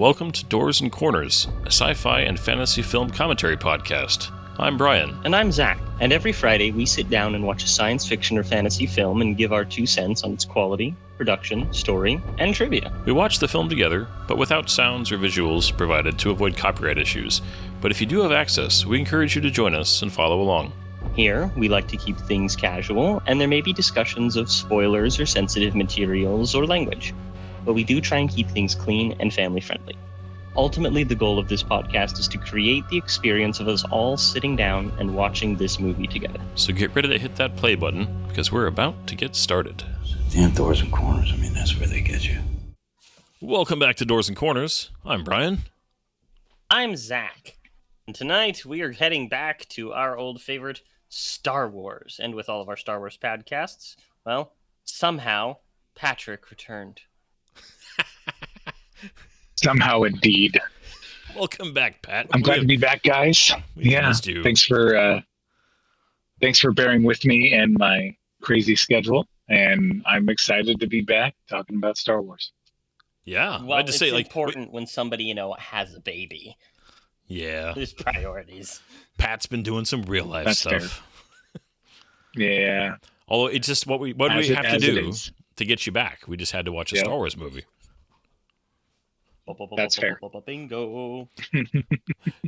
welcome to Doors and Corners, a sci-fi and fantasy film commentary podcast. I'm Brian. And I'm Zach. And every Friday we sit down and watch a science fiction or fantasy film and give our 2 cents on its quality, production, story, and trivia. We watch the film together, but without sounds or visuals provided to avoid copyright issues. But if you do have access, we encourage you to join us and follow along. Here, we like to keep things casual, and there may be discussions of spoilers or sensitive materials or language. But we do try and keep things clean and family-friendly. Ultimately, the goal of this podcast is to create the experience of us all sitting down and watching this movie together. So get ready to hit that play button, because we're about to get started. Damn Doors and Corners, I mean, that's where they get you. Welcome back to Doors and Corners. I'm Brian. I'm Zach. And tonight, we are heading back to our old favorite, Star Wars. And with all of our Star Wars podcasts, well, somehow, Patrick returned. Somehow, indeed. Welcome back, Pat. I'm glad to be back, guys. Missed you. Thanks for bearing with me and my crazy schedule, and I'm excited to be back talking about Star Wars. Yeah, Well, I'd just it's say, important when somebody, has a baby. Yeah, There's priorities. Pat's been doing some real life That's stuff. Yeah. Although it's just what do we have to do to get you back? We just had to watch a Star Wars movie. That's fair. Bingo.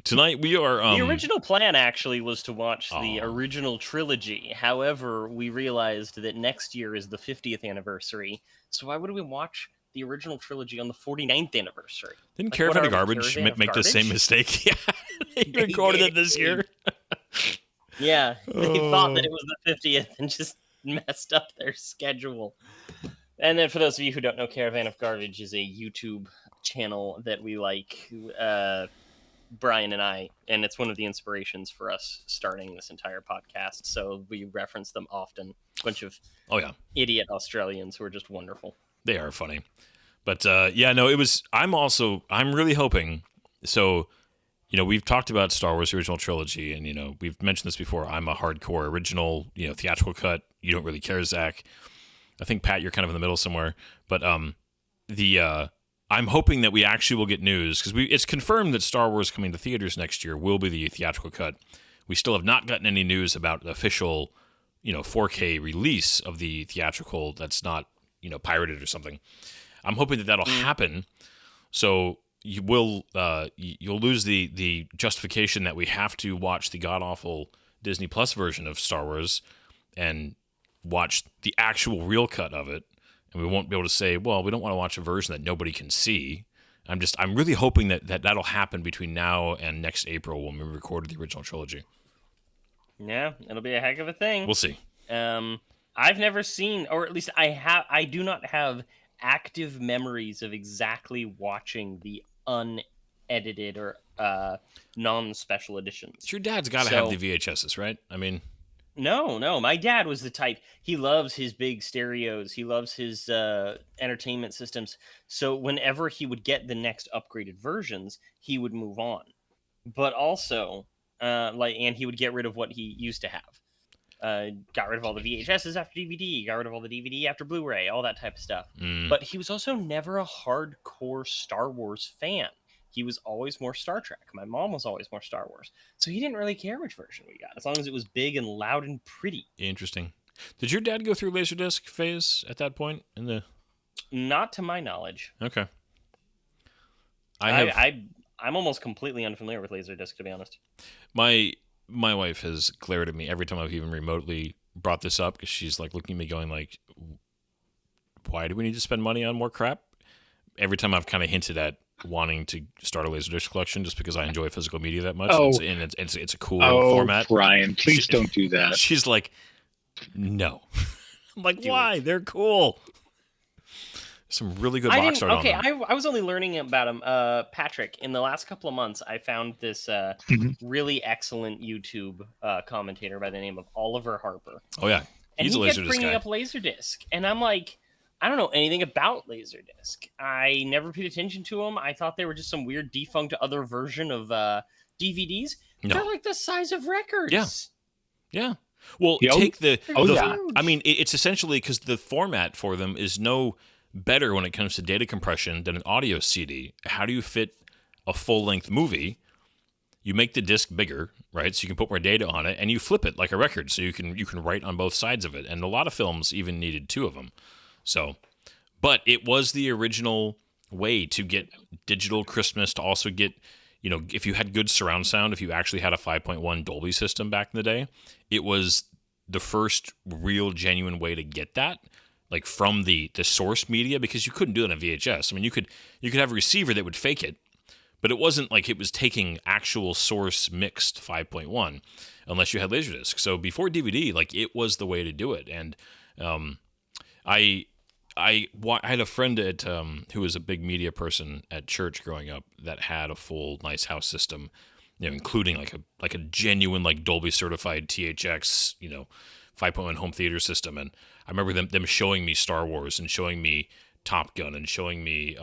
Tonight we are. The original plan actually was to watch the original trilogy. However, we realized that next year is the 50th anniversary. So why would we watch the original trilogy on the 49th anniversary? Didn't Like, Caravan what of are we, Garbage Caravan of make the same Garbage? mistake? Yeah, they recorded it this year. Yeah, they thought that it was the 50th and just messed up their schedule. And then for those of you who don't know, Caravan of Garbage is a YouTube channel that we like, Brian and I, and it's one of the inspirations for us starting this entire podcast. So we reference them often. A bunch of idiot Australians who are just wonderful. They are funny. But I'm really hoping. So, we've talked about Star Wars, the original trilogy, and, we've mentioned this before. I'm a hardcore original, theatrical cut. You don't really care, Zach. I think, Pat, you're kind of in the middle somewhere. But I'm hoping that we actually will get news, because it's confirmed that Star Wars coming to theaters next year will be the theatrical cut. We still have not gotten any news about the official, 4K release of the theatrical that's not, pirated or something. I'm hoping that that'll happen. So you'll lose the justification that we have to watch the god-awful Disney Plus version of Star Wars and watch the actual real cut of it. And we won't be able to say, well, we don't want to watch a version that nobody can see. I'm really hoping that'll happen between now and next April when we recorded the original trilogy. Yeah, it'll be a heck of a thing. We'll see. I've never seen, or at least I do not have active memories of exactly watching the unedited or non-special editions. Your dad's got to have the VHSs, right? I mean... No. My dad was the type. He loves his big stereos. He loves his entertainment systems. So whenever he would get the next upgraded versions, he would move on. But also, and he would get rid of what he used to have. Got rid of all the VHSs after DVD. Got rid of all the DVD after Blu-ray. All that type of stuff. But he was also never a hardcore Star Wars fan. He was always more Star Trek. My mom was always more Star Wars. So he didn't really care which version we got, as long as it was big and loud and pretty. Interesting. Did your dad go through Laserdisc phase at that point? Not to my knowledge. Okay. I'm almost completely unfamiliar with Laserdisc, to be honest. My wife has glared at me every time I've even remotely brought this up, because she's like looking at me going like, why do we need to spend money on more crap? Every time I've kind of hinted at wanting to start a Laserdisc collection just because I enjoy physical media that much. It's a cool format. Brian, please don't do that. She's like, no. I'm like, why? They're cool. Some really good box art on them. I was only learning about them. Patrick, in the last couple of months, I found this really excellent YouTube commentator by the name of Oliver Harper. Oh, yeah. He's a Laserdisc guy. And he kept bringing up Laserdisc. And I'm like, I don't know anything about Laserdisc. I never paid attention to them. I thought they were just some weird defunct other version of DVDs. No. They're like the size of records. Yeah. Well, take I mean, it's essentially because the format for them is better when it comes to data compression than an audio CD. How do you fit a full-length movie? You make the disc bigger, right? So you can put more data on it, and you flip it like a record, so you can write on both sides of it. And a lot of films even needed two of them. So, but it was the original way to get digital Christmas, to also get, if you had good surround sound, if you actually had a 5.1 Dolby system back in the day, it was the first real genuine way to get that, like from the source media, because you couldn't do it on VHS. I mean, you could have a receiver that would fake it, but it wasn't like it was taking actual source mixed 5.1 unless you had Laserdisc. So before DVD, like, it was the way to do it. And I had a friend who was a big media person at church growing up that had a full nice house system, including like a genuine, like, Dolby certified THX, 5.1 home theater system. And I remember them showing me Star Wars and showing me Top Gun and showing me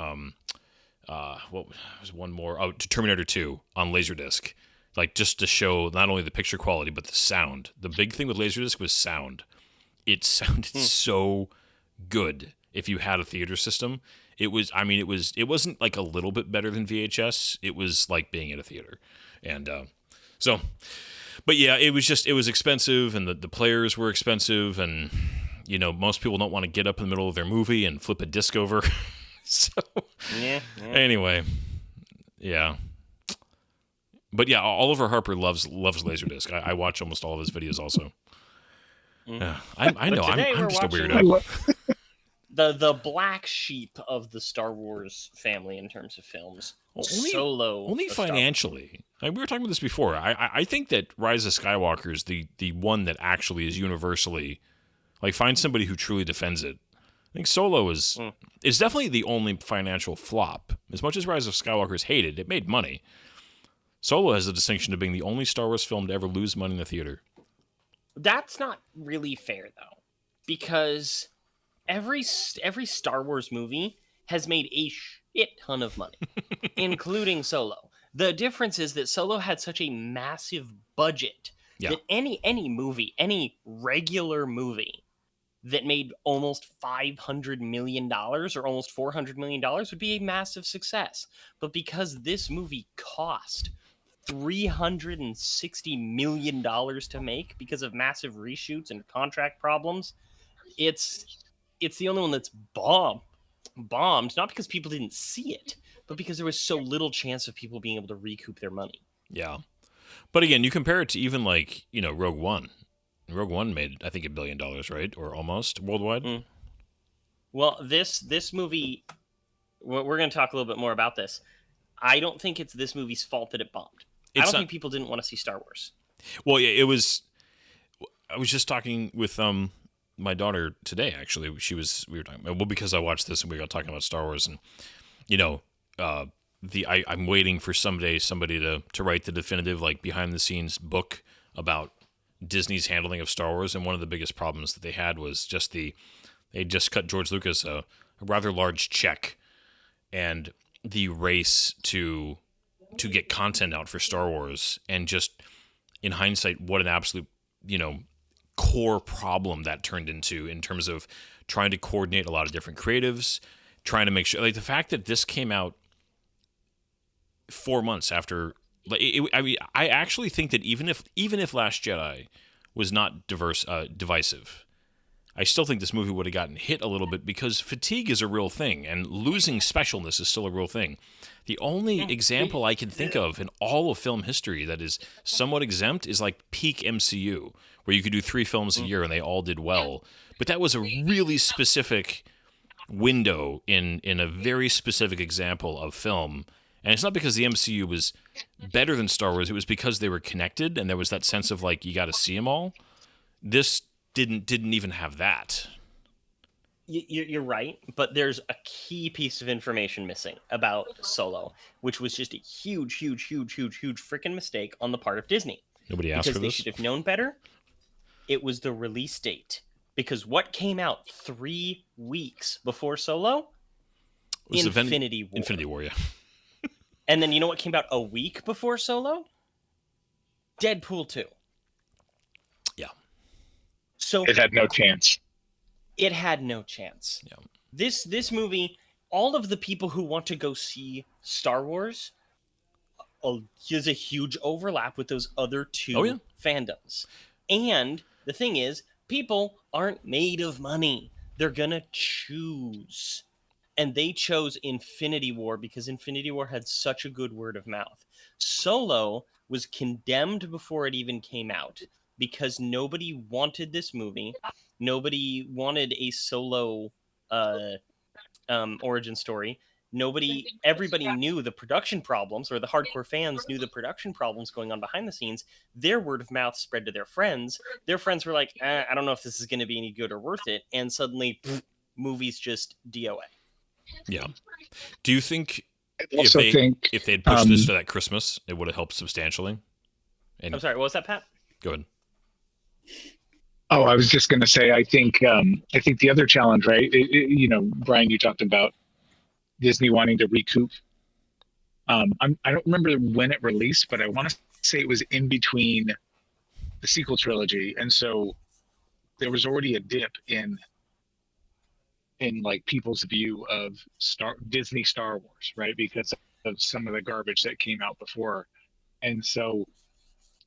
what was one more? Oh, Terminator 2 on Laserdisc, like, just to show not only the picture quality but the sound. The big thing with Laserdisc was sound. It sounded so good if you had a theater system. It wasn't like a little bit better than VHS. It was like being in a theater. And but yeah, it was expensive, and the players were expensive, and most people don't want to get up in the middle of their movie and flip a disc over. So yeah. Anyway, yeah. But yeah, Oliver Harper loves Laserdisc. I watch almost all of his videos also. Yeah, I know. I'm just a weirdo. The black sheep of the Star Wars family in terms of films. Solo. Only financially. We were talking about this before. I think that Rise of Skywalker is the one that actually is universally, like, find somebody who truly defends it. I think Solo is definitely the only financial flop. As much as Rise of Skywalker is hated, it made money. Solo has the distinction of being the only Star Wars film to ever lose money in the theater. That's not really fair, though, because every Star Wars movie has made a shit ton of money, including Solo. The difference is that Solo had such a massive budget that any movie, any regular movie that made almost $500 million or almost $400 million would be a massive success. But because this movie cost $360 million to make because of massive reshoots and contract problems, it's the only one that's bombed, not because people didn't see it, but because there was so little chance of people being able to recoup their money. Yeah. But again, you compare it to even, like, Rogue One. Rogue One made, I think, $1 billion, right? Or almost worldwide. Well, this movie, we're going to talk a little bit more about this. I don't think it's this movie's fault that it bombed. I don't think people didn't want to see Star Wars. Well, yeah, it was. I was just talking with my daughter today. Actually, we were talking. Well, because I watched this and we got talking about Star Wars, and I'm waiting for someday somebody to write the definitive, like, behind the scenes book about Disney's handling of Star Wars. And one of the biggest problems that they had was they just cut George Lucas a rather large check, and the race to get content out for Star Wars, and just in hindsight, what an absolute, core problem that turned into in terms of trying to coordinate a lot of different creatives, trying to make sure, like, the fact that this came out 4 months after, like, I actually think that even if Last Jedi was not divisive, I still think this movie would have gotten hit a little bit, because fatigue is a real thing, and losing specialness is still a real thing. The only example I can think of in all of film history that is somewhat exempt is, like, peak MCU, where you could do 3 films a year and they all did well. But that was a really specific window in a very specific example of film. And it's not because the MCU was better than Star Wars. It was because they were connected, and there was that sense of, like, you got to see them all. This didn't even have that. You're right, but there's a key piece of information missing about Solo, which was just a huge freaking mistake on the part of Disney. Nobody asked for this? Because they should have known better. It was the release date. Because what came out 3 weeks before Solo? Infinity War. Infinity War, yeah. And then you know what came out a week before Solo? Deadpool 2. Yeah. So it had no chance. It had no chance. Yeah. This movie, all of the people who want to go see Star Wars, there's a huge overlap with those other two Oh, yeah. fandoms. And the thing is, people aren't made of money. They're gonna choose. And they chose Infinity War because Infinity War had such a good word of mouth. Solo was condemned before it even came out because nobody wanted this movie. Nobody wanted a Solo origin story. Everybody knew the production problems, or the hardcore fans knew the production problems going on behind the scenes. Their word of mouth spread to their friends. Their friends were like, I don't know if this is going to be any good or worth it. And suddenly, movies just DOA. Yeah. Do you think I also think if they'd pushed this to that Christmas, it would have helped substantially? And I'm sorry, what was that, Pat? go ahead. Oh, I was just going to say, I think the other challenge, right? Brian, you talked about Disney wanting to recoup. I don't remember when it released, but I want to say it was in between the sequel trilogy, and so there was already a dip in like people's view of Disney Star Wars, right? Because of some of the garbage that came out before, and so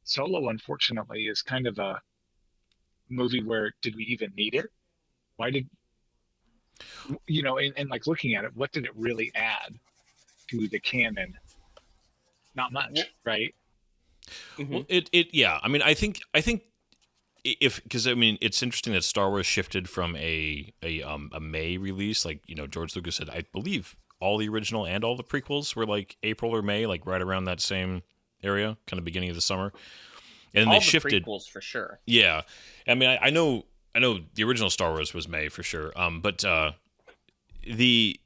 Solo, unfortunately, is kind of a movie where did we even need it? Why did and like looking at it, what did it really add to the canon? Not much, right? Mm-hmm. Well, yeah. I mean, I think because it's interesting that Star Wars shifted from a May release, like George Lucas said. I believe all the original and all the prequels were like April or May, like right around that same area, kind of beginning of the summer. And all they the shifted prequels for sure. Yeah, I mean, I know the original Star Wars was May for sure. But the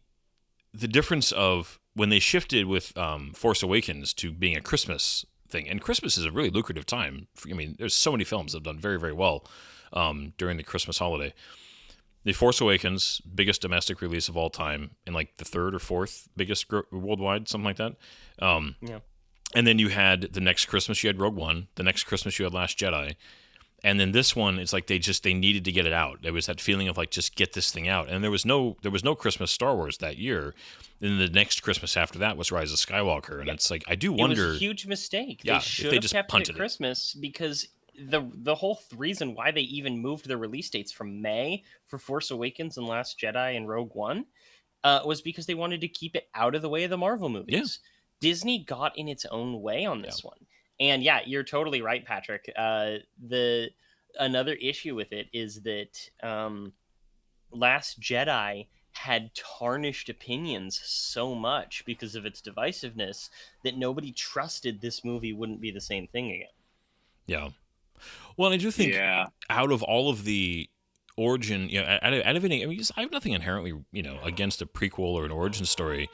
difference of when they shifted with Force Awakens to being a Christmas thing, and Christmas is a really lucrative time. I mean, there's so many films that have done very, very well during the Christmas holiday. The Force Awakens, biggest domestic release of all time, and like the third or fourth biggest worldwide, something like that. Yeah. And then you had the next Christmas, you had Rogue One. The next Christmas, you had Last Jedi. And then this one, it's like they needed to get it out. There was that feeling of like, just get this thing out. And there was no Christmas Star Wars that year. And the next Christmas after that was Rise of Skywalker. And it's like, I do wonder. It was a huge mistake. Yeah, They if should they have just kept it punted at it. Christmas because the whole reason why they even moved the release dates from May for Force Awakens and Last Jedi and Rogue One was because they wanted to keep it out of the way of the Marvel movies. Yeah. Disney got in its own way on this one. And yeah, you're totally right, Patrick. Another issue with it is that Last Jedi had tarnished opinions so much because of its divisiveness that nobody trusted this movie wouldn't be the same thing again. Yeah. Well, I do think out of all of the origin, out of any, I mean, I have nothing inherently, against a prequel or an origin story,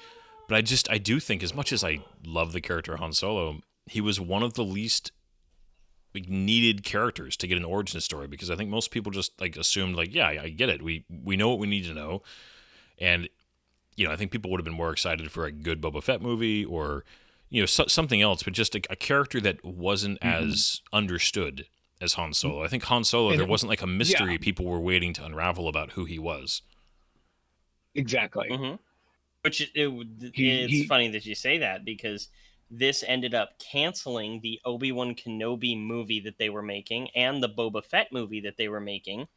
but I do think, as much as I love the character Han Solo, he was one of the least needed characters to get an origin story, because I think most people just like assumed like, yeah, I get it. We know what we need to know. And, I think people would have been more excited for a good Boba Fett movie or, something else, but just a character that wasn't as understood as Han Solo. I think Han Solo, there wasn't like a mystery people were waiting to unravel about who he was. Exactly. Mm-hmm. Which it's funny that you say that, because this ended up canceling the Obi-Wan Kenobi movie that they were making and the Boba Fett movie that they were making,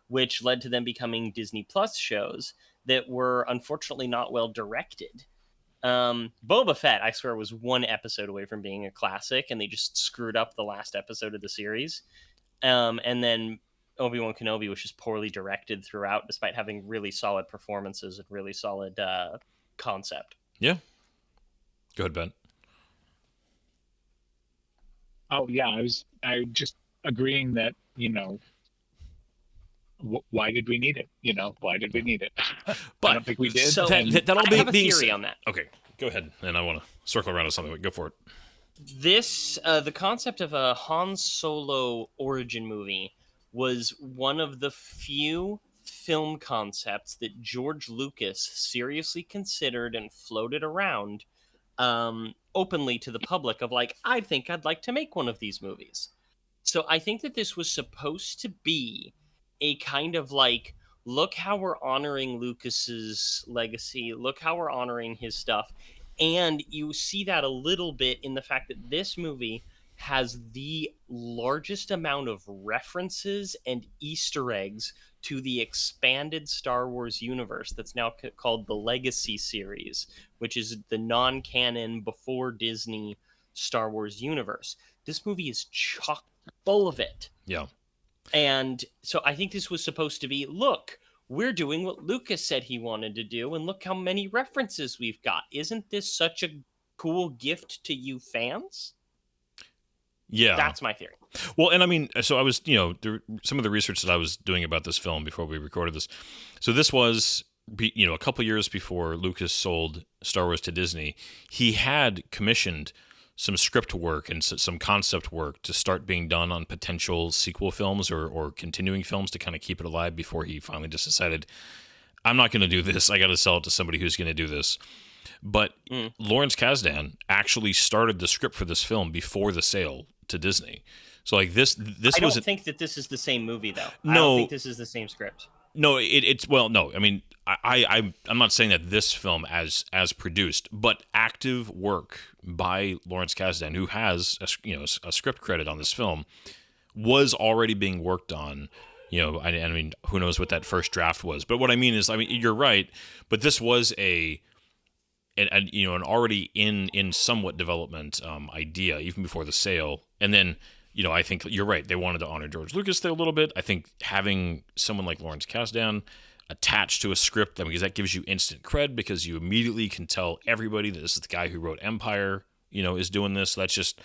which led to them becoming Disney Plus shows that were unfortunately not well directed. Boba Fett, I swear, was one episode away from being a classic, and they just screwed up the last episode of the series. And then Obi-Wan Kenobi was just poorly directed throughout, despite having really solid performances and really solid concept. Yeah. Go ahead, Ben. Oh yeah, I just agreeing that, why did we need it? Why did we need it? But I don't think we did. So that'll I be have a being theory said. on that. Okay, go ahead. And I want to circle around to something. Go for it. This the concept of a Han Solo origin movie was one of the few film concepts that George Lucas seriously considered and floated around openly to the public of like, I think I'd like to make one of these movies. So I think that this was supposed to be a kind of like look how we're honoring Lucas's legacy. Look how we're honoring his stuff. And you see that a little bit in the fact that this movie has the largest amount of references and Easter eggs to the expanded Star Wars universe that's now called the Legacy series, which is the non-canon before Disney Star Wars universe. This movie is chock full of it. Yeah. And so I think this was supposed to be, look, we're doing what Lucas said he wanted to do, and look how many references we've got. Isn't this such a cool gift to you fans? Yeah. That's my theory. Well, and I mean, so I was, some of the research that I was doing about this film before we recorded this. So this was, a couple years before Lucas sold Star Wars to Disney. He had commissioned some script work and some concept work to start being done on potential sequel films or continuing films to kind of keep it alive before he finally just decided, I'm not going to do this. I got to sell it to somebody who's going to do this. But Lawrence Kasdan actually started the script for this film before the sale to Disney. So like this I don't think that this is the same movie though. No, I don't think this is the same script. No, it's well, no. I mean, I'm not saying that this film as produced, but active work by Lawrence Kasdan, who has a script credit on this film, was already being worked on. I mean, who knows what that first draft was? But what I mean is, you're right. But this was an already in somewhat development idea even before the sale, and then. I think you're right. They wanted to honor George Lucas there a little bit. I think having someone like Lawrence Kasdan attached to a script, because that gives you instant cred, because you immediately can tell everybody that this is the guy who wrote Empire, is doing this. So that's just,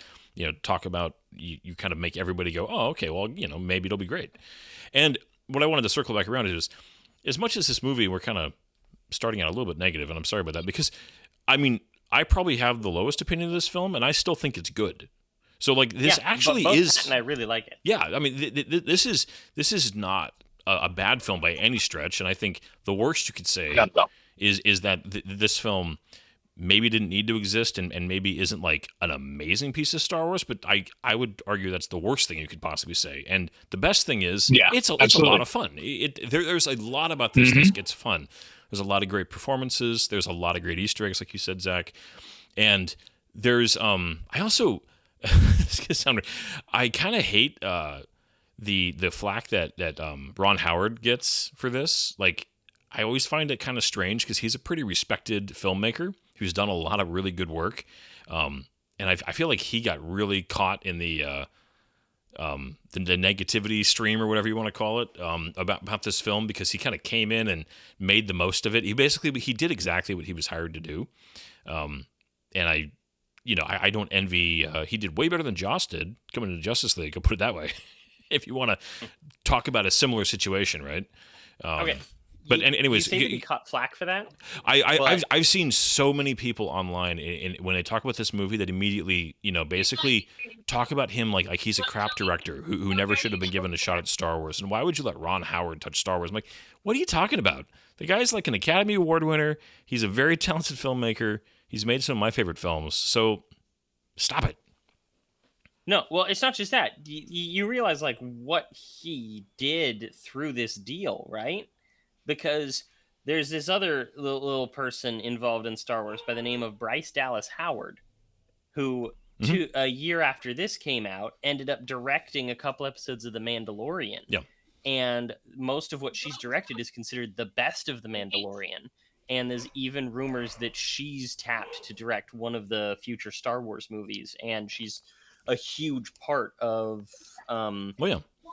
talk about, you kind of make everybody go, oh, okay, well, maybe it'll be great. And what I wanted to circle back around is, as much as this movie, we're kind of starting out a little bit negative, and I'm sorry about that, because, I mean, I probably have the lowest opinion of this film, and I still think it's good. So like this actually is, and I really like it. Yeah, I mean this is not a bad film by any stretch, and I think the worst you could say is that this film maybe didn't need to exist and maybe isn't like an amazing piece of Star Wars, but I would argue that's the worst thing you could possibly say. And the best thing is, it's a lot of fun. There's a lot about this that gets fun. There's a lot of great performances. There's a lot of great Easter eggs, like you said, Zach, and there's I also. This is gonna sound weird. I kind of hate the flack that Ron Howard gets for this. Like, I always find it kind of strange because he's a pretty respected filmmaker who's done a lot of really good work, and I feel like he got really caught in the negativity stream or whatever you want to call it about this film, because he kind of came in and made the most of it. He did exactly what he was hired to do, and I don't envy. He did way better than Joss did coming into Justice League. I'll put it that way. If you want to talk about a similar situation, right? Okay. But anyways, you say that he caught flack for that. I've seen so many people online when they talk about this movie that immediately basically talk about him like he's a crap director who never should have been given a shot at Star Wars. And why would you let Ron Howard touch Star Wars? I'm like, what are you talking about? The guy's like an Academy Award winner. He's a very talented filmmaker. He's made some of my favorite films, so stop it. No, well, it's not just that. You realize like what he did through this deal, right? Because there's this other little person involved in Star Wars by the name of Bryce Dallas Howard, who a year after this came out ended up directing a couple episodes of The Mandalorian. Yeah. And most of what she's directed is considered the best of The Mandalorian. And there's even rumors that she's tapped to direct one of the future Star Wars movies. And she's a huge part of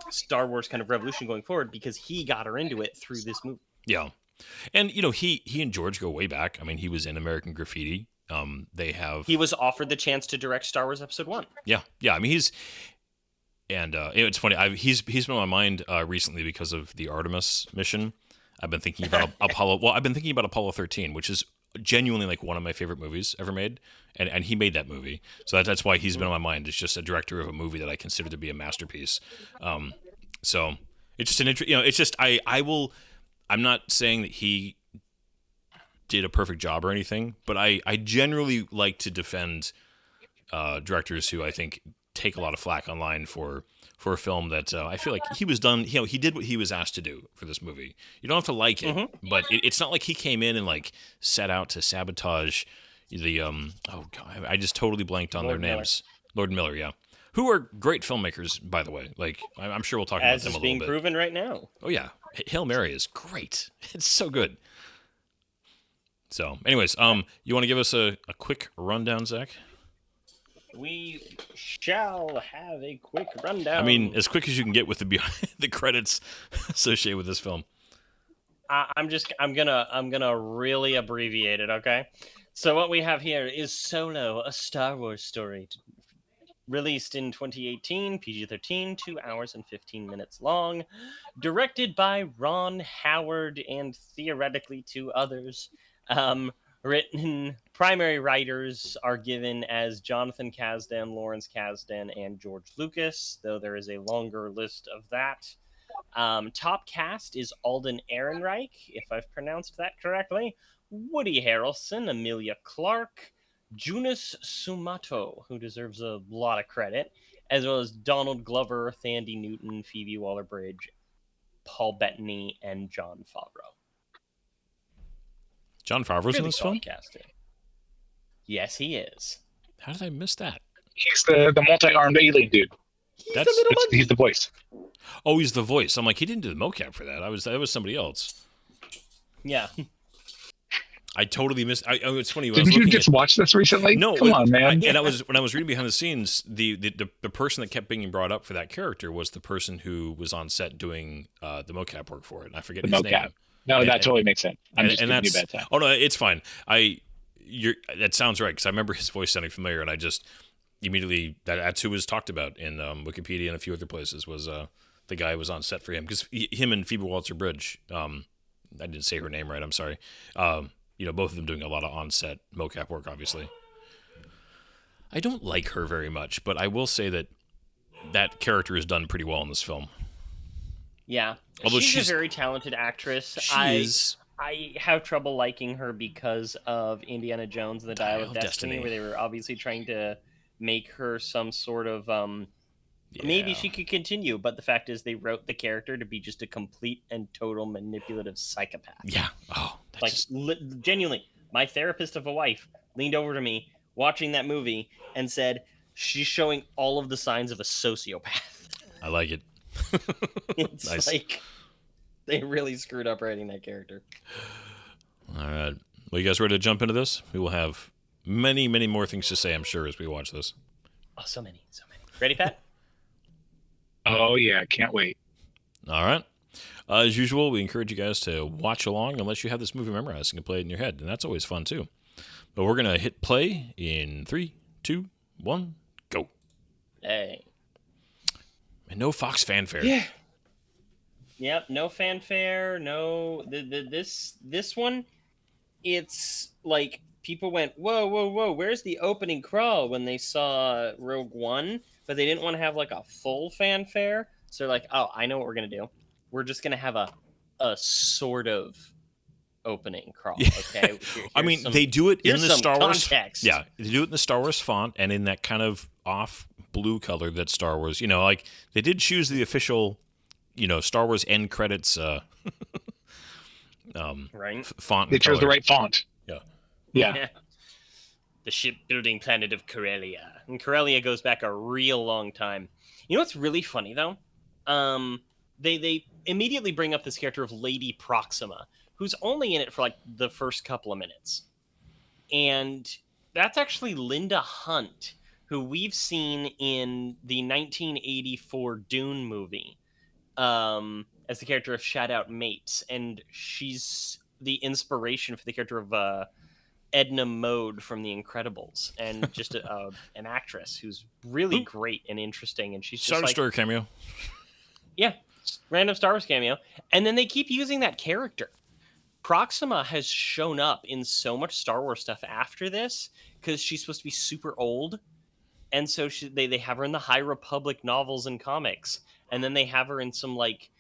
Star Wars kind of revolution going forward because he got her into it through this movie. Yeah. And, he and George go way back. I mean, he was in American Graffiti. He was offered the chance to direct Star Wars Episode 1. Yeah. Yeah. I mean, it's funny. He's been on my mind recently because of the Artemis mission. I've been thinking about Apollo. Well, I've been thinking about Apollo 13, which is genuinely like one of my favorite movies ever made, and he made that movie. So that's why he's been on my mind. It's just a director of a movie that I consider to be a masterpiece. So it's just an it's just I'm not saying that he did a perfect job or anything, but I generally like to defend directors who I think take a lot of flack online for a film that I feel like he was done. He did what he was asked to do for this movie. You don't have to like it, but it's not like he came in and like set out to sabotage the oh god, I just totally blanked on Lord their Miller. names. Lord Miller, yeah, who are great filmmakers, by the way. Like I'm sure we'll talk about As them is a being little bit. proven right now. Oh yeah, Hail Mary is great. It's so good. So, anyways, you want to give us a quick rundown, Zach? We shall have a quick rundown. I mean, as quick as you can get with the behind the credits associated with this film. I'm gonna really abbreviate it, okay? So what we have here is Solo, a Star Wars story, released in 2018, PG-13, 2 hours and 15 minutes long, directed by Ron Howard and theoretically 2 others. Written primary writers are given as Jonathan Kasdan, Lawrence Kasdan, and George Lucas, though there is a longer list of that. Top cast is Alden Ehrenreich, if I've pronounced that correctly, Woody Harrelson, Emilia Clarke, Joonas Sumato, who deserves a lot of credit, as well as Donald Glover, Thandie Newton, Phoebe Waller-Bridge, Paul Bettany, and Jon Favreau. Jon Favreau's in Really this film? solid casting. Yes, he is. How did I miss that? He's the multi-armed alien dude. That's He's the voice. oh, he's the voice. I'm like, he didn't do the mocap for that. That was somebody else. Yeah. I totally missed. It's funny. When I was Didn't you looking just watch this recently? No, come on, man. And when I was reading behind the scenes, the person that kept being brought up for that character was the person who was on set doing the mocap work for it. And I forget The his mocap. name. No, And- that totally makes sense. I'm just and giving you that's a bad time. oh no, it's fine. That sounds right because I remember his voice sounding familiar, and I just immediately that's who was talked about in Wikipedia and a few other places was the guy who was on set for him because him and Phoebe Waller-Bridge. I didn't say her name right. I'm sorry. Both of them doing a lot of on-set mocap work, obviously. I don't like her very much, but I will say that character is done pretty well in this film. Yeah. Although she's she's- a very talented actress. She is. I have trouble liking her because of Indiana Jones and the Dial of Destiny, Destiny. where they were obviously trying to make her some sort of maybe Yeah. she could continue, but the fact is they wrote the character to be just a complete and total manipulative psychopath. Yeah. Oh, that's Like just, genuinely, my therapist of a wife leaned over to me watching that movie and said she's showing all of the signs of a sociopath. I like it. It's Nice. like they really screwed up writing that character. All right. Well, you guys ready to jump into this? We will have many, many more things to say, I'm sure, as we watch this. Oh, so many. Ready, Pat? Oh yeah, can't wait. All right. As usual, we encourage you guys to watch along unless you have this movie memorized and can play it in your head, and that's always fun too. But we're going to hit play in 3, 2, 1, go. Hey. And no Fox fanfare. Yeah. Yep. No fanfare. No. This one, it's like people went, whoa. Where's the opening crawl when they saw Rogue One? But they didn't want to have like a full fanfare. So they're like, oh, I know what we're gonna do. We're just gonna have a sort of opening crawl. Yeah. Okay. I mean, they do it in here's the some Star Wars. context. Yeah, they do it in the Star Wars font and in that kind of off blue color that Star Wars. Like they did choose the official, Star Wars end credits Right. font. They and chose the color. right font. Yeah. Yeah. The shipbuilding planet of Corellia. And Corellia goes back a real long time. You know what's really funny though? They immediately bring up this character of Lady Proxima, who's only in it for like the first couple of minutes. And that's actually Linda Hunt, who we've seen in the 1984 Dune movie as the character of Shadout Mates. And she's the inspiration for the character of Edna Mode from The Incredibles, and just an actress who's really great and interesting. And she's just Star like, Destroyer cameo. yeah, random Star Wars cameo. And then they keep using that character. Proxima has shown up in so much Star Wars stuff after this because she's supposed to be super old. And so they have her in the High Republic novels and comics. And then they have her in some like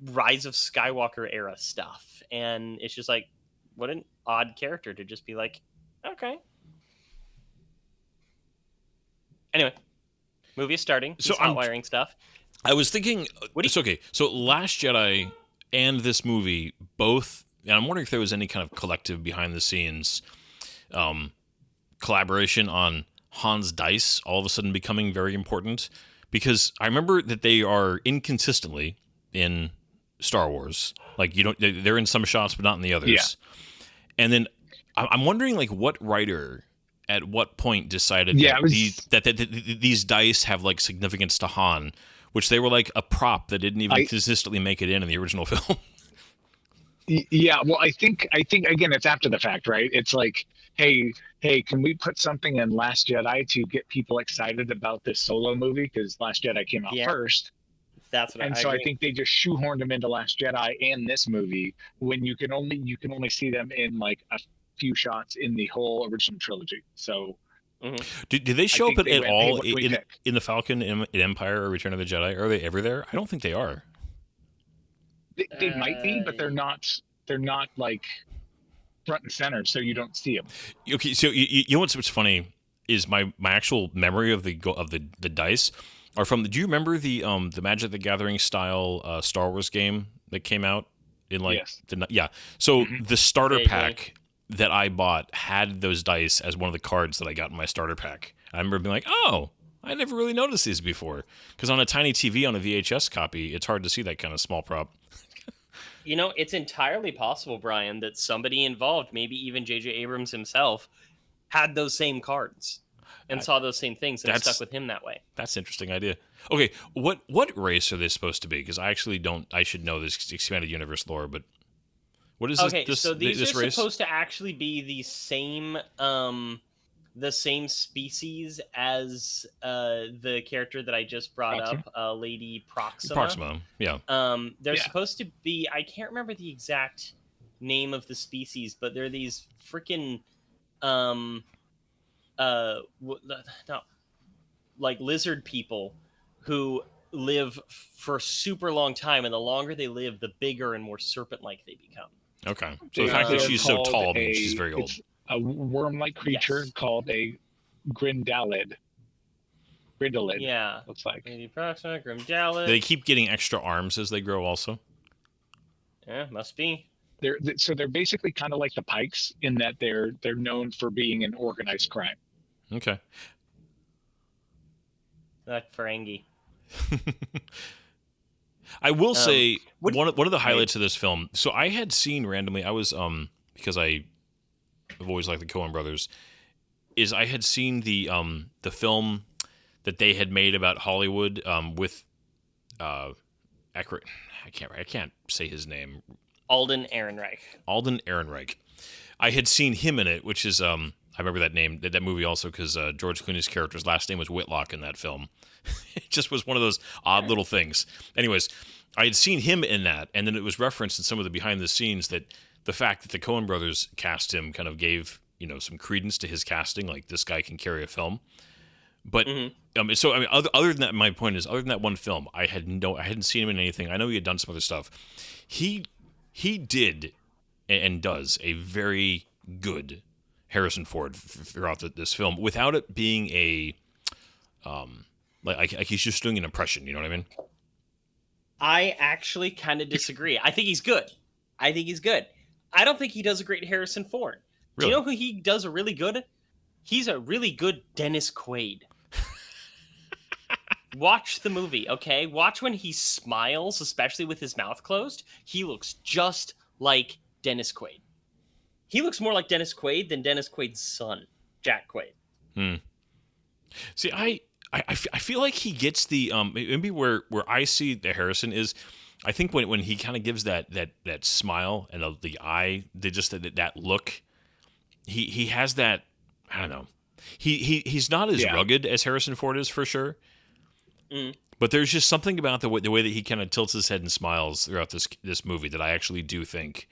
Rise of Skywalker era stuff. And it's just like, what an odd character to just be like, okay. Anyway, Movie is starting. So He's hot wiring stuff. I was thinking, it's okay. So Last Jedi and this movie both, and I'm wondering if there was any kind of collective behind the scenes collaboration on Han's dice all of a sudden becoming very important, because I remember that they are inconsistently in Star Wars. Like they're in some shots, but not in the others. Yeah. And then I'm wondering, like, what writer at what point decided that these dice have like significance to Han, which they were like a prop that didn't even consistently make it in the original film. Yeah, well, I think again, it's after the fact, right? It's like, hey, can we put something in Last Jedi to get people excited about this Solo movie? Because Last Jedi came out first. That's what and I so agree. I think they just shoehorned them into Last Jedi and this movie when you can only see them in like a few shots in the whole original trilogy. So did they show up at all in the Falcon, in Empire, or Return of the Jedi? Are they ever there? I don't think they are. They might be, but they're not like front and center, so you don't see them. Okay, so you know what's funny is my actual memory of the dice are from. Do you remember the Magic the Gathering style Star Wars game that came out in like So the starter pack that I bought had those dice as one of the cards that I got in my starter pack. I remember being like, oh, I never really noticed these before, because on a tiny TV on a VHS copy, it's hard to see that kind of small prop. You know, it's entirely possible, Brian, that somebody involved, maybe even J.J. Abrams himself, had those same cards and saw those same things and stuck with him that way. That's an interesting idea. Okay, what race are they supposed to be? Because I actually don't. I should know this expanded universe lore, but what is this? So these this are race? supposed to actually be the same species as the character that I just brought up, Lady Proxima. Proxima, yeah. They're supposed to be. I can't remember the exact name of the species, but they're these freaking like lizard people who live for a super long time, and the longer they live, the bigger and more serpent-like they become. Okay, so the fact that she's so tall means she's very old. A worm-like creature called a Grindelwald. Yeah, looks like. Lady Proxima, Grindelwald. They keep getting extra arms as they grow, also. Yeah, must be. They're basically kind of like the Pikes in that they're known for being an organized crime. Okay. Like Ferengi. I will say one of the highlights of this film. So I had seen randomly. I was because I've always liked the Coen brothers. Is I had seen the film that they had made about Hollywood with I can't say his name. Alden Ehrenreich. Alden Ehrenreich. I had seen him in it, which is I remember that name, that movie also, because George Clooney's character's last name was Whitlock in that film. It just was one of those odd little things. Anyways, I had seen him in that, and then it was referenced in some of the behind the scenes that the fact that the Coen brothers cast him kind of gave, some credence to his casting, like this guy can carry a film. But so I mean, other than that, my point is, other than that one film, I hadn't seen him in anything. I know he had done some other stuff. He did and does a very good Harrison Ford throughout this film, without it being a like he's just doing an impression. You know what I mean? I actually kind of disagree. I think he's good. I don't think he does a great Harrison Ford. Really? Do you know who he does a really good? He's a really good Dennis Quaid. Watch the movie, okay? Watch when he smiles, especially with his mouth closed. He looks just like Dennis Quaid. He looks more like Dennis Quaid than Dennis Quaid's son, Jack Quaid. See, I feel like he gets the maybe where I see the Harrison is, I think when he kind of gives that smile and the eye, that look, he has that, I don't know. He's not as rugged as Harrison Ford is, for sure. But there's just something about the way that he kind of tilts his head and smiles throughout this movie that I actually do think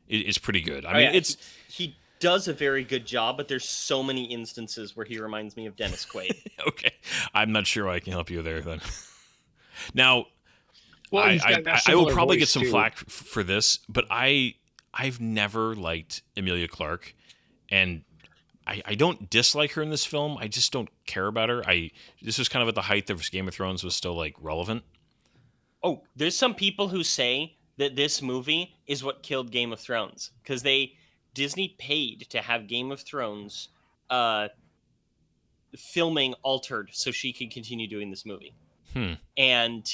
is pretty good. I mean, he does a very good job, but there's so many instances where he reminds me of Dennis Quaid. Okay, I'm not sure I can help you there then. Now, well, I will probably get some too. flack for this, but I've never liked Emilia Clarke, and I don't dislike her in this film. I just don't care about her. This was kind of at the height of Game of Thrones was still like relevant. Oh, there's some people who say that this movie is what killed Game of Thrones because Disney paid to have Game of Thrones filming altered so she could continue doing this movie. And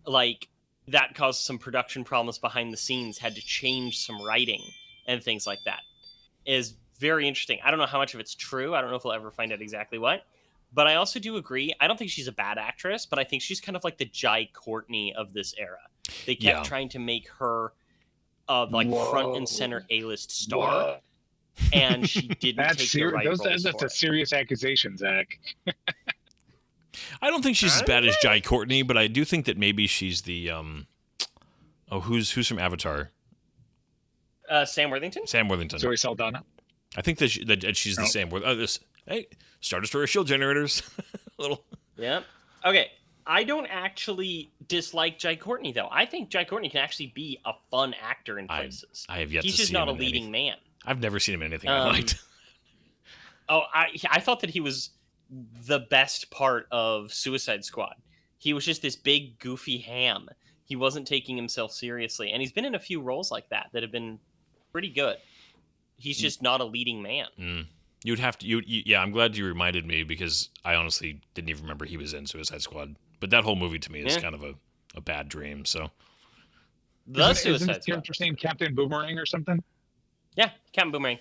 like that caused some production problems behind the scenes, had to change some writing and things like that. It is very interesting. I don't know how much of it's true. I don't know if we'll ever find out exactly what. But I also do agree. I don't think she's a bad actress, but I think she's kind of like the Jai Courtney of this era. They kept trying to make her front and center A-list star, and she didn't take the right roles That's for a it. serious accusation, Zach. I don't think she's as bad as Jai Courtney, but I do think that maybe she's the who's from Avatar? Sam Worthington? Sam Worthington. Zoe Saldana. I think that she's the same. Hey, Star Destroyer shield generators. Little. Yeah. Okay. I don't actually dislike Jai Courtney though. I think Jai Courtney can actually be a fun actor in places. I have yet He's to just see not him a in leading man. I've never seen him in anything I liked. Oh, I thought that he was the best part of Suicide Squad. He was just this big goofy ham. He wasn't taking himself seriously, and he's been in a few roles like that have been pretty good. He's just not a leading man. You'd have to. Yeah, I'm glad you reminded me because I honestly didn't even remember he was in Suicide Squad. But that whole movie to me is kind of a bad dream. So the Isn't Suicide his character named Captain Boomerang or something? Yeah, Captain Boomerang.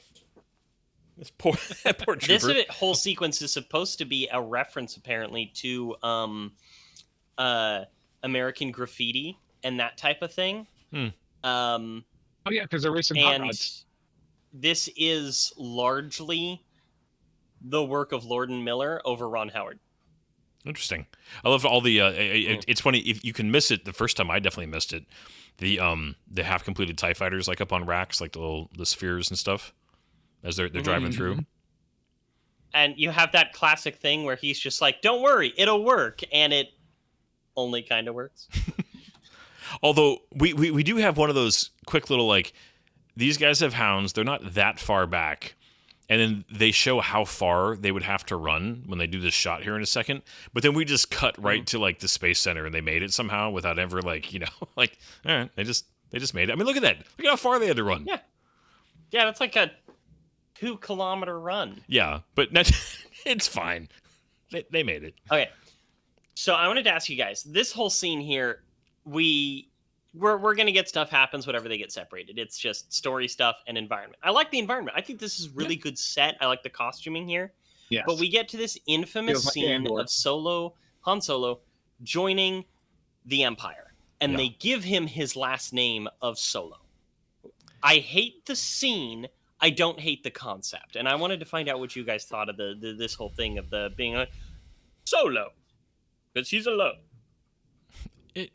this poor trooper. This whole sequence is supposed to be a reference, apparently, to American Graffiti and that type of thing. Oh yeah, because they're racing hot And rods. this is largely the work of Lord and Miller over Ron Howard. Interesting. I love all the. It's funny if you can miss it. The first time I definitely missed it. The half completed TIE fighters like up on racks, like the spheres and stuff, as they're driving through. And you have that classic thing where he's just like, "Don't worry, it'll work," and it only kind of works. Although we do have one of those quick little like, these guys have hounds. They're not that far back. And then they show how far they would have to run when they do this shot here in a second. But then we just cut right to like the Space Center and they made it somehow without ever like, like, all right, they just made it. I mean, look at that. Look at how far they had to run. Yeah. Yeah, that's like a 2-kilometer run. Yeah, but it's fine. They made it. Okay. So I wanted to ask you guys, this whole scene here, we're going to get stuff happens whenever they get separated. It's just story stuff and environment. I like the environment. I think this is really good set. I like the costuming here. Yes. But we get to this infamous Feels like scene Andor. of Han Solo, joining the Empire. And they give him his last name of Solo. I hate the scene. I don't hate the concept. And I wanted to find out what you guys thought of this whole thing of the being a Solo. Because he's alone. It's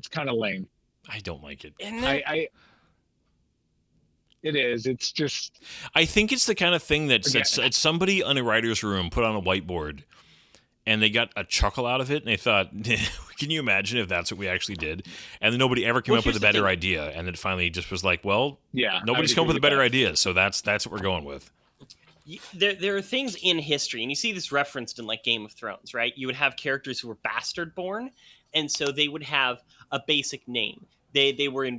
kind of lame. I don't like it. Isn't it? It is. It's just. I think it's the kind of thing that Again. it's somebody in a writer's room put on a whiteboard and they got a chuckle out of it and they thought, can you imagine if that's what we actually did? And then nobody ever came up with a here's the better thing. idea. And it finally just was like, well, Yeah. nobody's I would come up with a agree better that. idea. So that's what we're going with. There are things in history, and you see this referenced in like Game of Thrones, right? You would have characters who were bastard born, and so they would have a basic name. They were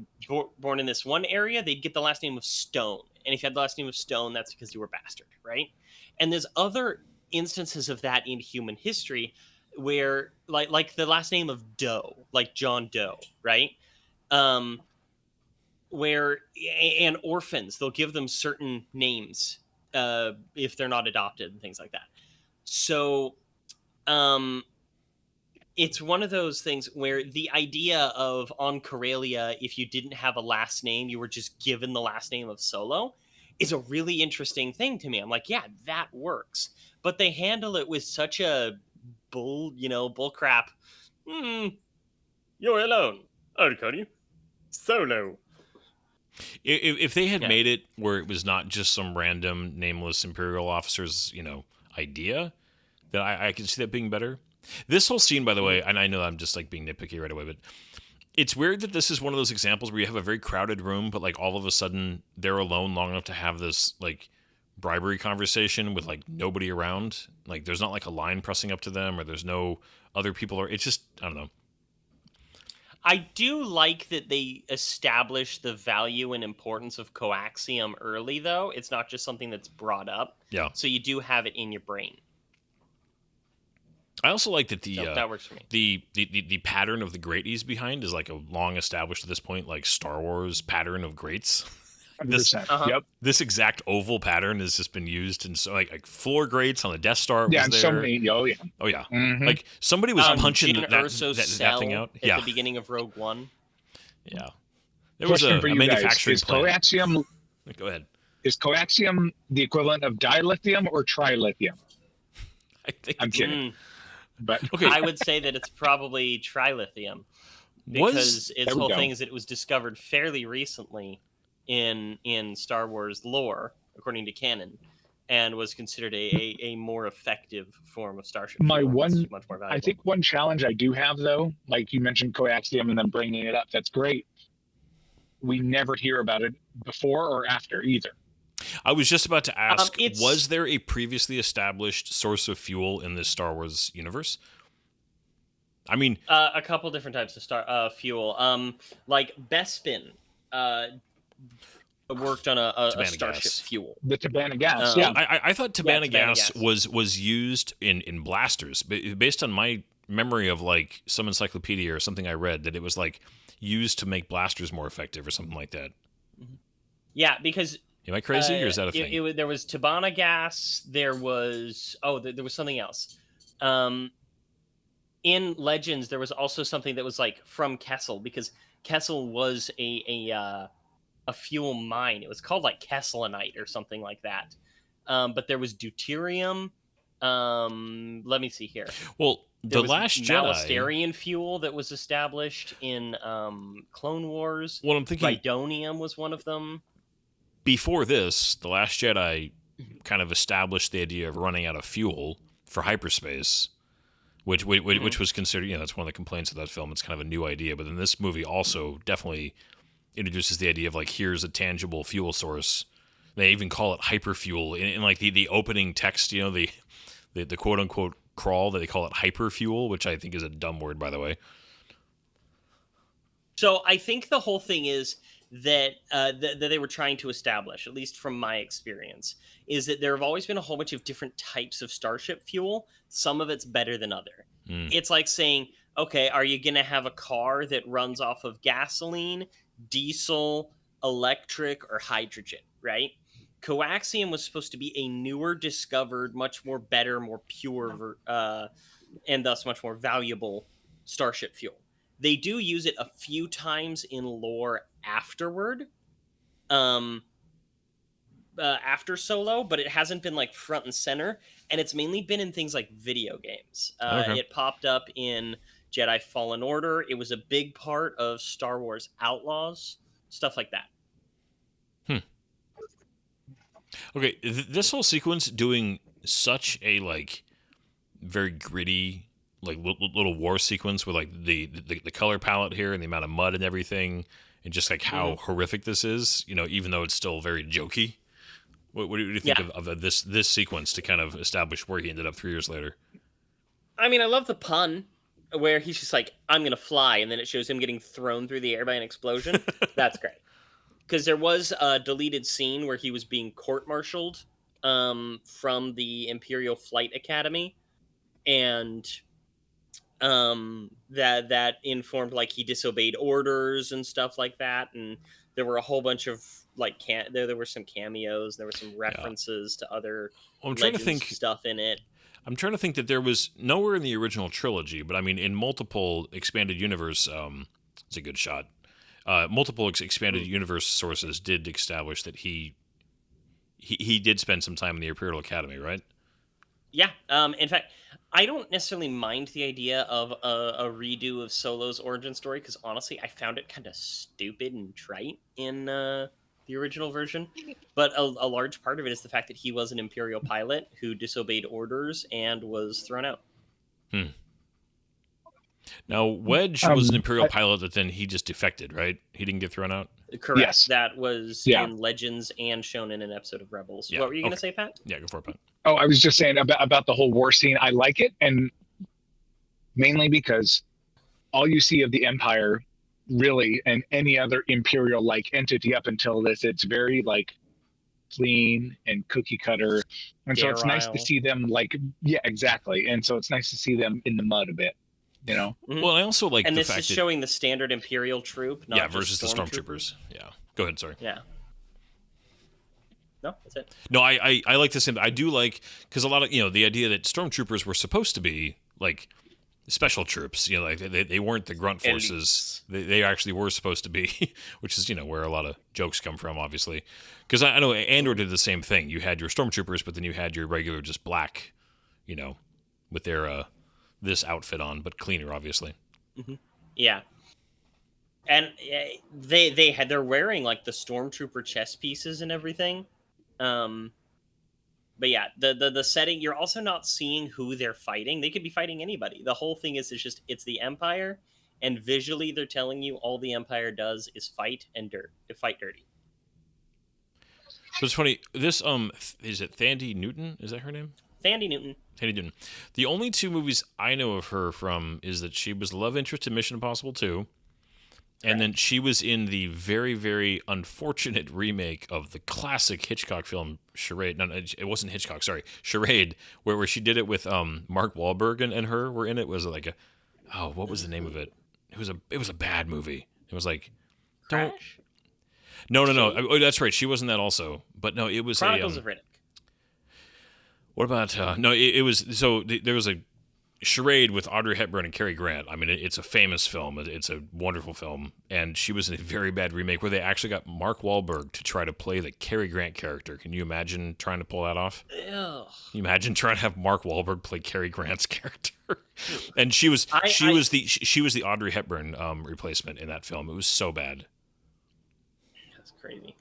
born in this one area, they'd get the last name of Stone. And if you had the last name of Stone, that's because you were bastard, right? And there's other instances of that in human history where like the last name of Doe, like John Doe, right? Where and orphans, they'll give them certain names if they're not adopted and things like that. So it's one of those things where the idea of on Corellia, if you didn't have a last name, you were just given the last name of Solo, is a really interesting thing to me. I'm like, yeah, that works. But they handle it with such a bull crap. You're alone. I'll call you Solo. If they had made it where it was not just some random nameless Imperial officer's, idea, then I could see that being better. This whole scene, by the way, and I know I'm just like being nitpicky right away, but It's weird that this is one of those examples where you have a very crowded room, but like all of a sudden they're alone long enough to have this like bribery conversation with like nobody around. Like there's not like a line pressing up to them, or there's no other people. Or it's just, I don't know. I do like that they establish the value and importance of coaxium early, though. It's not just something that's brought up. Yeah. So you do have it in your brain. I also like that So that works for me. the pattern of the grate he's behind is like a long established at this point, like Star Wars pattern of grates. 100%. Uh-huh. This exact oval pattern has just been used in so like floor grates on the Death Star. Yeah, Was and there. so many. Oh yeah. Oh yeah, Mhm. like somebody was punching Jyn that Erso's that thing cell out. at Yeah, the beginning of Rogue One. yeah. There was Question a for you manufacturing guys: plant. Go ahead. is coaxium the equivalent of dilithium or trilithium? I think I'm kidding, Mm, but okay. I would say that it's probably trilithium. Was Because its There we whole go. thing is that it was discovered fairly recently in Star Wars lore, according to canon, and was considered a more effective form of starship My fuel. one- It's much more valuable. I think one challenge I do have, though, like you mentioned coaxium and then bringing it up, that's great. We never hear about it before or after either. I was just about to ask: it's- was there a previously established source of fuel in this Star Wars universe? I mean, a couple different types of fuel. Like Bespin worked on a Tabana starship gas. fuel. The Tabana gas, Oh. yeah. I thought Tabana Tabana gas gas. was used in blasters, based on my memory of like some encyclopedia or something I read that it was like used to make blasters more effective or something like that. Yeah, because Am I crazy, or is that a thing? There was Tabana gas. There was there was something else. In Legends, there was also something that was like from Kessel, because Kessel was a fuel mine. It was called like Kesselinite or something like that. But there was deuterium. Let me see here. Well, There the was Last Jedi. Malastarian fuel that was established in Clone Wars. Well, I'm thinking Rhydonium was one of them. before this, the Last Jedi kind of established the idea of running out of fuel for hyperspace, which was considered, that's one of the complaints of that film. It's kind of a new idea, but then this movie also definitely introduces the idea of like, here's a tangible fuel source. They even call it hyperfuel in like the opening text, the quote unquote crawl, that they call it hyperfuel, which I think is a dumb word, by the way. So I think the whole thing is that that they were trying to establish, at least from my experience, is that there have always been a whole bunch of different types of starship fuel. Some of it's better than other. It's like saying, okay, are you going to have a car that runs off of gasoline, diesel, electric, or hydrogen, right? Coaxium was supposed to be a newer, discovered, much more better, more pure, and thus much more valuable starship fuel. They do use it a few times in lore afterward, after Solo, but it hasn't been like front and center, and it's mainly been in things like video games. Okay. It popped up in Jedi Fallen Order. It was a big part of Star Wars Outlaws, stuff like that. Okay, this whole sequence doing such a like very gritty like little war sequence with like the color palette here and the amount of mud and everything, and just like how horrific this is, even though it's still very jokey. What do you think of this sequence to kind of establish where he ended up 3 years later? I mean, I love the pun where he's just like, I'm going to fly, and then it shows him getting thrown through the air by an explosion. That's great. Because there was a deleted scene where he was being court-martialed from the Imperial Flight Academy, and that informed like he disobeyed orders and stuff like that, and there were a whole bunch of like there were some cameos, there were some references to other I'm trying to Legends think stuff in it. I'm trying to think that there was nowhere in the original trilogy, but I mean in multiple expanded universe, it's a good shot. Multiple expanded universe sources did establish that he did spend some time in the Imperial Academy, right? Yeah. In fact, I don't necessarily mind the idea of a redo of Solo's origin story, because honestly, I found it kind of stupid and trite in the original version. But a large part of it is the fact that he was an Imperial pilot who disobeyed orders and was thrown out. Now, Wedge was an Imperial pilot that then he just defected, right? He didn't get thrown out? Correct. Yes. That was Yeah. in Legends and shown in an episode of Rebels. Yeah, What were you going to okay. say, Pat? Yeah, go for it, Pat. Oh, I was just saying about the whole war scene. I like it, and mainly because all you see of the Empire, really, and any other Imperial like entity up until this, it's very like clean and cookie cutter, and so it's nice to Sterile. see them like, yeah, exactly. And so it's nice to see them in the mud a bit, you know. Mhm. Well, I also like And the this fact is that showing the standard Imperial troop, not yeah, just versus the stormtroopers. Yeah, go ahead. Sorry. Yeah. No, that's it. No, I like the same. I do like because a lot of the idea that stormtroopers were supposed to be like special troops. Like they weren't the grunt forces. They actually were supposed to be, which is where a lot of jokes come from, obviously. Because I know Andor did the same thing. You had your stormtroopers, but then you had your regular just black, with their this outfit on, but cleaner, obviously. Yeah. And they're wearing like the stormtrooper chest pieces and everything. But yeah, the setting, you're also not seeing who they're fighting. They could be fighting anybody. The whole thing is it's the Empire, and visually they're telling you all the Empire does is fight dirty. So it's funny. This is it Thandie Newton? Is that her name? Thandie Newton. Thandie Newton. The only two movies I know of her from is that she was the love interest in Mission Impossible 2. And then she was in the very, very unfortunate remake of the classic Hitchcock film Charade. No, it wasn't Hitchcock. Sorry, Charade, where she did it with Mark Wahlberg and her were in it. Was like what was the name of it? It was a bad movie. It was like Crash? No. Oh, that's right. She wasn't that also. But no, it was Chronicles of Riddick. What about no? It was there was a Charade with Audrey Hepburn and Cary Grant. I mean, it's a famous film. It's a wonderful film, and she was in a very bad remake where they actually got Mark Wahlberg to try to play the Cary Grant character. Can you imagine trying to pull that off? Ugh. Can you imagine trying to have Mark Wahlberg play Cary Grant's character? And she was the Audrey Hepburn replacement in that film. It was so bad. That's crazy.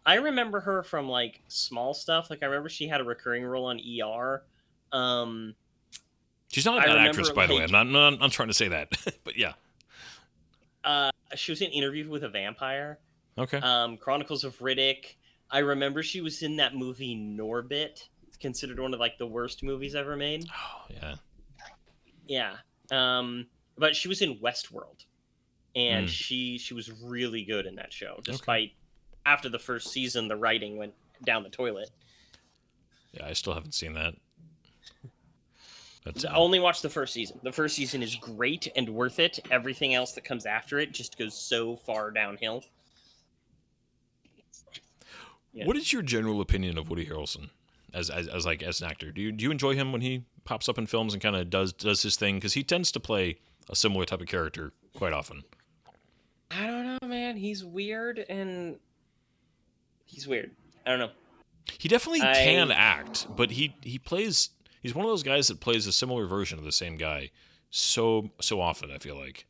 I remember her from like small stuff. Like I remember she had a recurring role on ER. She's not a bad actress, by the way. I'm trying to say that, but yeah. She was in Interview with a Vampire. Okay. Chronicles of Riddick. I remember she was in that movie Norbit. It's considered one of like the worst movies ever made. Oh yeah. Yeah. But she was in Westworld, and she was really good in that show. Despite after the first season, the writing went down the toilet. Yeah, I still haven't seen that. Only watch the first season. The first season is great and worth it. Everything else that comes after it just goes so far downhill. Yeah. What is your general opinion of Woody Harrelson as an actor? Do you enjoy him when he pops up in films and kind of does his thing? Because he tends to play a similar type of character quite often. I don't know, man. He's weird and he's weird. I don't know. He definitely can act, but he plays. He's one of those guys that plays a similar version of the same guy so often, I feel like.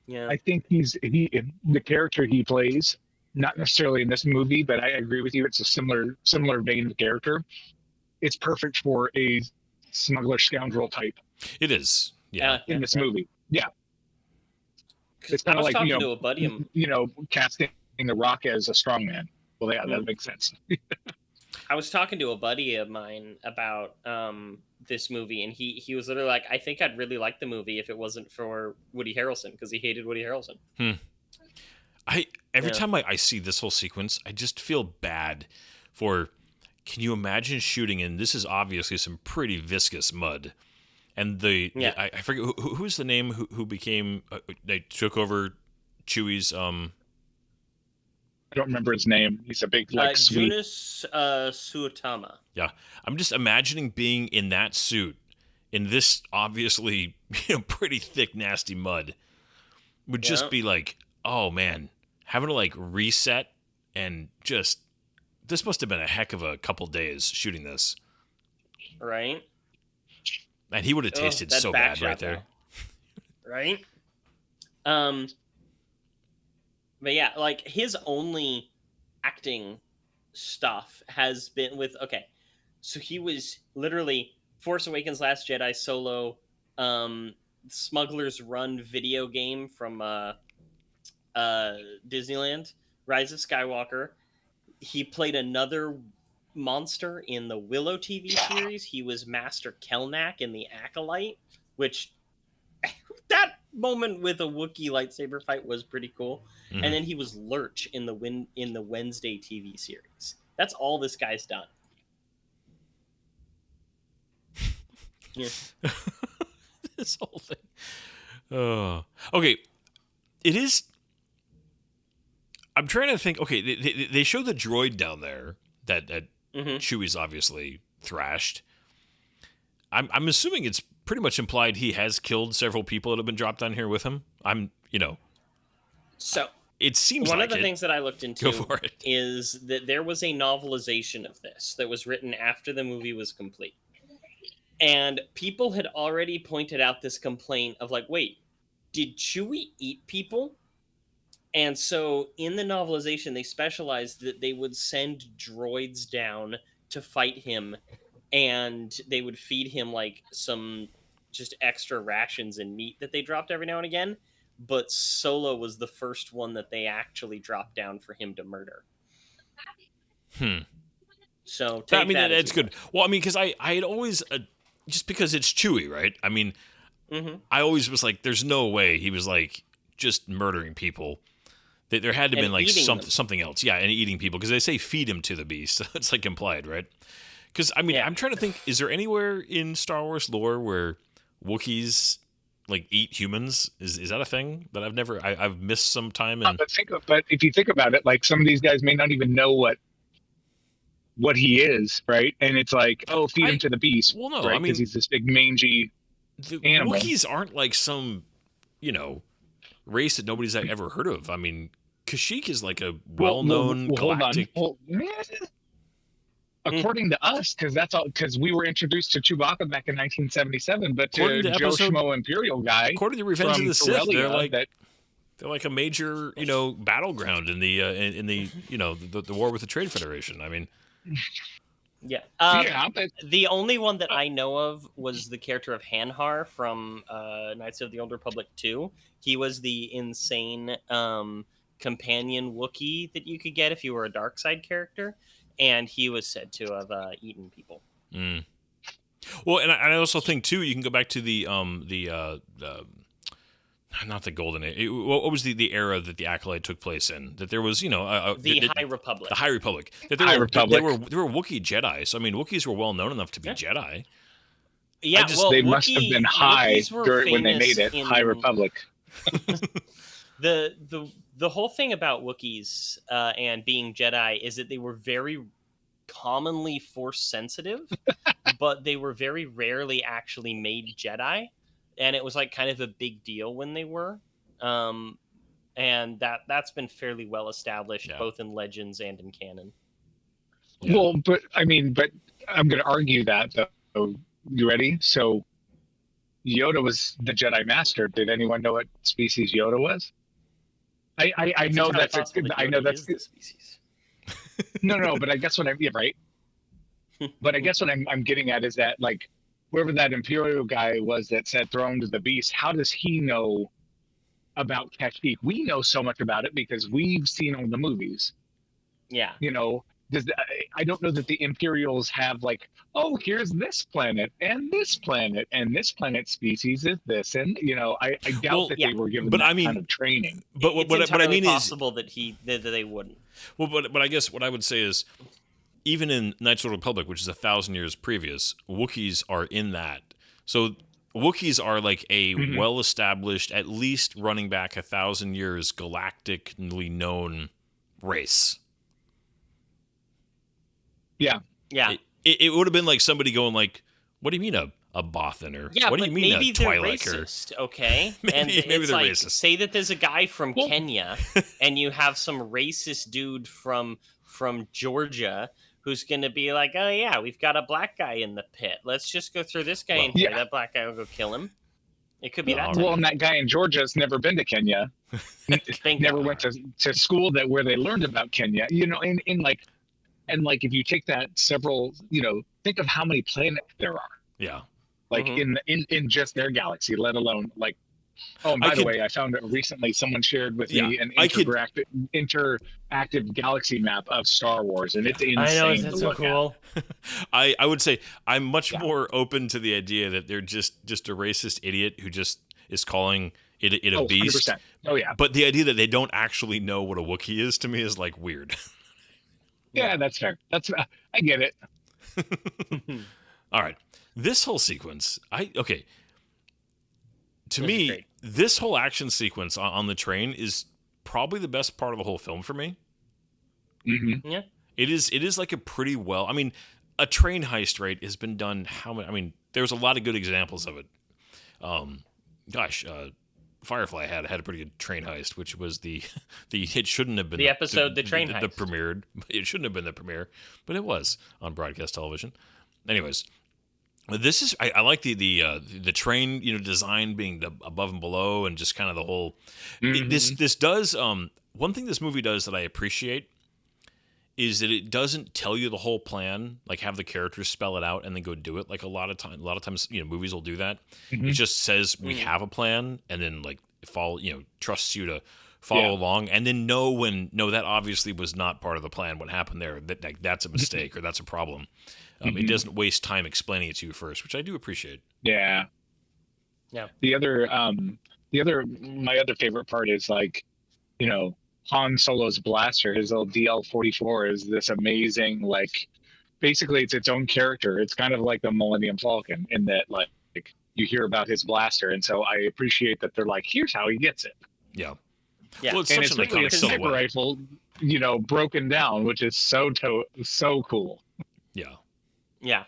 Yeah. I think the character he plays, not necessarily in this movie, but I agree with you. It's a similar vein of character. It's perfect for a smuggler scoundrel type. It is. Yeah. In this movie. Yeah. It's kind of like, to a buddy of, casting The Rock as a strongman. Well, yeah, that makes sense. I was talking to a buddy of mine about this movie, and he was literally like, I think I'd really like the movie if it wasn't for Woody Harrelson, because he hated Woody Harrelson. Every time I see this whole sequence, I just feel bad for, can you imagine shooting in, this is obviously some pretty viscous mud. And I forget, who's the name who became, they took over Chewie's, I don't remember his name. He's a big, sweet. Joonas Suotama. Yeah. I'm just imagining being in that suit, in this obviously, pretty thick, nasty mud. Would just be like, oh man, having to like reset and just, this must have been a heck of a couple days shooting this. Right? And he would have tasted so bad right there. Right? But yeah, like his only acting stuff has been with, so he was literally Force Awakens, Last Jedi, Solo, Smuggler's Run video game from Disneyland, Rise of Skywalker. He played another monster in the Willow TV series. He was Master Kelnak in the Acolyte, which that moment with a Wookiee lightsaber fight was pretty cool. Mhm. And then he was Lurch in the Wednesday TV series. That's all this guy's done. Yeah. This whole thing. Okay. It is. I'm trying to think. Okay, they show the droid down there that Mhm. Chewie's obviously thrashed. I'm assuming it's pretty much implied he has killed several people that have been dropped down here with him. So It seems one like of the it. things that I looked into Go for it. is that there was a novelization of this that was written after the movie was complete. And people had already pointed out this complaint of like, wait, did Chewie eat people? And so in the novelization, they specialized that they would send droids down to fight him, and they would feed him like some just extra rations and meat that they dropped every now and again. But Solo was the first one that they actually dropped down for him to murder. So take I mean, that that's as you good. Well, I mean, because I had always just because it's Chewie, right? I mean, will. Mhm. I always was like, there's no way he was like just murdering people. There had to have And been like eating them. something else, yeah, and eating people because they say feed him to the beast. It's like implied, right? Because I mean, Yeah. I'm trying to think: is there anywhere in Star Wars lore where Wookiees like eat humans? Is that a thing that I've missed some time? And But if you think about it, like some of these guys may not even know what he is, right? And it's like, oh, feed him to the beast, well, no, right? I mean, Because he's this big mangy. the animal. Wookiees aren't like some race that nobody's ever heard of. I mean, Kashyyyk is like a well-known galactic. Hold on. According to us, because that's all. Because we were introduced to Chewbacca back in 1977, but According to to Joe episode- Schmo Imperial guy According to Revenge of from the Sith, Corellia, they're like a major battleground in the the war with the Trade Federation. I mean, Yeah. yeah, but The only one that I know of was the character of Hanhar from Knights of the Old Republic 2. He was the insane companion Wookiee that you could get if you were a dark side character, and he was said to have eaten people. well, and I also think too, you can go back to the not the Golden Age. What was the era that the Acolyte took place in? That there was The High Republic. The High Republic. That there High were, Republic. There were Wookiee Jedi. So I mean, Wookiees were well known enough to be Yeah. Jedi. Yeah, just- well, they must have been high Wookiees were during when they famous made it. in- High Republic. The whole thing about Wookiees and being Jedi is that they were very commonly Force sensitive, but they were very rarely actually made Jedi, and it was like kind of a big deal when they were. And that's been fairly well established Yeah. both in Legends and in canon. Yeah. Well, but I'm going to argue that though. You ready? So Yoda was the Jedi Master. Did anyone know what species Yoda was? I It's know entirely that's possible that I know Yoda that's is the species. no, but I guess what right. But I guess what I'm getting at is that like whoever that Imperial guy was that said throw him to the beast, how does he know about Kashyyyk? We know so much about it because we've seen all the movies. Yeah. I don't know that the Imperials have like, oh, here's this planet and this planet and this planet species is this, and I doubt Well, that yeah, they were given but that I mean- kind of training. But It's what I entirely mean is, possible that they wouldn't. well, but I guess what I would say is, even in Knights of the Republic, which is 1,000 years previous, Wookiees are in that. So Wookiees are like a Mhm. well-established, at least running back 1,000 years, galactically known race. Yeah. Yeah. It would have been like somebody going like, "What do you mean a Bothan?" Or Yeah, "What do but you mean maybe a they're Twi'lek?" Or racist, okay? Maybe- and maybe it's they're like, racist. say that there's a guy from Well- Kenya, and you have some racist dude from Georgia who's going to be like, oh yeah, we've got a black guy in the pit. Let's just go throw this guy in here. Yeah. That black guy will go kill him. It could be Well, that. all Type Well, and that guy in Georgia has never been to Kenya. Thank Never God. went to school where they learned about Kenya. And like if you take that several, think of how many planets there are. yeah, like Mhm. in just their galaxy, let alone like. Oh, and I by the could, way, I found recently someone shared with yeah, me an I could. interactive galaxy map of Star Wars, and Yeah. it's I know, is insane that to so look at. cool? I would say I'm much Yeah. more open to the idea that they're just a racist idiot who just is calling it a Oh, beast. 100%. Oh yeah. But the idea that they don't actually know what a Wookiee is to me is like weird. Yeah, Yeah. that's fair. I get it. All right, this whole sequence, okay. To This is me, great. this whole action sequence on the train is probably the best part of the whole film for me. Hmm. Yeah. It is like a pretty well. I mean, a train heist, right, has been done. How many? I mean, there's a lot of good examples of it. Um, gosh, Firefly had a pretty good train heist, which was the it shouldn't have been The episode, The Train the Heist. premiered. It shouldn't have been the premiere, but it was on broadcast television. Anyways, this is I like the train design being the above and below and just kind of the whole. Hmm. This does one thing this movie does that I appreciate is that it doesn't tell you the whole plan, like have the characters spell it out and then go do it. Like a lot of times, movies will do that. It Hmm. just says we Mhm. have a plan, and then like follow, trusts you to follow Yeah. along, and then know when no, that obviously was not part of the plan. What happened there? That's a mistake or that's a problem. It Hmm. doesn't waste time explaining it to you first, which I do appreciate. Yeah. Yeah. My other favorite part is like, you know, Han Solo's blaster, his little DL-44 is this amazing, like, basically it's its own character. It's kind of like the Millennium Falcon in that, like, you hear about his blaster. And so I appreciate that they're like, here's how he gets it. Yeah. Yeah. Well, it's And such it's an really a iconic sniper silhouette. rifle, broken down, which is so cool. Yeah. Yeah.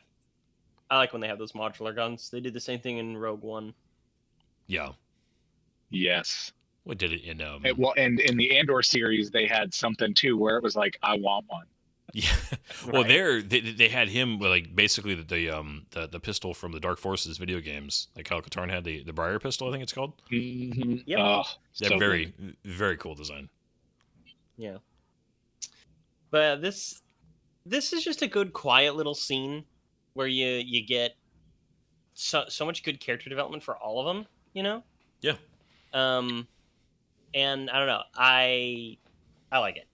I like when they have those modular guns. They did the same thing in Rogue One. Yeah. Yes. What did it in? And in the Andor series, they had something too where it was like, I want one. Yeah. Well, Right. they had him with, like, basically the pistol from the Dark Forces video games. Like Kyle Katarn had the Briar pistol, I think it's called. Mm-hmm. Yep. Oh, They're so very very cool design. Yeah. But this is just a good quiet little scene where you get so much good character development for all of them, Yeah. And I don't know, I like it.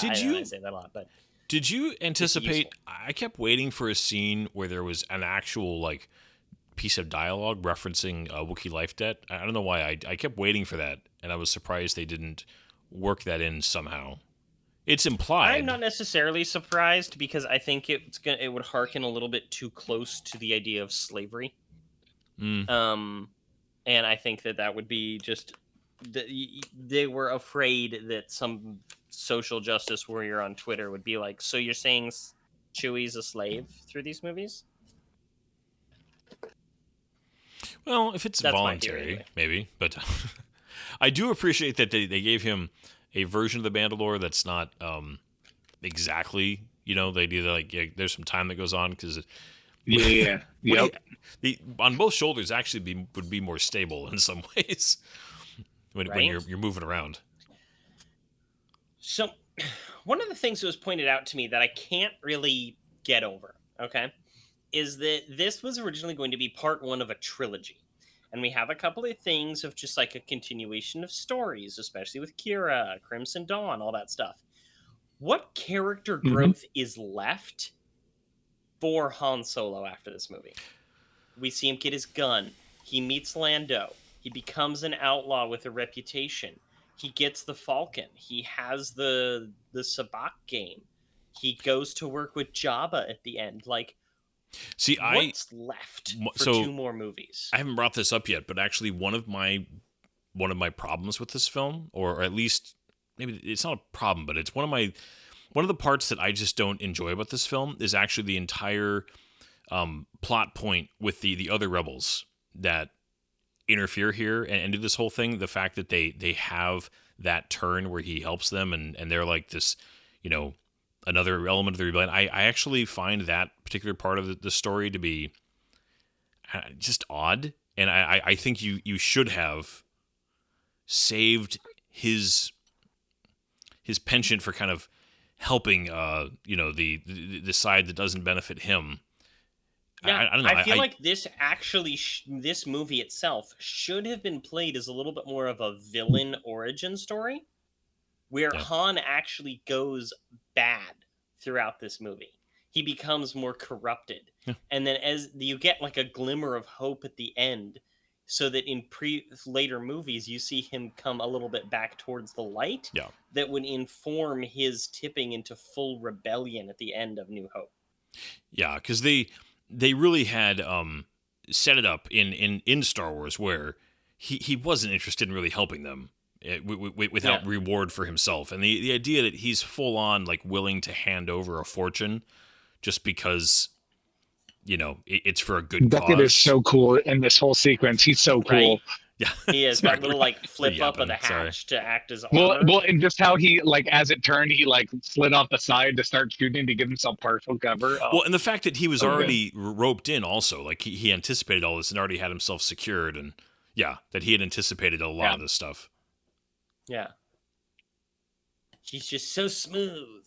Did I you say that a lot, but did you anticipate? useful. I kept waiting for a scene where there was an actual like piece of dialogue referencing Wookiee life debt. I don't know why I kept waiting for that, and I was surprised they didn't work that in somehow. It's implied. I'm not necessarily surprised because I think it would harken a little bit too close to the idea of slavery. Mm. And I think that would be just they were afraid that some social justice warrior on Twitter would be like, "So you're saying Chewie's a slave through these movies?" Well, if it's That's my voluntary, theory, anyway. maybe. But I do appreciate that they gave him a version of the Mandalore that's not exactly, they do like there's some time that goes on because yeah. Yep. on both shoulders actually would be more stable in some ways when Right? you're moving around. So, one of the things that was pointed out to me that I can't really get over, okay, is that this was originally going to be part one of a trilogy. And we have a couple of things of just like a continuation of stories, especially with Kira, Crimson Dawn, all that stuff. What character Mhm. growth is left for Han Solo after this movie? We see him get his gun. He meets Lando. He becomes an outlaw with a reputation. He gets the Falcon. He has the sabacc game. He goes to work with Jabba at the end. Like, See, what's left for so- 2 more movies? I haven't brought this up yet, but actually one of my problems with this film, or at least maybe it's not a problem, but it's one of the parts that I just don't enjoy about this film is actually the entire plot point with the other rebels that interfere here and do this whole thing. The fact that they have that turn where he helps them and they're like this, another element of the rebellion. I actually find that particular part of the story to be just odd, and I think you should have saved his penchant for kind of helping the side that doesn't benefit him Yeah, I don't know. I feel like this actually, this movie itself should have been played as a little bit more of a villain origin story, where Yeah. Han actually goes bad throughout this movie. He becomes more corrupted, Yeah. and then as you get like a glimmer of hope at the end, so that in later movies you see him come a little bit back towards the light. Yeah. That would inform his tipping into full rebellion at the end of New Hope. Yeah, because they really had set it up in Star Wars where he wasn't interested in really helping them without reward for himself, and the idea that he's full on like willing to hand over a fortune just because it's for a good Beckett cause. is so cool in this whole sequence. He's so cool. Right? Yeah, He has that little like flip up of the Sorry. hatch to act as armor. Well, and just how he like as it turned, he like slid off the side to start shooting to give himself partial cover. Oh, Well, and the fact that he was So good. already roped in also, like he anticipated all this and already had himself secured, and that he had anticipated a lot of this stuff. Yeah. She's just so smooth.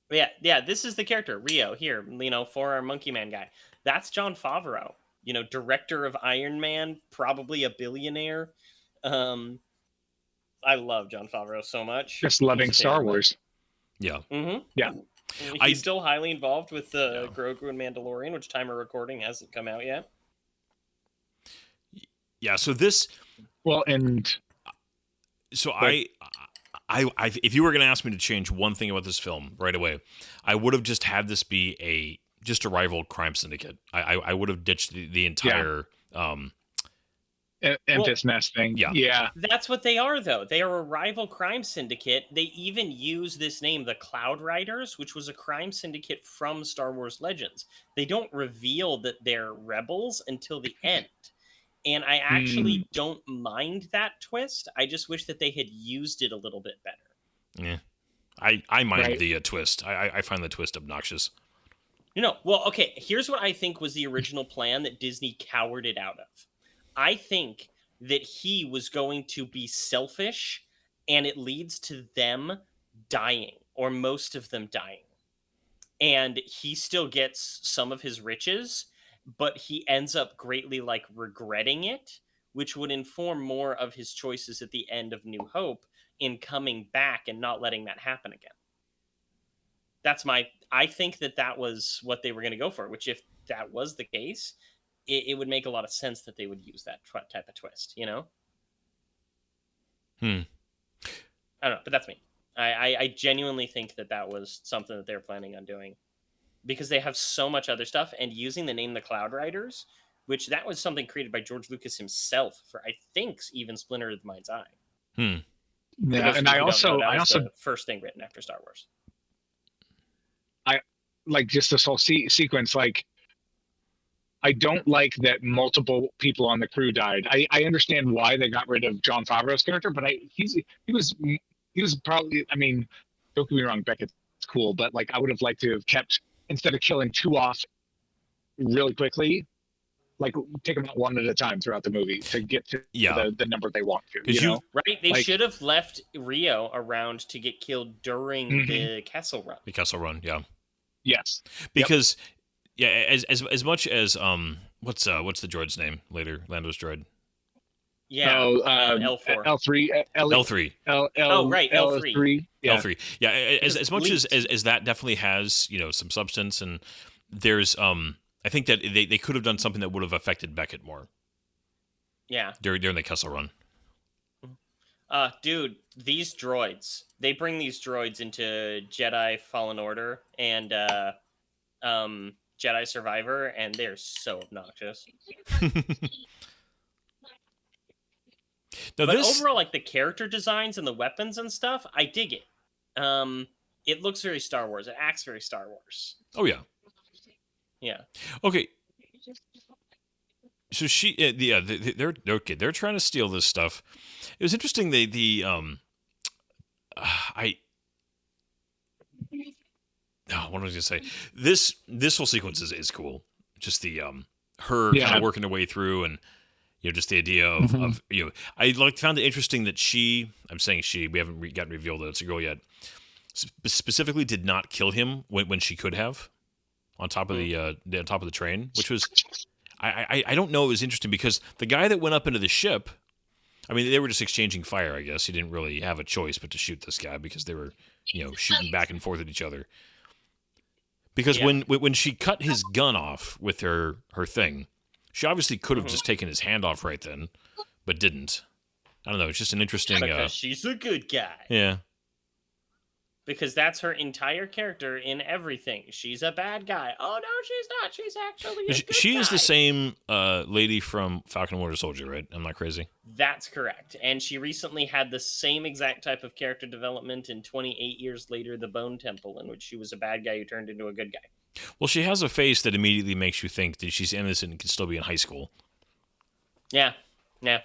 But yeah, this is the character, Rio, here, for our Monkey Man guy. That's Jon Favreau, director of Iron Man, probably a billionaire. I love Jon Favreau so much. just loving Star Wars. Yeah. Mm-hmm. Yeah. He's still highly involved with Grogu and Mandalorian, which time of recording hasn't come out yet. Yeah, so this Well, and so I if you were going to ask me to change one thing about this film right away, I would have just had this be just a rival crime syndicate. I would have ditched the entire Enfys Nest thing. Yeah. That's what they are, though. They are a rival crime syndicate. They even use this name, the Cloud Riders, which was a crime syndicate from Star Wars Legends. They don't reveal that they're rebels until the end. And I actually don't mind that twist. I just wish that they had used it a little bit better. Yeah. I mind the twist. I find the twist obnoxious. Well, okay, here's what I think was the original plan that Disney cowered it out of. I think that he was going to be selfish, and it leads to them dying, or most of them dying. And he still gets some of his riches, but he ends up greatly regretting it, which would inform more of his choices at the end of New Hope in coming back and not letting that happen again. I think that was what they were going to go for, which if that was the case, it would make a lot of sense that they would use that type of twist, I don't know, but that's me. I genuinely think that was something that they're planning on doing, because they have so much other stuff, and using the name the Cloud Riders, which that was something created by George Lucas himself for, I think, even Splinter of the Mind's Eye. Yeah, and I also the first thing written after Star Wars. I like just this whole sequence. Like, I don't like that multiple people on the crew died. I understand why they got rid of Jon Favreau's character, but he was probably. I mean, don't get me wrong, Beckett's cool, but like I would have liked to have kept, instead of killing two off really quickly, like take them out one at a time throughout the movie to get to the number they want to. Right? They should have left Rio around to get killed during the Kessel Run. The Kessel Run, yeah. Yes. Because as much as what's the droid's name later? Lando's droid. Yeah. L4. L3. L3. Right. L3. Yeah. L3. Yeah. As much as that definitely has some substance, and there's I think that they could have done something that would have affected Beckett more. Yeah. During the Kessel Run. Dude, these droids. They bring these droids into Jedi Fallen Order and Jedi Survivor, and they're so obnoxious. But overall, the character designs and the weapons and stuff, I dig it. It looks very Star Wars. It acts very Star Wars. Oh yeah. Yeah. Okay. So they're trying to steal this stuff. It was interesting. What was I gonna say? This whole sequence is cool. Just the her kind of working her way through, and just the idea of I found it interesting that I'm saying she, we haven't gotten revealed that it's a girl yet, specifically did not kill him when she could have. on top of on top of the train, which was I don't know. It was interesting because the guy that went up into the ship, I mean, they were just exchanging fire. I guess he didn't really have a choice but to shoot this guy because they were shooting back and forth at each other. Because when she cut his gun off with her thing, she obviously could have just taken his hand off right then, but didn't. I don't know. It's just an interesting. Because she's a good guy. Yeah. Because that's her entire character in everything. She's a bad guy. Oh no, she's not. She's actually a good She guy. is the same lady from Falcon and Winter Soldier, right? I'm not crazy. That's correct. And she recently had the same exact type of character development in 28 years later, The Bone Temple, in which she was a bad guy who turned into a good guy. Well, she has a face that immediately makes you think that she's innocent and can still be in high school. Yeah. Yeah.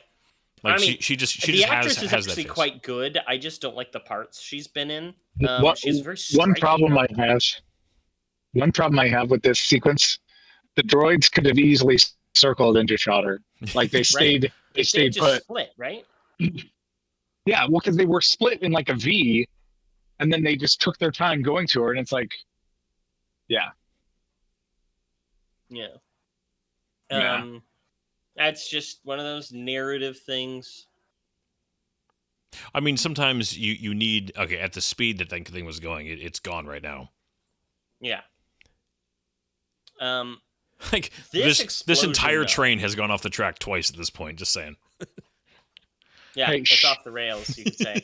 Like I mean, she just the actress has is that actually face. quite good. I just don't like the parts she's been in. What- She's very one striking. problem I have with this sequence, the droids could have easily circled and just shot her. Like they stayed, they They stayed just put. split, right? Yeah, well, because they were split in like a V, and then they just took their time going to her, and it's like, yeah, Yeah. Yeah. That's just one of those narrative things. I mean, sometimes you need at the speed that thing was going, it's gone right now. Yeah. Like This this entire explosion, though. train has gone off the track twice at this point. Just saying. Yeah, Hey, it's off the rails, you could say.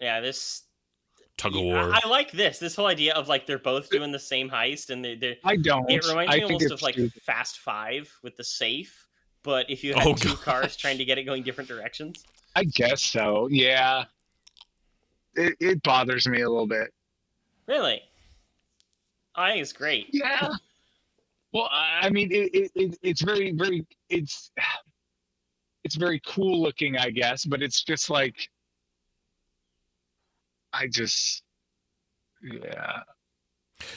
Yeah, this Tug of war. I like this whole idea of like they're both doing the same heist, and they're I don't. it reminds I me think almost it's of like stupid. Fast Five with the safe, but if you had Oh, two God. cars trying to get it going different directions. I guess so. Yeah, it bothers me a little bit. Really, I think it's great. Yeah. Well, I mean, it's very, very, it's very cool looking, I guess, but it's just like, yeah.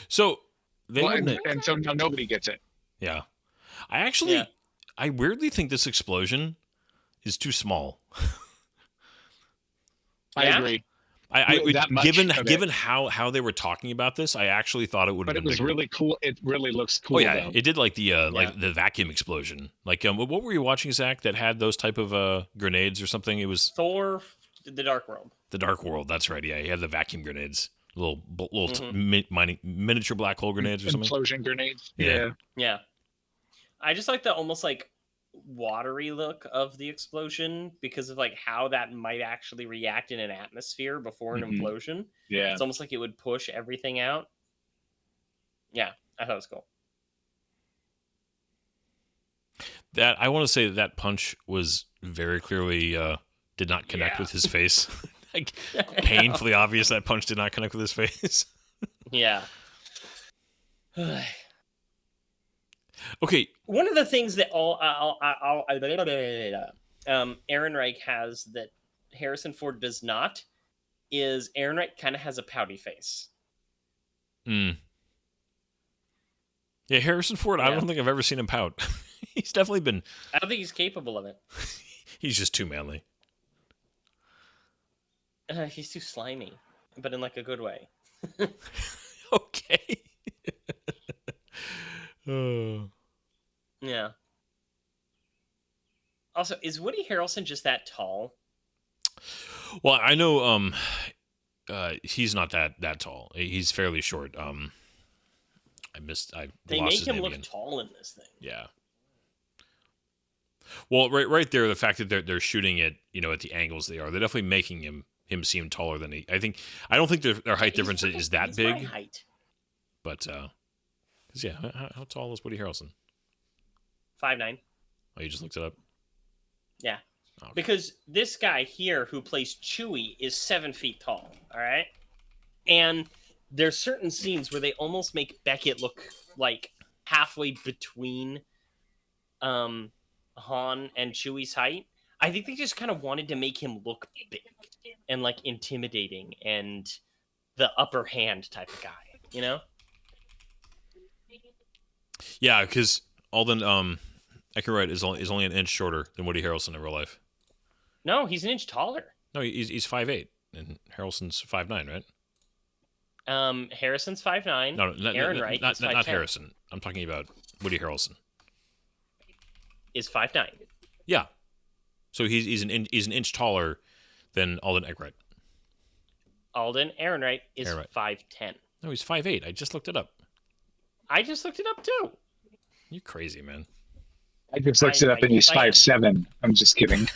So they Well, wouldn't. and so now nobody gets it. Yeah. I actually, Yeah. I weirdly think this explosion is too small. I Yeah? agree. That much given of it. given how they were talking about this, I actually thought it would have But it been was bigger. really cool. It really looks cool. Oh yeah, though. it did like the vacuum explosion. Like what were you watching, Zach? That had those type of grenades or something? It was Thor: The Dark World. the Dark World. That's right. Yeah, he had the vacuum grenades, little Mhm. miniature black hole grenades or something. Implosion grenades. Yeah. Yeah. Yeah, I just like the almost like watery look of the explosion because of like how that might actually react in an atmosphere before an Mhm. implosion. Yeah. It's almost like it would push everything out. Yeah, I thought it was cool. That I want to say that punch was very clearly did not connect Yeah. with his face. Like painfully obvious that punch did not connect with his face. Yeah. Okay, One of the things that Aaron Reich has that Harrison Ford does not is Aaron Reich kind of has a pouty face. yeah, Harrison Ford. I Yeah. don't think I've ever seen him pout. He's definitely been. I don't think he's capable of it. He's just too manly. He's too slimy, but in like a good way. Okay. Oh. Yeah. Also, is Woody Harrelson just that tall? Well, I know he's not that tall. He's fairly short. I They lost make his him name look again. tall in this thing. Yeah. Well, right there, the fact that they're shooting it, at the angles they are, they're definitely making him seem taller than he. I don't think their height difference is that He's big, my height. but 'cause, yeah, how tall is Woody Harrelson? 5'9". Oh, you just looked it up. Yeah. Okay. Because this guy here who plays Chewie is 7 feet tall. All right. And there's certain scenes where they almost make Beckett look like halfway between Han and Chewie's height. I think they just kind of wanted to make him look big and like intimidating and the upper hand type of guy, Yeah, because Alden Eckenwright is only an inch shorter than Woody Harrelson in real life. No, he's an inch taller. No, he's 5'8". And Harrelson's 5'9", right? Harrison's 5'9". No, no, Aaron no, Wright not, is not 5'10". Harrison. I'm talking about Woody Harrelson. Is 5'9". Yeah. So he's an inch taller than Alden Ehrenreich. Alden Ehrenreich is Ehrenreich. 5'10". No, he's 5'8". I just looked it up. I just looked it up too. You're crazy, man. I just looked it up and he's I am. 5'7". I'm just kidding.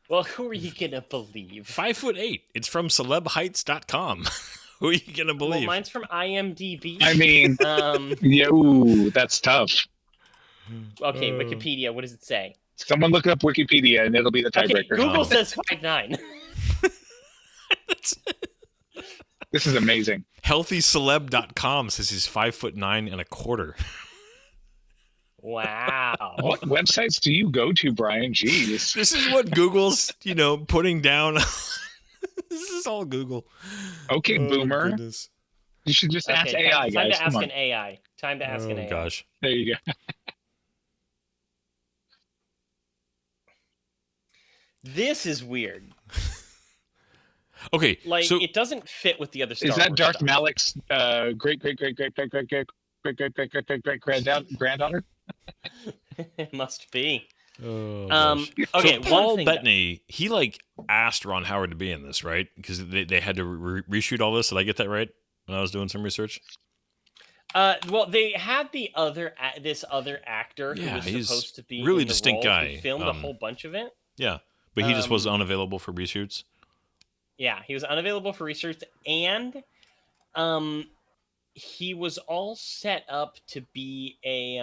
Well, who are you gonna believe? 5'8". It's from celebheights.com. Who are you gonna Well, believe? mine's from IMDb. I mean, Um. yeah, ooh, that's tough. Okay, Wikipedia. What does it say? Someone look up Wikipedia and it'll be the Okay, tiebreaker. Google says 5'9". This is amazing. HealthyCeleb.com says he's 5'9.25". Wow. What websites do you go to, Brian? Jeez. This is what Google's, putting down. This is all Google. Okay, boomer. Goodness. You should just ask Okay, AI, time guys. to ask Come on. an AI. Time to ask an AI. Gosh. There you go. This is weird. Okay, Like, so it doesn't fit with the other Star Is that Wars Darth stuff. Malik's great granddaughter? It must be. oh, Um, gosh. okay, so Paul one thing that- Bettany, he asked Ron Howard to be in this, right? Because they had to reshoot all this. Did I get that right when I was doing some research? Well, they had this other actor who Yeah, was he's supposed to be really in the distinct role, guy. who filmed a whole bunch of it. Yeah, but he just was Um, unavailable for reshoots. Yeah, he was unavailable for research, and he was all set up to be a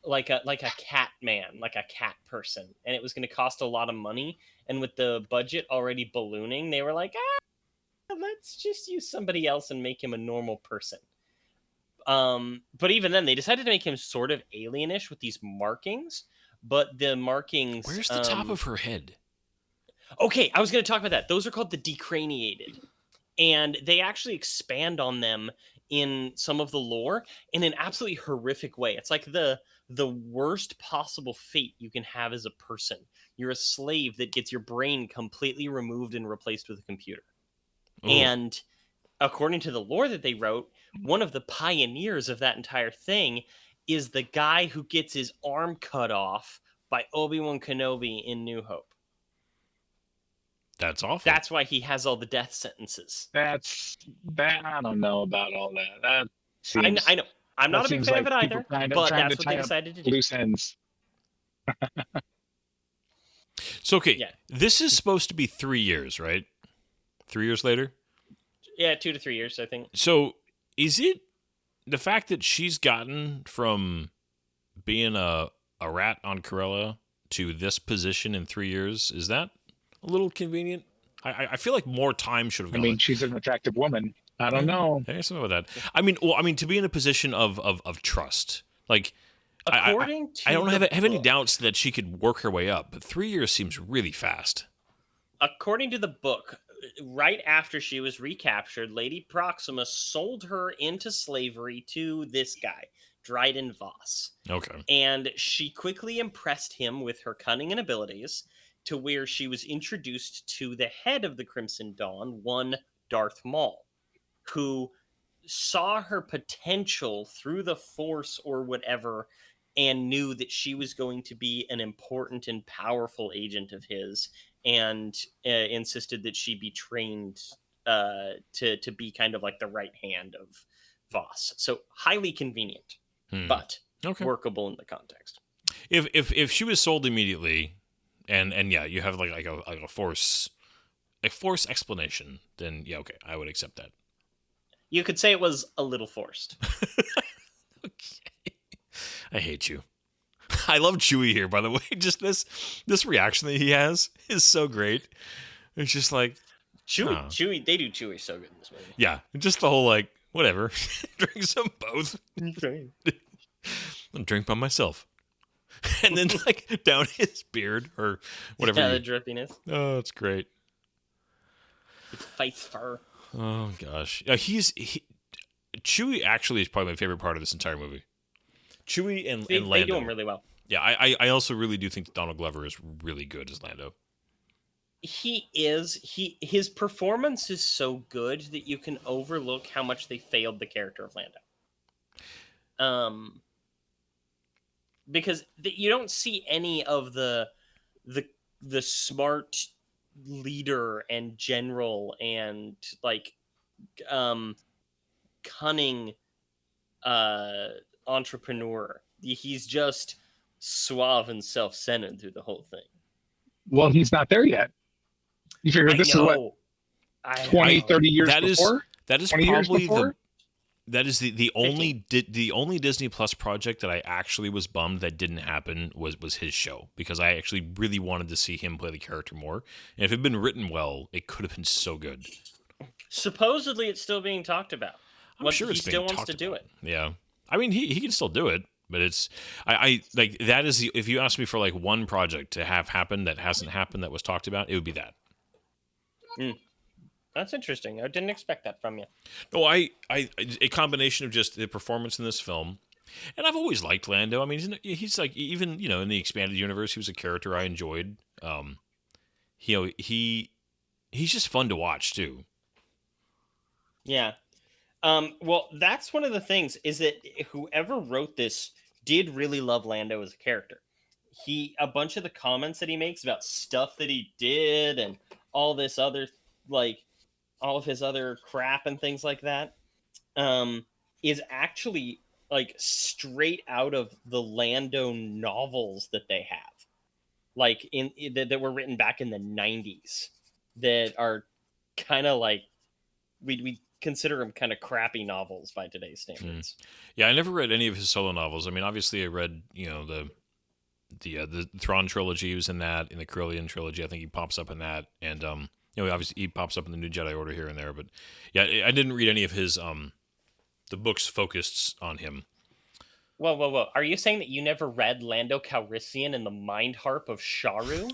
like a cat man, like a cat person, and it was going to cost a lot of money. And with the budget already ballooning, they were like, let's just use somebody else and make him a normal person. But even then, they decided to make him sort of alienish with these markings. But the markings, Where's the top of her head? Okay, I was going to talk about that. Those are called the decraniated. And they actually expand on them in some of the lore in an absolutely horrific way. It's like the worst possible fate you can have as a person. You're a slave that gets your brain completely removed and replaced with a computer. Ooh. And according to the lore that they wrote, one of the pioneers of that entire thing is the guy who gets his arm cut off by Obi-Wan Kenobi in New Hope. That's awful. That's why he has all the death sentences. That I don't know about all that. That seems I know. I'm not a big seems fan of like it people either, trying to but tie that's what they up decided to do. loose ends. So, okay, Yeah. this is supposed to be 3 years, right? 3 years later? Yeah, 2 to 3 years, I think. So, is it the fact that she's gotten from being a rat on Corella to this position in 3 years, is that a little convenient? I feel like more time should have I gone. mean, she's an attractive woman. I don't know. There's something about that. I mean, to be in a position of trust, like According to I don't the have any book- doubts that she could work her way up, but 3 years seems really fast. According to the book, right after she was recaptured, Lady Proxima sold her into slavery to this guy, Dryden Voss. Okay. And she quickly impressed him with her cunning and abilities to where she was introduced to the head of the Crimson Dawn, one Darth Maul, who saw her potential through the Force or whatever and knew that she was going to be an important and powerful agent of his, and insisted that she be trained to be kind of like the right hand of Voss. So highly convenient, but Okay. workable in the context. If she was sold immediately, and yeah, you have like a force explanation, then yeah, okay, I would accept that. You could say it was a little forced. Okay. I hate you. I love Chewie here, by the way. Just this reaction that he has is so great. It's just like, Chewie, they do Chewie so good in this movie. yeah, just the whole like, whatever. Drink some both. I'll drink by myself. And then like down his beard or whatever. Yeah, the drippiness. Oh, it's great. His face fur. Oh gosh, Chewie actually is probably my favorite part of this entire movie. Chewie and They Lando. do him really well. Yeah, I also really do think that Donald Glover is really good as Lando. He is. His performance is so good that you can overlook how much they failed the character of Lando. Because you don't see any of the smart leader and general and like cunning entrepreneur. He's just suave and self-centered through the whole thing. Well, he's not there yet. You figure this is what, 20, 30 years before? That is 20 years probably before? that is the only Disney Plus project that I actually was bummed that didn't happen was his show, because I actually really wanted to see him play the character more. And if it had been written well, it could have been so good. Supposedly, it's still being talked about. I'm sure it's he still being wants talked to do about. it. Yeah, I mean he can still do it, but it's I like that is if you ask me for like one project to have happen that hasn't happened that was talked about, it would be that. That's interesting. I didn't expect that from you. No, a combination of just the performance in this film, and I've always liked Lando. I mean, he's like, even in the expanded universe, he was a character I enjoyed. He's just fun to watch too. Yeah. Well, that's one of the things, is that whoever wrote this did really love Lando as a character. A bunch of the comments that he makes about stuff that he did and all this other, like, all of his other crap and things like that, is actually like straight out of the Lando novels that they have, like that were written back in the 90s, that are kind of like we consider them kind of crappy novels by today's standards. Yeah, I never read any of his solo novels. I mean, obviously I read the Thrawn trilogy. He was in that, in the Corellian trilogy. I think he pops up in that, and obviously he pops up in the New Jedi Order here and there. But yeah, I didn't read any of his the books focused on him. Whoa. Are you saying that you never read Lando Calrissian and the Mind Harp of Sharu?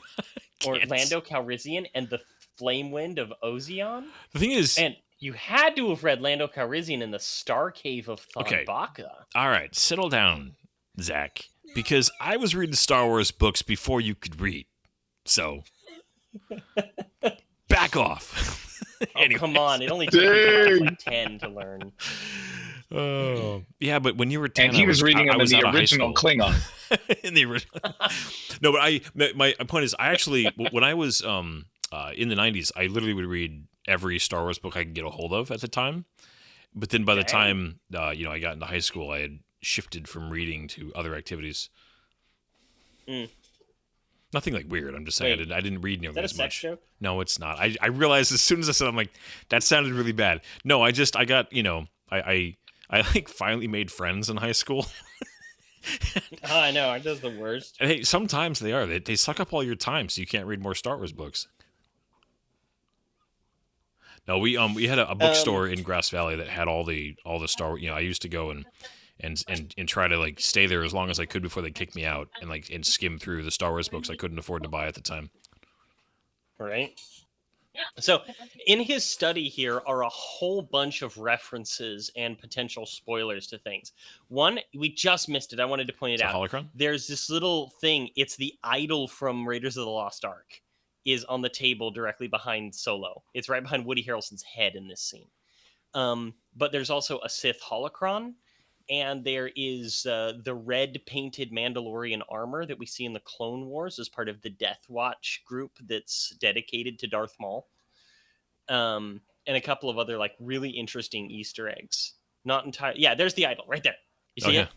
Or Lando Calrissian and the Flame Wind of Ozion? The thing is... And you had to have read Lando Calrissian in the Star Cave of Thon Baka. All right, settle down, Zach. Because I was reading Star Wars books before you could read. So... back off. Anyways. Come on. It only took me like 10 to learn. Oh, yeah, but when you were 10, and he was reading them in the original Klingon. In the original, no, but my point is, I actually, when I was in the 90s, I literally would read every Star Wars book I could get a hold of at the time. But then by the time I got into high school, I had shifted from reading to other activities. Nothing like weird. I'm just saying I didn't read nearly as much. Is that a sex joke? No, it's not. I realized as soon as I said, I'm like, that sounded really bad. No, I got I like finally made friends in high school. I know, aren't those the worst? And hey, sometimes they are. They suck up all your time, so you can't read more Star Wars books. No, we had a bookstore in Grass Valley that had all the Star Wars. I used to go and try to like stay there as long as I could before they kicked me out, and skim through the Star Wars books I couldn't afford to buy at the time. Right. So in his study here are a whole bunch of references and potential spoilers to things. One, we just missed it. I wanted to point it out. Holocron? There's this little thing. It's the idol from Raiders of the Lost Ark is on the table directly behind Solo. It's right behind Woody Harrelson's head in this scene. But there's also a Sith holocron. And there is the red painted Mandalorian armor that we see in the Clone Wars as part of the Death Watch group that's dedicated to Darth Maul. And a couple of other like really interesting Easter eggs. Not entirely. Yeah, there's the idol right there. You see it?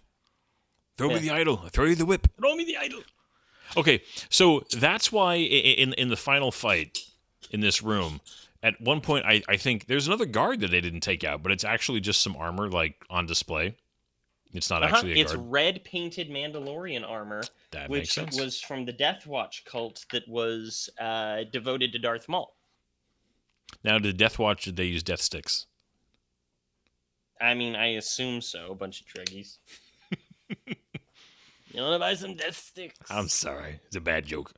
Throw me the idol. I throw you the whip. Throw me the idol. Okay, so that's why in the final fight in this room, at one point I think there's another guard that they didn't take out, but it's actually just some armor like on display. It's not actually a guard. It's red painted Mandalorian armor, which was from the Death Watch cult that was devoted to Darth Maul. Now, did Death Watch, did they use death sticks? I mean, I assume so. A bunch of Trekkies. You want to buy some death sticks? I'm sorry. It's a bad joke.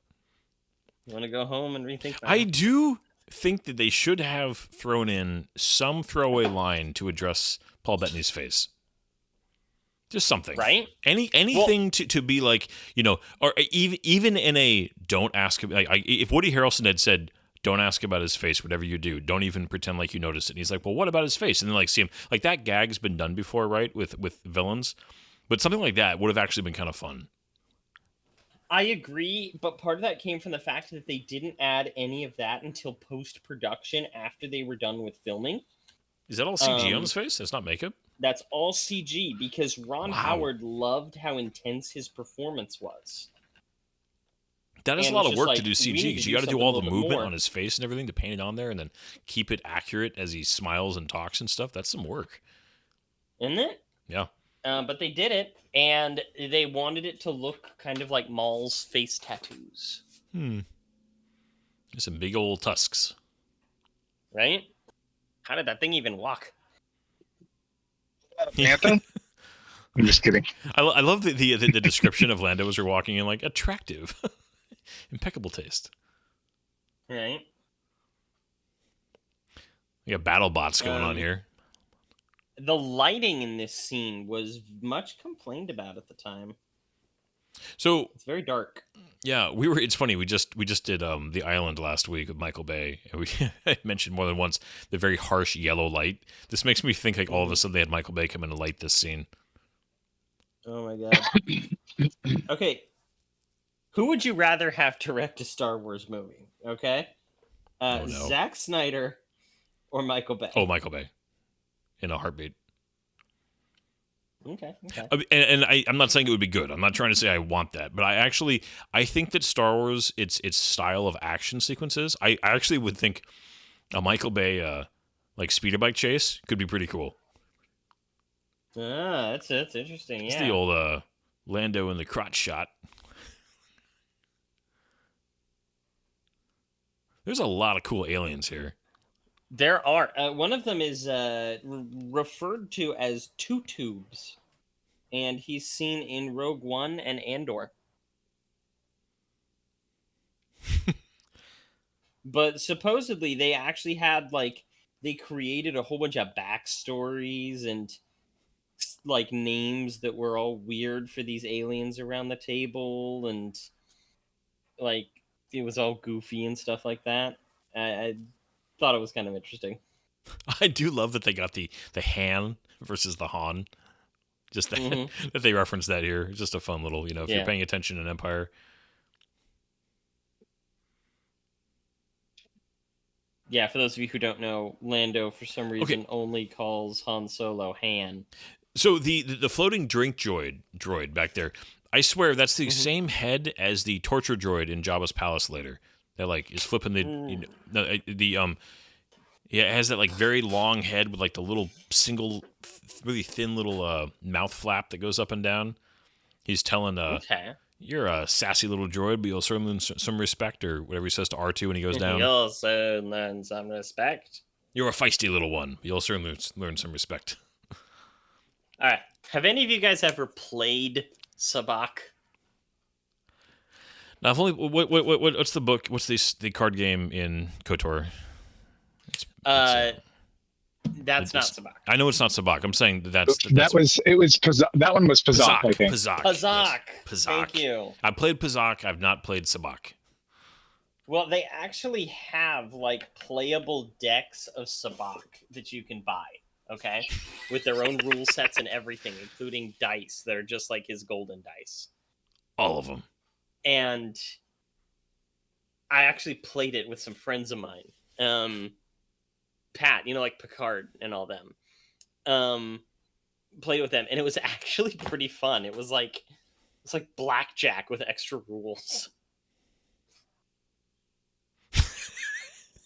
You want to go home and rethink that? I do think that they should have thrown in some throwaway line to address Paul Bettany's face. Just something, right? anything to be like, or even in a don't ask like if Woody Harrelson had said, don't ask about his face, whatever you do, don't even pretend like you noticed it. And he's like, well, what about his face? And then like see him like that gag's been done before, right? With villains, but something like that would have actually been kind of fun. I agree, but part of that came from the fact that they didn't add any of that until post-production after they were done with filming. Is that all CG on his face? That's not makeup? That's all CG because Ron Wow. Howard loved how intense his performance was. That is And a lot it's of just work like, to do we CG need to because do you got to do something all a the little bit movement more. on his face and everything to paint it on there and then keep it accurate as he smiles and talks and stuff. That's some work. Isn't it? Yeah. But they did it, and they wanted it to look kind of like Maul's face tattoos. There's some big old tusks. Right? How did that thing even walk? Panther? I'm just kidding. I love the description of Lando as you're walking in, like, attractive. Impeccable taste. Right? We got battle bots going on here. The lighting in this scene was much complained about at the time. So It's very dark. yeah, it's funny. We just did The Island last week with Michael Bay, and we I mentioned more than once the very harsh yellow light. This makes me think like all of a sudden they had Michael Bay come in to light this scene. Oh my god. Okay. Who would you rather have direct a Star Wars movie? Okay. Oh, no. Zack Snyder or Michael Bay? Oh, Michael Bay, in a heartbeat. Okay. And I'm not saying it would be good. I'm not trying to say I want that, but I think that Star Wars, its style of action sequences, I actually would think a Michael Bay like speeder bike chase could be pretty cool. Ah, that's interesting. Yeah. It's the old Lando in the crotch shot. There's a lot of cool aliens here. There are. One of them is referred to as Two Tubes, and he's seen in Rogue One and Andor. But supposedly they actually had they created a whole bunch of backstories and like names that were all weird for these aliens around the table, and like it was all goofy and stuff like that. I thought it was kind of interesting. I do love that they got the Han versus the Han. Just that, that they reference that here. It's just a fun little, if you're paying attention in Empire. Yeah, for those of you who don't know, Lando for some reason only calls Han Solo Han. So the floating drink droid back there, I swear that's the same head as the torture droid in Jabba's palace later. That is flipping it has that very long head with the little single really thin little mouth flap that goes up and down. He's telling you're a sassy little droid, but you'll certainly learn some respect, or whatever he says to R2 when he goes down. You'll soon learn some respect. You're a feisty little one, but you'll certainly learn some respect. All right. Have any of you guys ever played Sabacc? Now, I've only what's the book? What's the card game in KOTOR? That's not Sabacc. I know it's not Sabacc. I'm saying that one was Pazaak, I think. Pazaak. Pazaak. Yes. Thank you. I played Pazaak. I've not played Sabacc. Well, they actually have playable decks of Sabacc that you can buy. Okay, with their own rule sets and everything, including dice that are just like his golden dice. All of them. And I actually played it with some friends of mine. Pat, like Picard and all them. Played with them, and it was actually pretty fun. It's like blackjack with extra rules.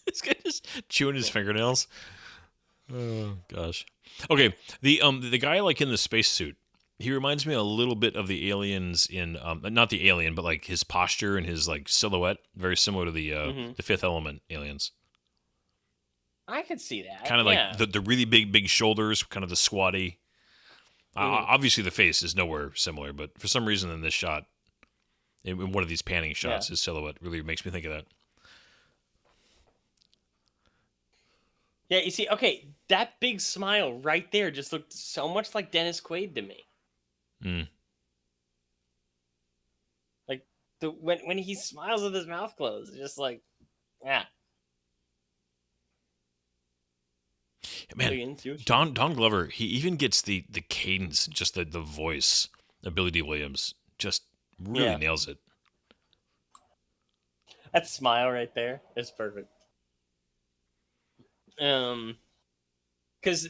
This guy just chewing his fingernails. Oh gosh. Okay, the guy in the spacesuit, he reminds me a little bit of the aliens in not the alien, but his posture and his silhouette, very similar to the Fifth Element aliens. I could see that. Kind of the really big shoulders, kind of the squatty. Obviously, the face is nowhere similar, but for some reason in this shot, in one of these panning shots, his silhouette really makes me think of that. Yeah, you see, okay, that big smile right there just looked so much like Dennis Quaid to me. Mm. Like when he smiles with his mouth closed, it's just like, yeah. Man, Don Glover, he even gets the cadence, just the voice of Billy D. Williams, just really nails it. That smile right there is perfect. Because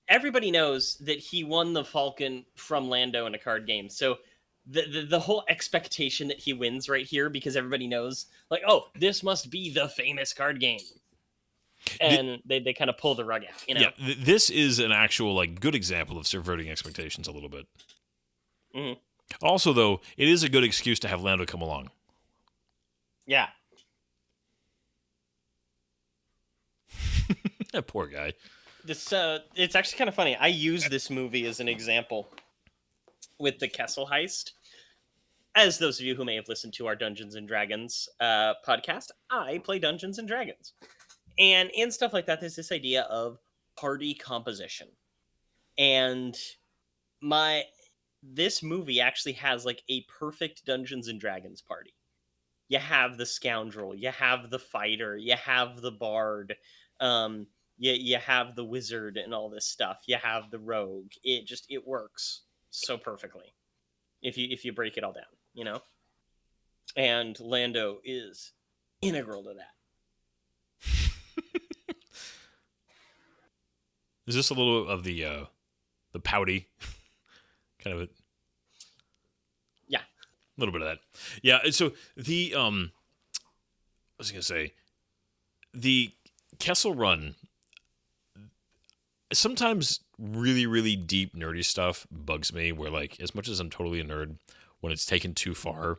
everybody knows that he won the Falcon from Lando in a card game, so the whole expectation that he wins right here, because everybody knows, like, oh, this must be the famous card game, and they kind of pull the rug out, you know. Yeah, this is an actual like good example of subverting expectations a little bit. Mm-hmm. Also, though, it is a good excuse to have Lando come along. Yeah. That poor guy. This it's actually kind of funny. I use this movie as an example with the Kessel heist. As those of you who may have listened to our Dungeons and Dragons podcast, I play Dungeons and Dragons. And in stuff like that, there's this idea of party composition. And this movie actually has like a perfect Dungeons and Dragons party. You have the scoundrel, you have the fighter, you have the bard, you have the wizard and all this stuff. You have the rogue. It works so perfectly if you break it all down, you know? And Lando is integral to that. Is this a little of the pouty kind of Yeah. A little bit of that. Yeah, so the I was going to say the Kessel Run, sometimes really, really deep nerdy stuff bugs me, where like as much as I'm totally a nerd, when it's taken too far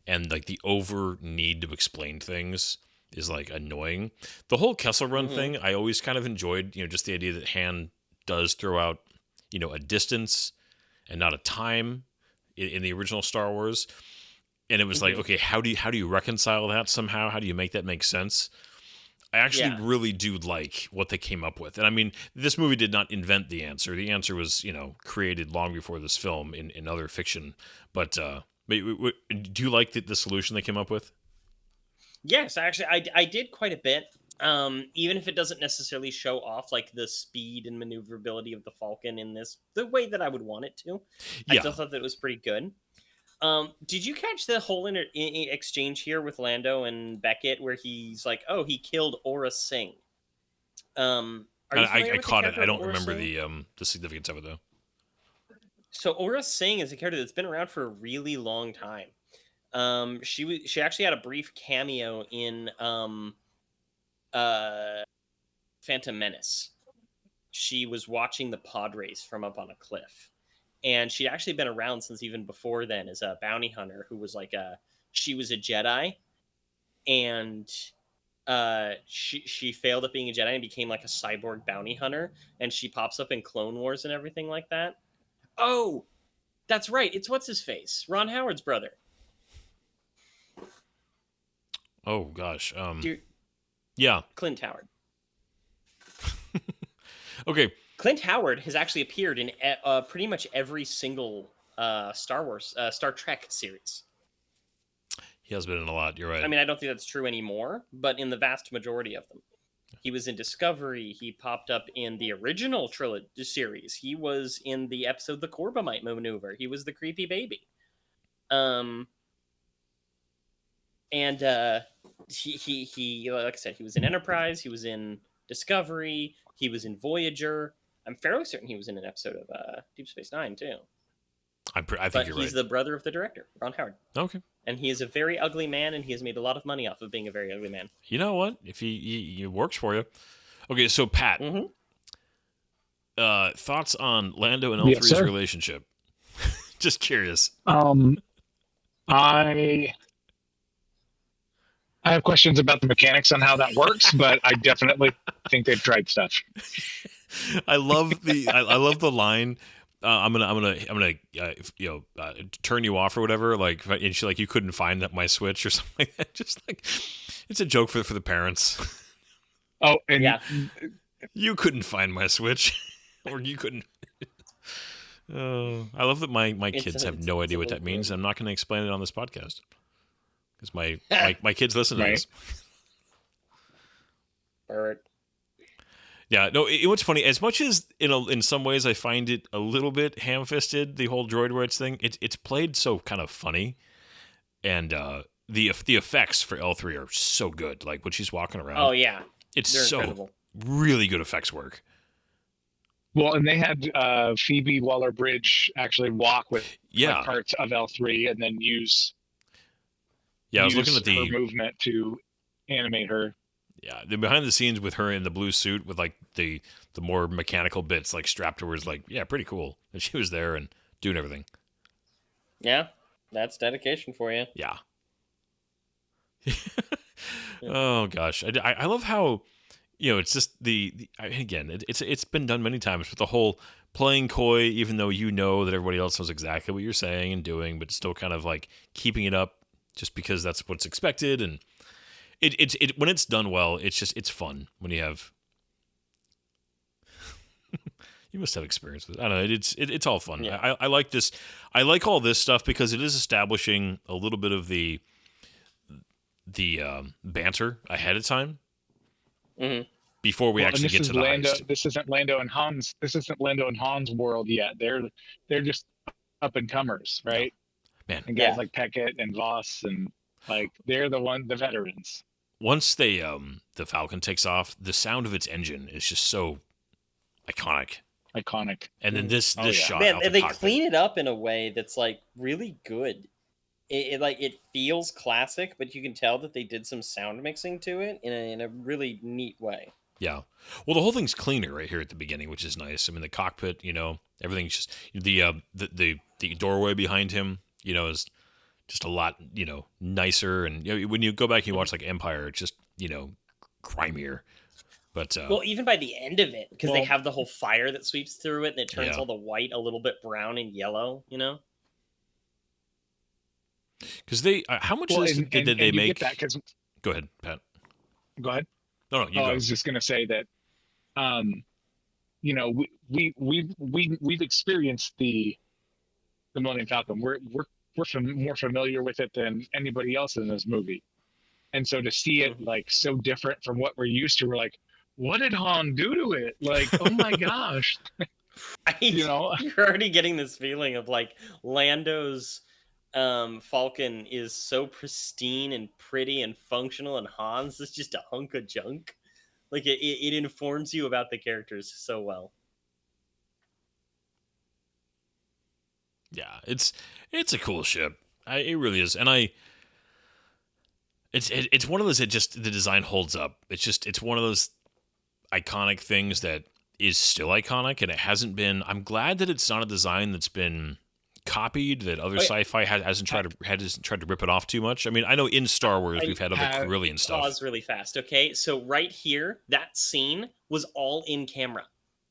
and like the over need to explain things is like annoying. The whole Kessel Run thing, I always kind of enjoyed, just the idea that Han does throw out, a distance and not a time in the original Star Wars. And it was like, okay, how do you reconcile that somehow? How do you make that make sense? I actually really do like what they came up with. And I mean, this movie did not invent the answer. The answer was, created long before this film in other fiction. But do you like the solution they came up with? Yes, actually, I did quite a bit. Even if it doesn't necessarily show off like the speed and maneuverability of the Falcon in this the way that I would want it to, I still thought that it was pretty good. Did you catch the whole exchange here with Lando and Beckett where he's like, "Oh, he killed Aura Singh"? I caught it. I don't remember the significance of it though. So Aura Singh is a character that's been around for a really long time. She actually had a brief cameo in Phantom Menace. She was watching the pod race from up on a cliff, and she'd actually been around since even before then as a bounty hunter who was like she was a Jedi, and she failed at being a Jedi and became like a cyborg bounty hunter, and she pops up in Clone Wars and everything like that. Oh, that's right. It's what's his face, Ron Howard's brother. Oh gosh. Yeah. Clint Howard. Okay. Clint Howard has actually appeared in pretty much every single Star Trek series. He has been in a lot. You're right. I mean, I don't think that's true anymore, but in the vast majority of them. He was in Discovery. He popped up in the original trilogy series. He was in the episode The Corbomite Maneuver. He was the creepy baby. And he like I said, he was in Enterprise. He was in Discovery. He was in Voyager. I'm fairly certain he was in an episode of Deep Space Nine too. I think but you're right. He's the brother of the director, Ron Howard. Okay. And he is a very ugly man, and he has made a lot of money off of being a very ugly man. You know what? If he works for you. Okay, so Pat, thoughts on Lando and L3's relationship? Just curious. I have questions about the mechanics on how that works, but I definitely think they've tried stuff. I love the line. I'm gonna turn you off or whatever. Like, and she like, you couldn't find my switch or something like that. Just like, it's a joke for the parents. Oh, and yeah, you couldn't find my switch, or you couldn't. I love that my kids have no it's idea a what little that means. grim. I'm not going to explain it on this podcast because my kids listen to Right. this. Bird. Yeah, no. What's funny, as much as in some ways I find it a little bit ham-fisted, the whole droid thing. It's played so kind of funny, and the effects for L3 are so good. Like when she's walking around, Oh yeah, it's they're so incredible. really good effects work. Well, and they had Phoebe Waller-Bridge actually walk with Yeah, like, parts of L3 and then use yeah. I was looking use at her the movement to animate her. behind the scenes with her in the blue suit with like the more mechanical bits like strapped to her is like pretty cool. And she was there and doing everything. Yeah, that's dedication for you. Yeah. Oh gosh, I love how it's just again it's been done many times, but the whole playing coy, even though you know that everybody else knows exactly what you're saying and doing, but still kind of like keeping it up just because that's what's expected, and it when it's done well, it's fun when you have. You must have experience with it. I don't know. It's all fun. Yeah. I like this. I like all this stuff because it is establishing a little bit of the banter ahead of time Hmm. before we Well, actually and get this to is the Lando. heist. This isn't Lando and Hans. This isn't Lando and Hans' world yet. They're just up and comers, right? Man, And guys Yeah. like Peckett and Voss and like they're the veterans. once the Falcon takes off, the sound of its engine is just so iconic. Iconic. And then this Oh, yeah. shot Man, out the they cockpit. clean it up in a way that's like really good. It feels classic, but you can tell that they did some sound mixing to it in a really neat way. Yeah. Well, the whole thing's cleaner right here at the beginning, which is nice. I mean, the cockpit, everything's just the doorway behind him, is just a lot, nicer. And when you go back and you watch like Empire, it's just, grimier. But Well, even by the end of it, because they Well- have the whole fire that sweeps through it, and it turns Yeah. all the white a little bit brown and yellow. because they, how much Well, of this and did they you make? get that 'cause- Go ahead, Pat. go ahead. No, you Oh, I go. was just gonna say that, we've experienced the Millennium Falcon. We're more familiar with it than anybody else in this movie, and so to see it like so different from what we're used to, we're like, what did Han do to it? Like, oh my gosh, Right? you know? You're already getting this feeling of like Lando's Falcon is so pristine and pretty and functional, and Hans is just a hunk of junk. Like it informs you about the characters so well. Yeah, it's a cool ship. It really is, and it's one of those that just the design holds up. It's one of those iconic things that is still iconic, and it hasn't been. I'm glad that it's not a design that's been copied. That other Wait. sci-fi hasn't tried to rip it off too much. I mean, I know in Star Wars we've had other have Corellian stuff. Pause really fast, okay? So right here, that scene was all in camera.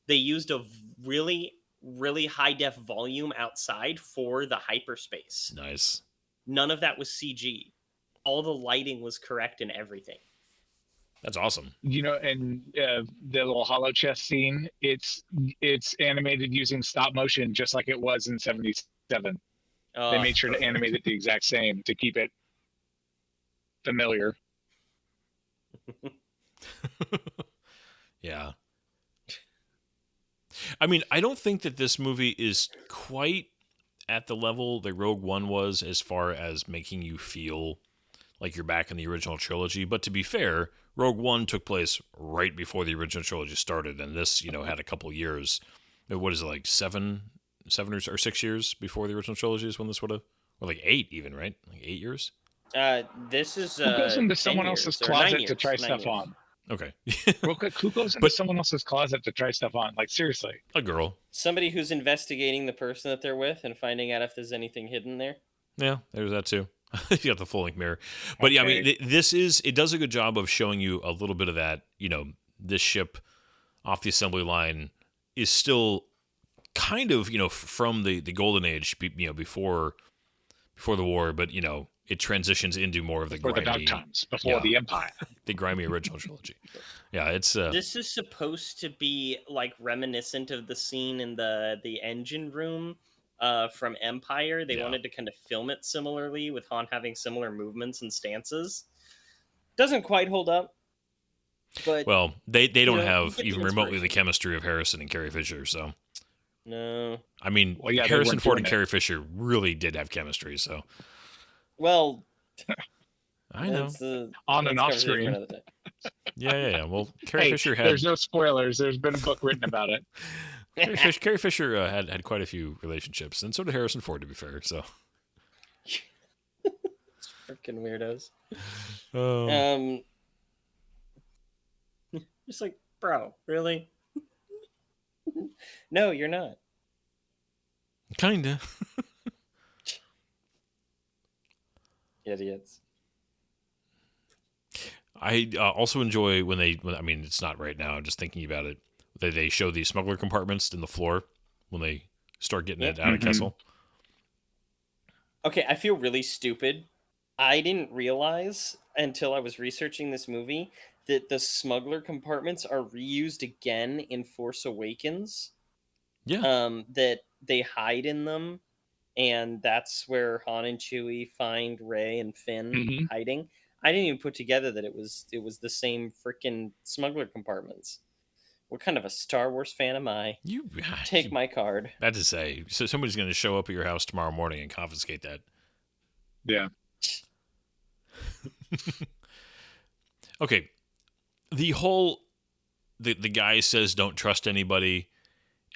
They used a really, really high def volume outside for the hyperspace. Nice. None of that was CG. All the lighting was correct and everything. That's awesome. And the little hollow chest scene, it's animated using stop motion, just like it was in '77. They made sure to animate it the exact same to keep it familiar. Yeah. I mean, I don't think that this movie is quite at the level that Rogue One was as far as making you feel like you're back in the original trilogy. But to be fair, Rogue One took place right before the original trilogy started, and this, had a couple years. What is it, like 7 or 6 years before the original trilogy is when this would have, or like 8 even, right? Like 8 years. This is Who goes into 10 someone else's years, or 9 closet to years, try 9 stuff years. on? Okay, Real quick, who goes into But- someone else's closet to try stuff on? Like, seriously. a girl. Somebody who's investigating the person that they're with and finding out if there's anything hidden there. Yeah, there's that too. You got the full length mirror, but yeah, I mean, it does a good job of showing you a little bit of that. This ship off the assembly line is still kind of from the golden age, before the war, but it transitions into more of the Before the grimy, dark times, before the Empire. the grimy original trilogy. Yeah, it's This is supposed to be like reminiscent of the scene in the engine room from Empire. They Yeah. wanted to kind of film it similarly, with Han having similar movements and stances. Doesn't quite hold up, but well, they don't know, you have get the even remotely the inspiration. chemistry of Harrison and Carrie Fisher. So no. I mean, Well, yeah, they Harrison weren't Ford doing and it. Carrie Fisher really did have chemistry. So Well, I know. that's, On that's and a off conversation for screen. another day. Yeah. Well, Carrie Hey, Fisher had there's no spoilers. There's been a book written about it. Carrie Fisher had quite a few relationships, and so did Harrison Ford, to be fair. So Freaking weirdos. um, Just like, bro, really? No, you're not. kinda. Idiots. I also enjoy when I mean, it's not right now. I'm just thinking about it. They show the smuggler compartments in the floor when they start getting Yep. it out of Mhm. Kessel. Okay, I feel really stupid. I didn't realize until I was researching this movie that the smuggler compartments are reused again in Force Awakens. Yeah. That they hide in them, and that's where Han and Chewie find Rey and Finn Mhm. hiding. I didn't even put together that it was the same freaking smuggler compartments. What kind of a Star Wars fan am I? You Take my card. bad to say. So somebody's going to show up at your house tomorrow morning and confiscate that. Yeah. Okay. The whole the guy says don't trust anybody,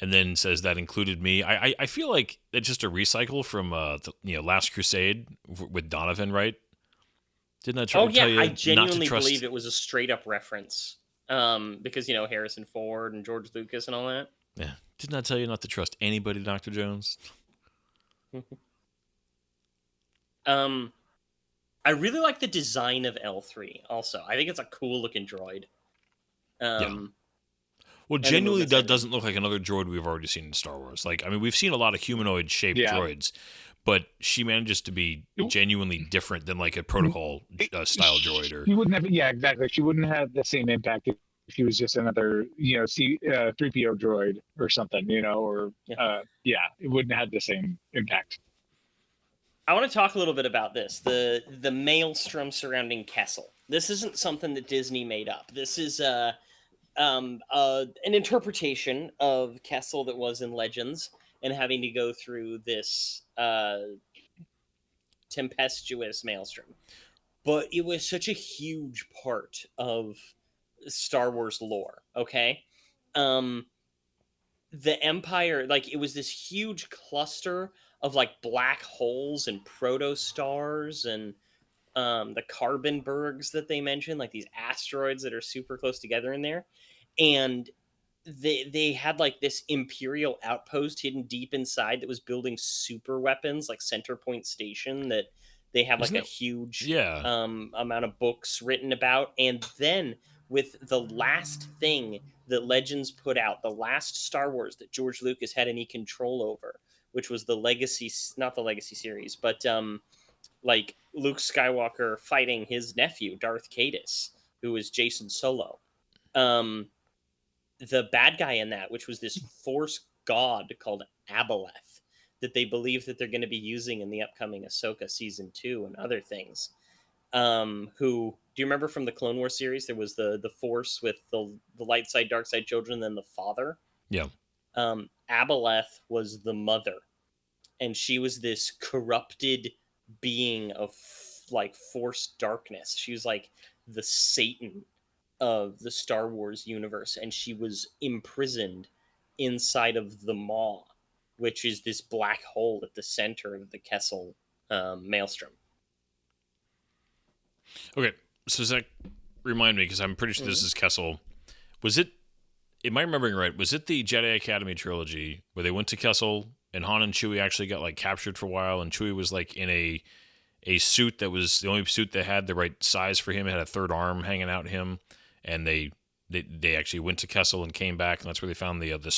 and then says that included me. I feel like it's just a recycle from Last Crusade with Donovan, right? Didn't that tell you I not to genuinely trust? believe it was a straight up reference. Because Harrison Ford and George Lucas and all that. Yeah. Didn't I tell you not to trust anybody, Dr. Jones? I really like the design of L3 also. I think it's a cool looking droid. Well, the genuinely movements are- doesn't look like another droid we've already seen in Star Wars. Like, I mean, we've seen a lot of humanoid shaped Yeah. droids, but she manages to be genuinely different than like a protocol style droid. Or She wouldn't have. Yeah, exactly. She wouldn't have the same impact if she was just another, 3PO droid or something. Yeah. It wouldn't have the same impact. I want to talk a little bit about this. The maelstrom surrounding Kessel. This isn't something that Disney made up. This is an interpretation of Kessel that was in Legends, and having to go through this tempestuous maelstrom. But it was such a huge part of Star Wars lore, okay? The Empire, like, it was this huge cluster of, like, black holes and protostars and the Carbonbergs that they mentioned, like these asteroids that are super close together in there. And they had like this Imperial outpost hidden deep inside that was building super weapons, like Center Point Station, that they have like Isn't a it- huge yeah. amount of books written about. And then with the last thing that Legends put out, the last Star Wars that George Lucas had any control over, which was the Legacy, not the Legacy series, but like Luke Skywalker fighting his nephew Darth Caedus, who is Jason Solo. The bad guy in that, which was this Force god called Aboleth, that they believe that they're going to be using in the upcoming Ahsoka season 2 and other things. Who do you remember from the Clone Wars series? There was the Force with the light side, dark side children, and then the father. Yeah. Aboleth was the mother, and she was this corrupted being of like Force darkness. She was like the Satan of the Star Wars universe, and she was imprisoned inside of the Maw, which is this black hole at the center of the Kessel maelstrom. Okay, so Zach, remind me, because I'm pretty sure this is Kessel. Was it? Am I remembering right? Was it the Jedi Academy trilogy where they went to Kessel and Han and Chewie actually got like captured for a while, and Chewie was like in a suit that was the only suit that had the right size for him. It had a third arm hanging out him, and they actually went to Kessel and came back, and that's where they found the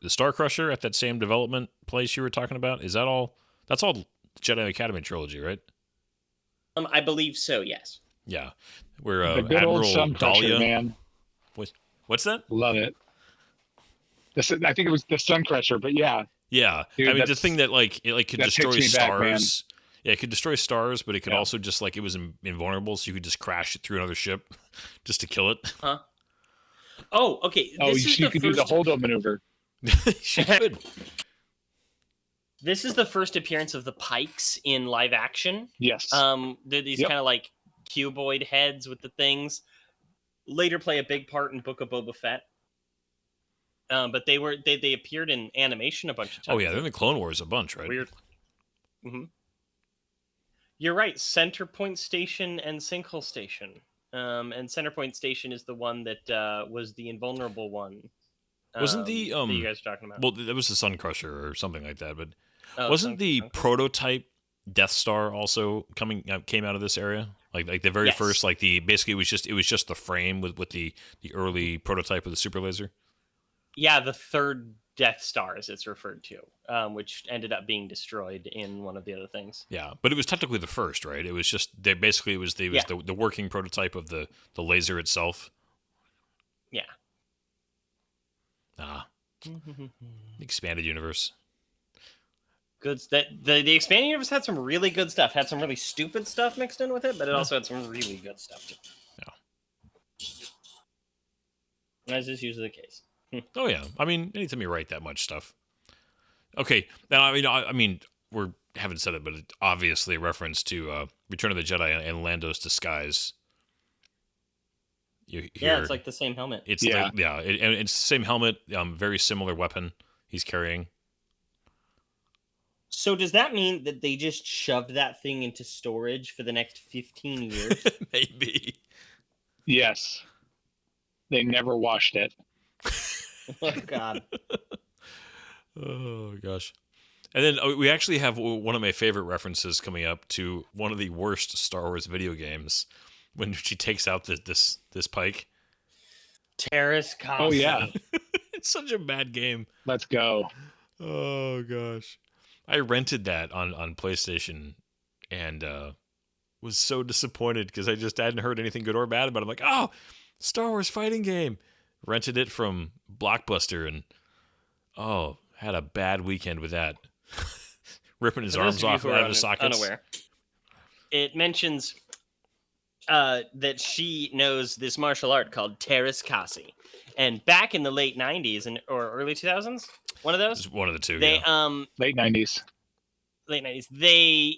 Star Crusher at that same development place you were talking about. Is that all? That's all Jedi Academy trilogy, right? I believe so. Yes. Yeah, where The good old Admiral sun crusher, Dahlia. man. What's that? Love it. I think it was the sun crusher, but yeah, Yeah, I dude, mean the thing that like it could that takes destroy me back, man. stars. Yeah, it could destroy stars, but it could Yeah. also just like it was invulnerable, so you could just crash it through another ship just to kill it. Huh? Oh, okay. Oh, This is you the could do the first. holdo maneuver. She could. This is the first appearance of the Pikes in live action. Yes. They're these Yep. kind of like cuboid heads with the things. Later play a big part in Book of Boba Fett. But they appeared in animation a bunch of times. Oh yeah, they're in the Clone Wars a bunch, right? Weird. hmm You're right. Centerpoint Station and Sinkhole Station. And Centerpoint Station is the one that was the invulnerable one. Wasn't the that you guys are talking about? well, that was the Sun Crusher or something like that, but Oh, wasn't the Sun Crusher. prototype Death Star also came out of this area? Like the very Yes. first, like basically it was just the frame with the early prototype of the super laser. Yeah, the third Death Star, as it's referred to, which ended up being destroyed in one of the other things. Yeah, but it was technically the first, right? It was just they basically it was the working prototype of the laser itself. Yeah. Expanded universe. Good. That the expanding universe had some really good stuff. Had some really stupid stuff mixed in with it, but it also had some really good stuff too. Yeah. As is usually the case. Oh yeah, I mean, anytime you write that much stuff. Okay, now I mean, we haven't said it, but it's obviously a reference to Return of the Jedi and Lando's disguise. Yeah, it's like the same helmet. It's Yeah. and it's the same helmet, very similar weapon he's carrying. So does that mean that they just shoved that thing into storage for the next 15 years? Maybe. Yes. They never washed it. Oh God. Oh gosh. And then we actually have one of my favorite references coming up to one of the worst Star Wars video games when she takes out this Pike. Terrace Casa. Oh yeah. It's such a bad game. Let's go. Oh gosh. I rented that on PlayStation and was so disappointed because I just hadn't heard anything good or bad about it. I'm like, oh, Star Wars fighting game. Rented it from Blockbuster and had a bad weekend with that. Ripping his For those arms of you off who out are of his sockets. Unaware. It mentions that she knows this martial art called Terrace Kasi. And back in the late 90s or early 2000s, one of those, It's one of the two. they yeah. Late 90s. late 90s, they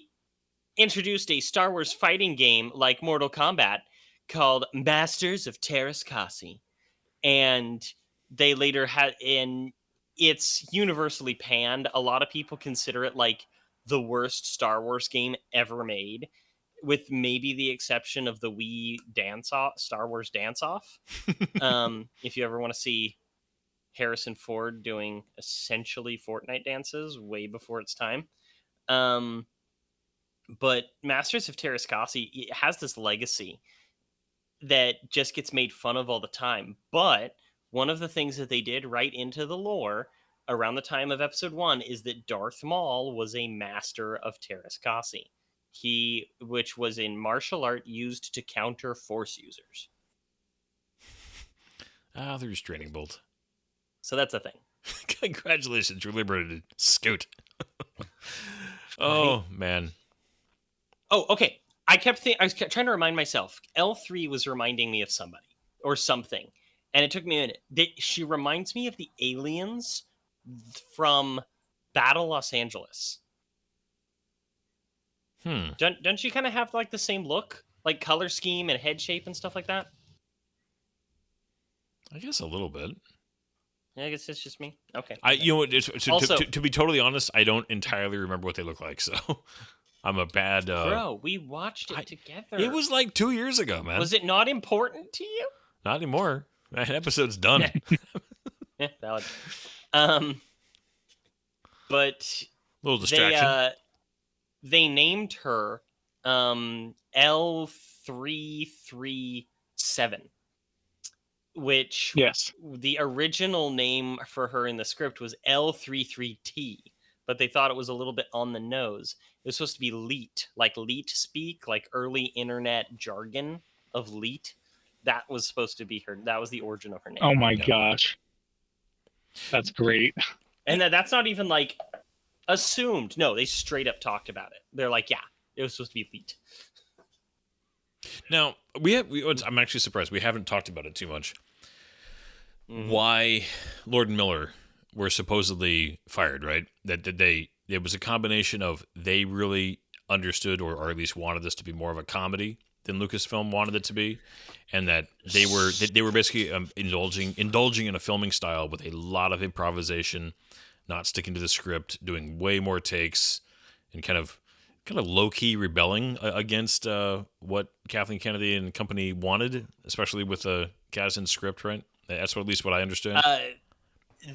introduced a Star Wars fighting game like Mortal Kombat called Masters of Terrace Kasi. And they later had, and it's universally panned. A lot of people consider it like the worst Star Wars game ever made, with maybe the exception of the Wii Star Wars Dance Off. If you ever want to see Harrison Ford doing essentially Fortnite dances way before its time. But Masters of Terrace Kasi has this legacy that just gets made fun of all the time. But one of the things that they did right into the lore around the time of Episode 1 is that Darth Maul was a master of Terrace Kasi. Which was a martial art used to counter Force users. The restraining bolt. So that's a thing. Congratulations, you're liberated. Scoot. Oh, man. Oh, okay. I was trying to remind myself. L3 was reminding me of somebody or something, and it took me a minute. She reminds me of the aliens from Battle Los Angeles. Don't she kind of have like the same look, like color scheme and head shape and stuff like that? I guess a little bit. Yeah, I guess it's just me. Okay. To be totally honest, I don't entirely remember what they look like, so I'm a bad... Bro, we watched it together. It was like 2 years ago, man. Was it not important to you? Not anymore. That episode's done. Yeah, valid. But... Little distraction. They named her L337, which Yes. the original name for her in the script was L33T, but they thought it was a little bit on the nose. It was supposed to be leet, like leet speak, like early internet jargon of leet. That was supposed to be her. That was the origin of her name. Oh my Yeah. gosh, that's great. And that's not even like assumed. No, they straight up talked about it. They're like, yeah, it was supposed to be leet. Now I'm actually surprised we haven't talked about it too much. Mhm. Why Lord and Miller were supposedly fired, right? That it was a combination of they really understood or at least wanted this to be more of a comedy than Lucasfilm wanted it to be, and that they were basically indulging in a filming style with a lot of improvisation, not sticking to the script, doing way more takes, and kind of low key rebelling against what Kathleen Kennedy and company wanted, especially with the Kasdan script, right? That's at least what I understand.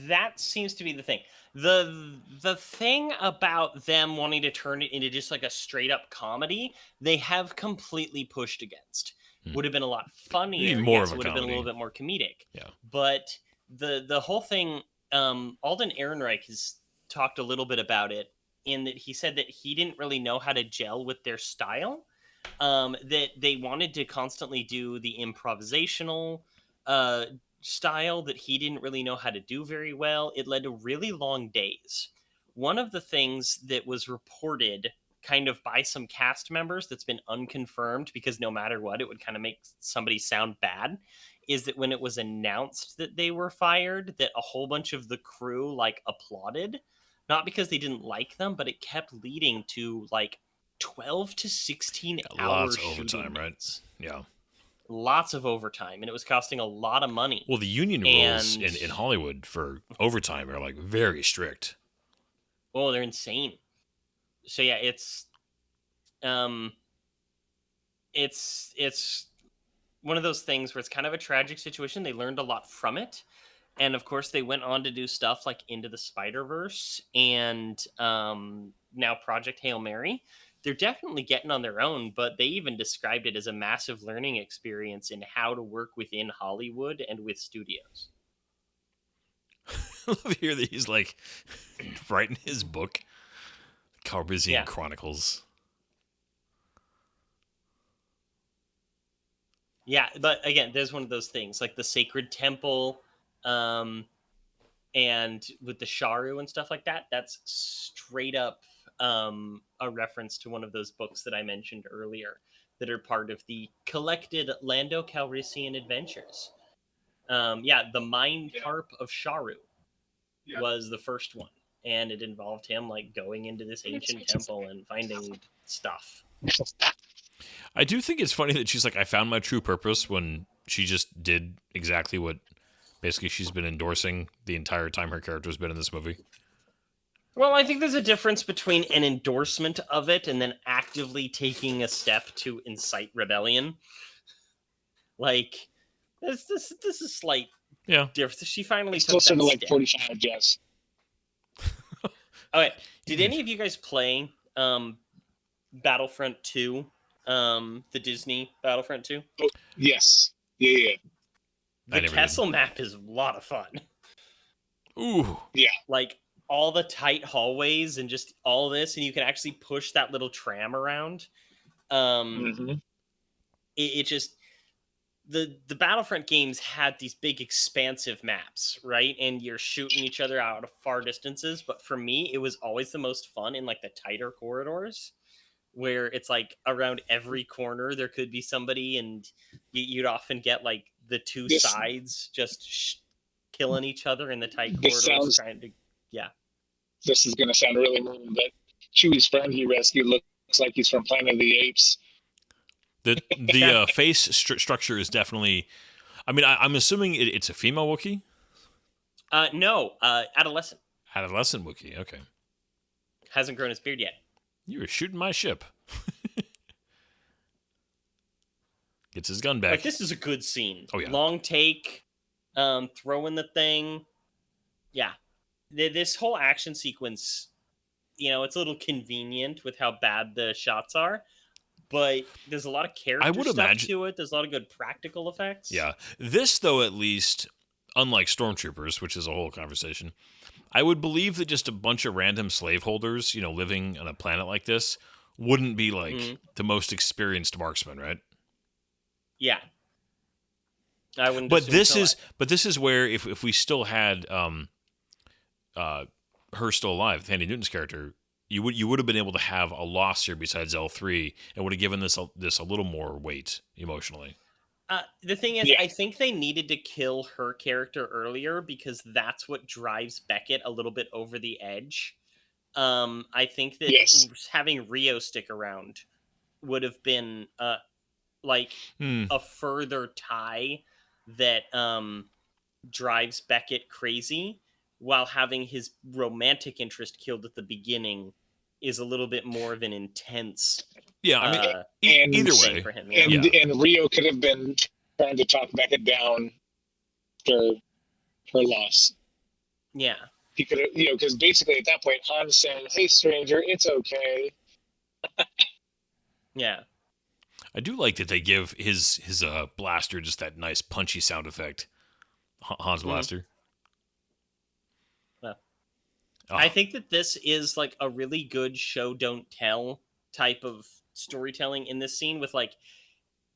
That seems to be the thing. The thing about them wanting to turn it into just like a straight up comedy, they have completely pushed against. Would have been a lot funnier. Even more yes, of a would have been a comedy. little bit more comedic. Yeah. But the whole thing, Alden Ehrenreich has talked a little bit about it in that he said that he didn't really know how to gel with their style. That they wanted to constantly do the improvisational style that he didn't really know how to do very well. It led to really long days. One of the things that was reported kind of by some cast members that's been unconfirmed, because no matter what, it would kind of make somebody sound bad, is that when it was announced that they were fired, that a whole bunch of the crew like applauded, not because they didn't like them, but it kept leading to like 12 to 16 hour Lots of shooting overtime, right? days. Yeah. Lots of overtime, and it was costing a lot of money. Well, the union rules And- in Hollywood for overtime are like very strict. Oh, they're insane. So yeah, it's one of those things where it's kind of a tragic situation. They learned a lot from it, and of course they went on to do stuff like Into the Spider-Verse and now Project Hail Mary. They're definitely getting on their own, but they even described it as a massive learning experience in how to work within Hollywood and with studios. I love to hear that he's like writing his book, Calrissian Yeah. Chronicles. Yeah, but again, there's one of those things like the Sacred Temple, and with the Sharu and stuff like that. That's straight up a reference to one of those books that I mentioned earlier that are part of the collected Lando Calrissian Adventures. The Mind Harp of Sharu was the first one, and it involved him like going into this ancient temple and finding stuff. I do think it's funny that she's like, I found my true purpose, when she just did exactly what basically she's been endorsing the entire time her character's been in this movie. Well, I think there's a difference between an endorsement of it and then actively taking a step to incite rebellion. Like, this is slight Yeah. difference. She finally It's took closer that to like step. 45, Jess. Okay, did any of you guys play Battlefront 2? The Disney Battlefront 2? Yes. Yeah. I The never Kessel map is a lot of fun. Ooh. Like, all the tight hallways and just all this, and you can actually push that little tram around. Mm-hmm. It just the Battlefront games had these big expansive maps, right? And you're shooting each other out of far distances. But for me, it was always the most fun in like the tighter corridors, where it's like around every corner there could be somebody, and you'd often get like the two This- sides just killing each other in the tight This corridors, sounds- trying to This is going to sound really mean, but Chewie's friend he rescued looks like he's from Planet of the Apes. The face structure is definitely. I mean, I'm assuming it's a female Wookiee, no, adolescent. adolescent Wookiee. Okay, Hasn't grown his beard yet. you were shooting my ship. Gets his gun back. Like, this is a good scene. Oh, yeah. Long take, throwing the thing. Yeah. This whole action sequence, it's a little convenient with how bad the shots are, but there's a lot of character I would stuff imagine- to it. There's a lot of good practical effects. Yeah, this though at least unlike stormtroopers, which is a whole conversation, I would believe that just a bunch of random slaveholders, living on a planet like this, wouldn't be like the most experienced marksman, right? Yeah. I wouldn't. But assume this so. this is where if we still had her still alive, Thandie Newton's character, you would have been able to have a loss here besides L3, and would have given this a little more weight emotionally. The thing is, Yeah. I think they needed to kill her character earlier because that's what drives Beckett a little bit over the edge. I think that Yes. having Rio stick around would have been like a further tie that drives Beckett crazy, while having his romantic interest killed at the beginning is a little bit more of an intense Yeah, I mean, and either thing way, for him. You know? And Rio could have been trying to talk Beckett down for her loss. Yeah. He could have, because basically at that point, Han's saying, "Hey, stranger, it's okay." Yeah. I do like that they give his blaster just that nice punchy sound effect. Han's blaster. Well, Oh. I think that this is like a really good show don't tell type of storytelling in this scene with like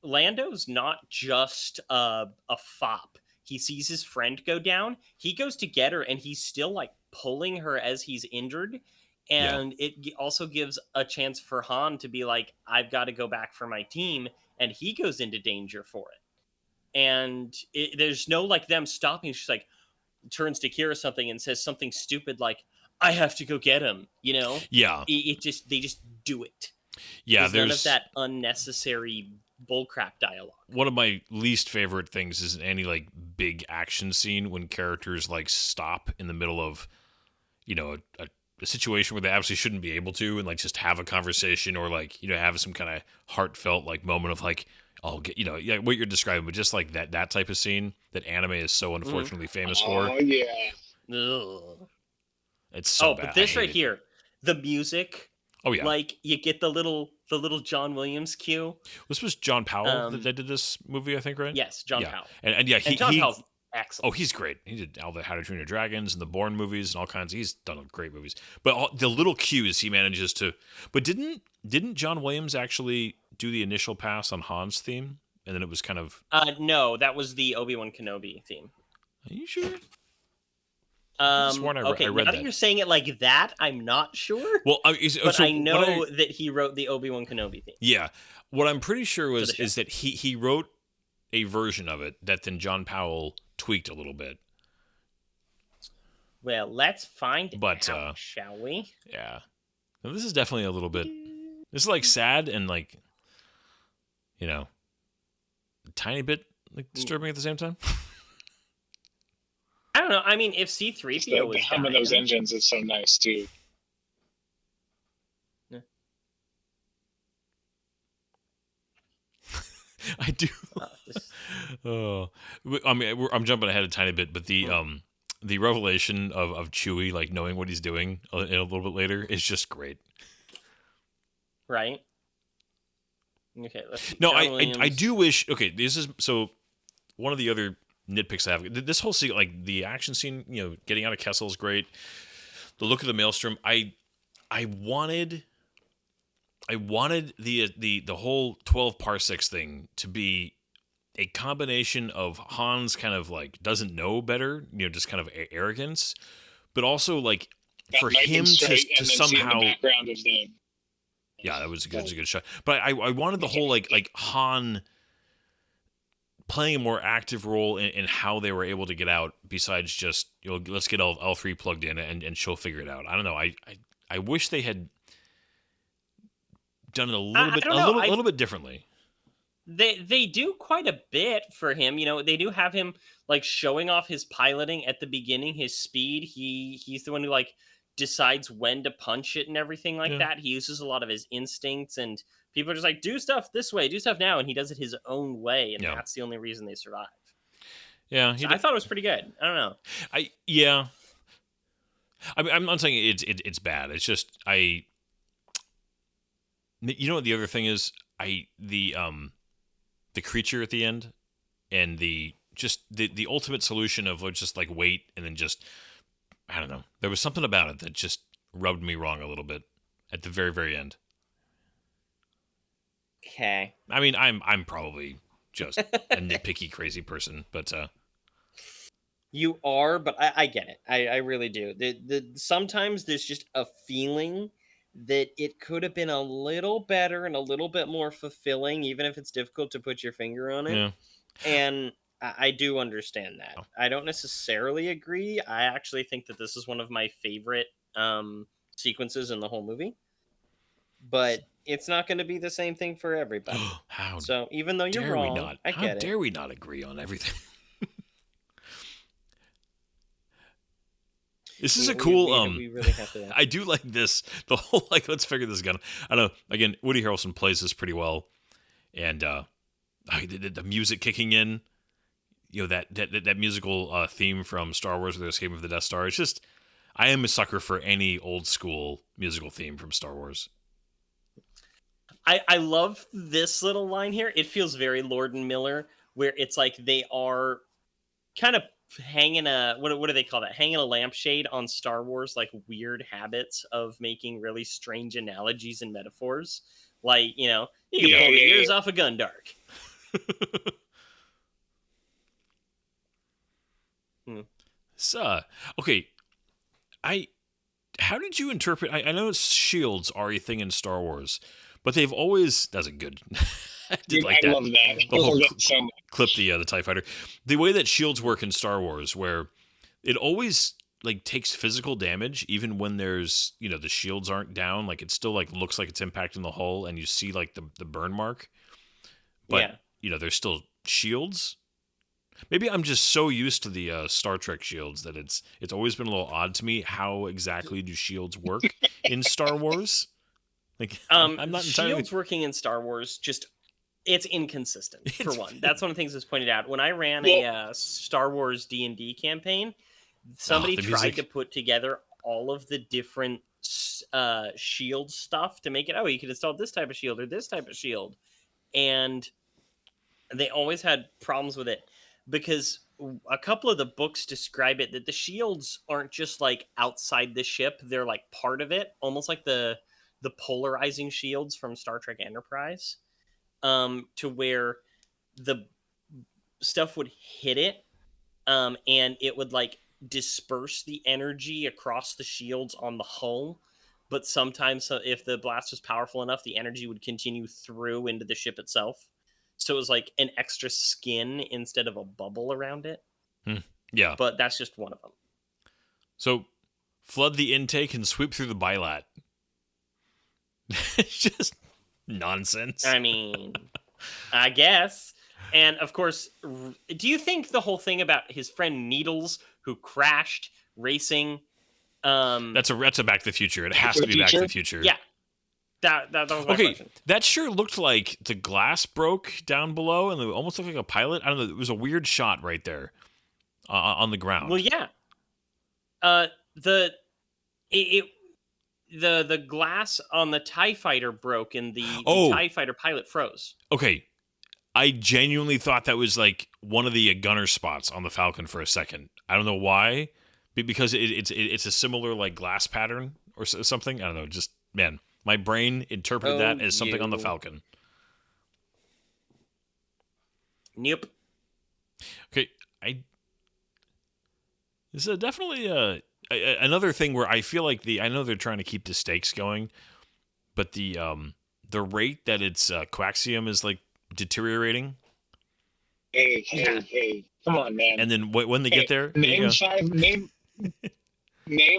Lando's not just a fop. He sees his friend go down, he goes to get her, and he's still like pulling her as he's injured. And it also gives a chance for Han to be like, I've got to go back for my team, and he goes into danger for it. And there's no like them stopping. She's like turns to Kira something and says something stupid like, I have to go get him, Yeah. They just do it. Yeah, There's none of there's that unnecessary bullcrap dialogue. one of my least favorite things is any like big action scene when characters like stop in the middle of a situation where they absolutely shouldn't be able to, and like just have a conversation or like have some kind of heartfelt like moment of like, I'll get what you're describing, but just like that type of scene that anime is so unfortunately famous for. Oh yeah. Ugh. It's so bad. But this I right hate it. here, the music. Oh yeah, Like you get the little John Williams cue. this was John Powell that did this movie, I think, right? Yes, John Yeah. Powell. And yeah, And John Powell's excellent. Oh, he's great. He did all the How to Train Your Dragons and the Bourne movies and all kinds. He's done great movies. But the little cues he manages to. But didn't John Williams actually do the initial pass on Han's theme, and then it was kind of? No, that was the Obi-Wan Kenobi theme. Are you sure? I sworn I Okay, read now that. that you're saying it like that, I'm not sure. Well, but so I know what that he wrote the Obi-Wan Kenobi theme. Yeah, what I'm pretty sure the show. is that he wrote a version of it that then John Powell tweaked a little bit. Well, let's find But, out, shall we? Yeah, now, this is definitely a little bit. This is like sad and like, a tiny bit like disturbing at the same time. I don't know. I mean, if C-3PO was The hum of those dying- engines is so nice too. I do. this- Oh, I mean, I'm jumping ahead a tiny bit, but the revelation of Chewie like knowing what he's doing a little bit later is just great. right? Okay. Let's see. No, John I Williams. do wish. Okay, this is so. One of the other nitpicks I have. This whole scene, like the action scene, getting out of Kessel is great. The look of the maelstrom. I wanted the whole 12 parsecs thing to be a combination of Han's kind of like doesn't know better, just kind of arrogance, but also like for lightning him strike to and then seeing somehow. the background of the. Yeah, that was a good shot. But I wanted the whole like Han playing a more active role in how they were able to get out, besides just let's get L3 plugged in and she'll figure it out. I don't know. I wish they had done it a little bit differently. They do quite a bit for him. They do have him like showing off his piloting at the beginning, his speed. He's the one who like decides when to punch it and everything like that. He uses a lot of his instincts, and people are just like, do stuff this way, do stuff now, and he does it his own way, and that's the only reason they survive. Yeah, I thought it was pretty good. I don't know. I mean, I'm not saying it's bad. It's just what the other thing is, the creature at the end and the just the ultimate solution of just like wait and then just I don't know. There was something about it that just rubbed me wrong a little bit at the very very end. Okay. I mean, I'm probably just a nitpicky crazy person, but You are, but I get it. I really do. Sometimes there's just a feeling that it could have been a little better and a little bit more fulfilling, even if it's difficult to put your finger on it. yeah. And I do understand that. Oh. I don't necessarily agree. I actually think that this is one of my favorite sequences in the whole movie. But it's not going to be the same thing for everybody. How So even though you're dare wrong, we not? I How get dare it. we not agree on everything? This is a cool. We really have to. I do like this. The whole like, let's figure this out. I don't know. Again, Woody Harrelson plays this pretty well, and the music kicking in. You know that musical theme from Star Wars, where they're escaping from the Death Star. It's just, I am a sucker for any old school musical theme from Star Wars. I love this little line here. It feels very Lord and Miller, where it's like they are kind of hanging a what do they call that? Hanging a lampshade on Star Wars, like weird habits of making really strange analogies and metaphors. Like, you can pull the ears off a Gundark. So, okay, how did you interpret? I know shields are a thing in Star Wars, but they've always that's a good. I did like that. love that. The whole So much. clip the TIE fighter, the way that shields work in Star Wars, where it always like takes physical damage, even when there's the shields aren't down. Like it still like looks like it's impacting the hull, and you see like the burn mark. But there's still shields. Maybe I'm just so used to the Star Trek shields that it's always been a little odd to me. How exactly do shields work in Star Wars? Like I'm not entirely. Shields working in Star Wars it's inconsistent for one. That's one of the things that's pointed out. When I ran a Star Wars D&D campaign, somebody the tried music. to put together all of the different shield stuff to make it. Oh, you could install this type of shield or this type of shield, and they always had problems with it because a couple of the books describe it that the shields aren't just like outside the ship; they're like part of it, almost like the polarizing shields from Star Trek Enterprise. To where the stuff would hit it, and it would like disperse the energy across the shields on the hull. But sometimes, if the blast was powerful enough, the energy would continue through into the ship itself. So it was like an extra skin instead of a bubble around it. Yeah. But that's just one of them. So flood the intake and sweep through the bilat. It's just nonsense. I mean, I guess. And of course, do you think the whole thing about his friend Needles who crashed racing? That's a Back to the Future. It has to be Back to the Future. Yeah. That was my question. That sure looked like the glass broke down below, and it almost looked like a pilot. I don't know. It was a weird shot right there on the ground. Well, yeah. The glass on the TIE fighter broke, and the TIE fighter pilot froze. Okay, I genuinely thought that was like one of the gunner spots on the Falcon for a second. I don't know why, because it's a similar like glass pattern or something. I don't know. Just man. My brain interpreted that as something on the Falcon. Nope. Okay, this is definitely another thing where I feel like I know they're trying to keep the stakes going, but the rate that its coaxium is like deteriorating. Hey, come on, man! And then when they get there, name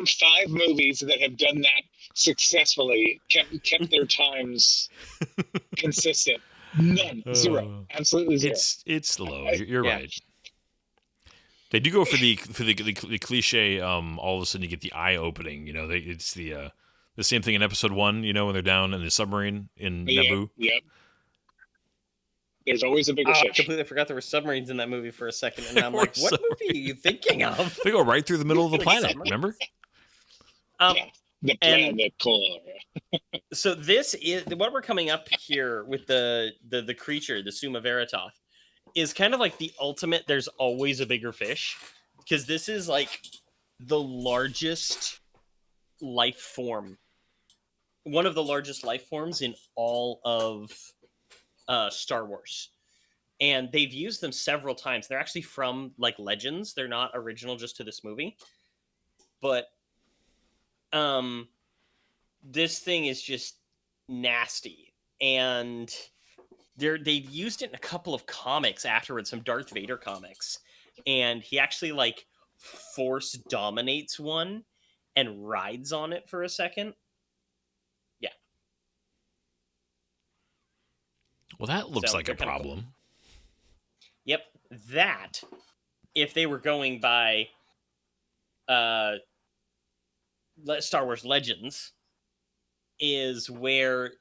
five movies that have done that successfully, kept their times consistent. None, zero, absolutely zero. It's low. You're right. They do go for the cliche. All of a sudden, you get the eye opening. It's the same thing in episode 1. When they're down in the submarine in Naboo. Yep. There's always a bigger I ship. completely forgot there were submarines in that movie for a second, and I'm like, what movie are you thinking of? They go right through the middle of the planet. Submarines? Remember? The planet core. So this is what we're coming up here with the creature, the Summa Veritoth, is kind of like the ultimate there's always a bigger fish, because this is like the largest life form, one of the largest life forms in all of Star Wars. And they've used them several times. They're actually from like Legends. They're not original just to this movie. But this thing is just nasty. And they've used it in a couple of comics afterwards, some Darth Vader comics. And he actually like force dominates one and rides on it for a second. Yeah. Well, that looks So like a they're kinda cool. problem. Yep, that, if they were going by Star Wars Legends, is where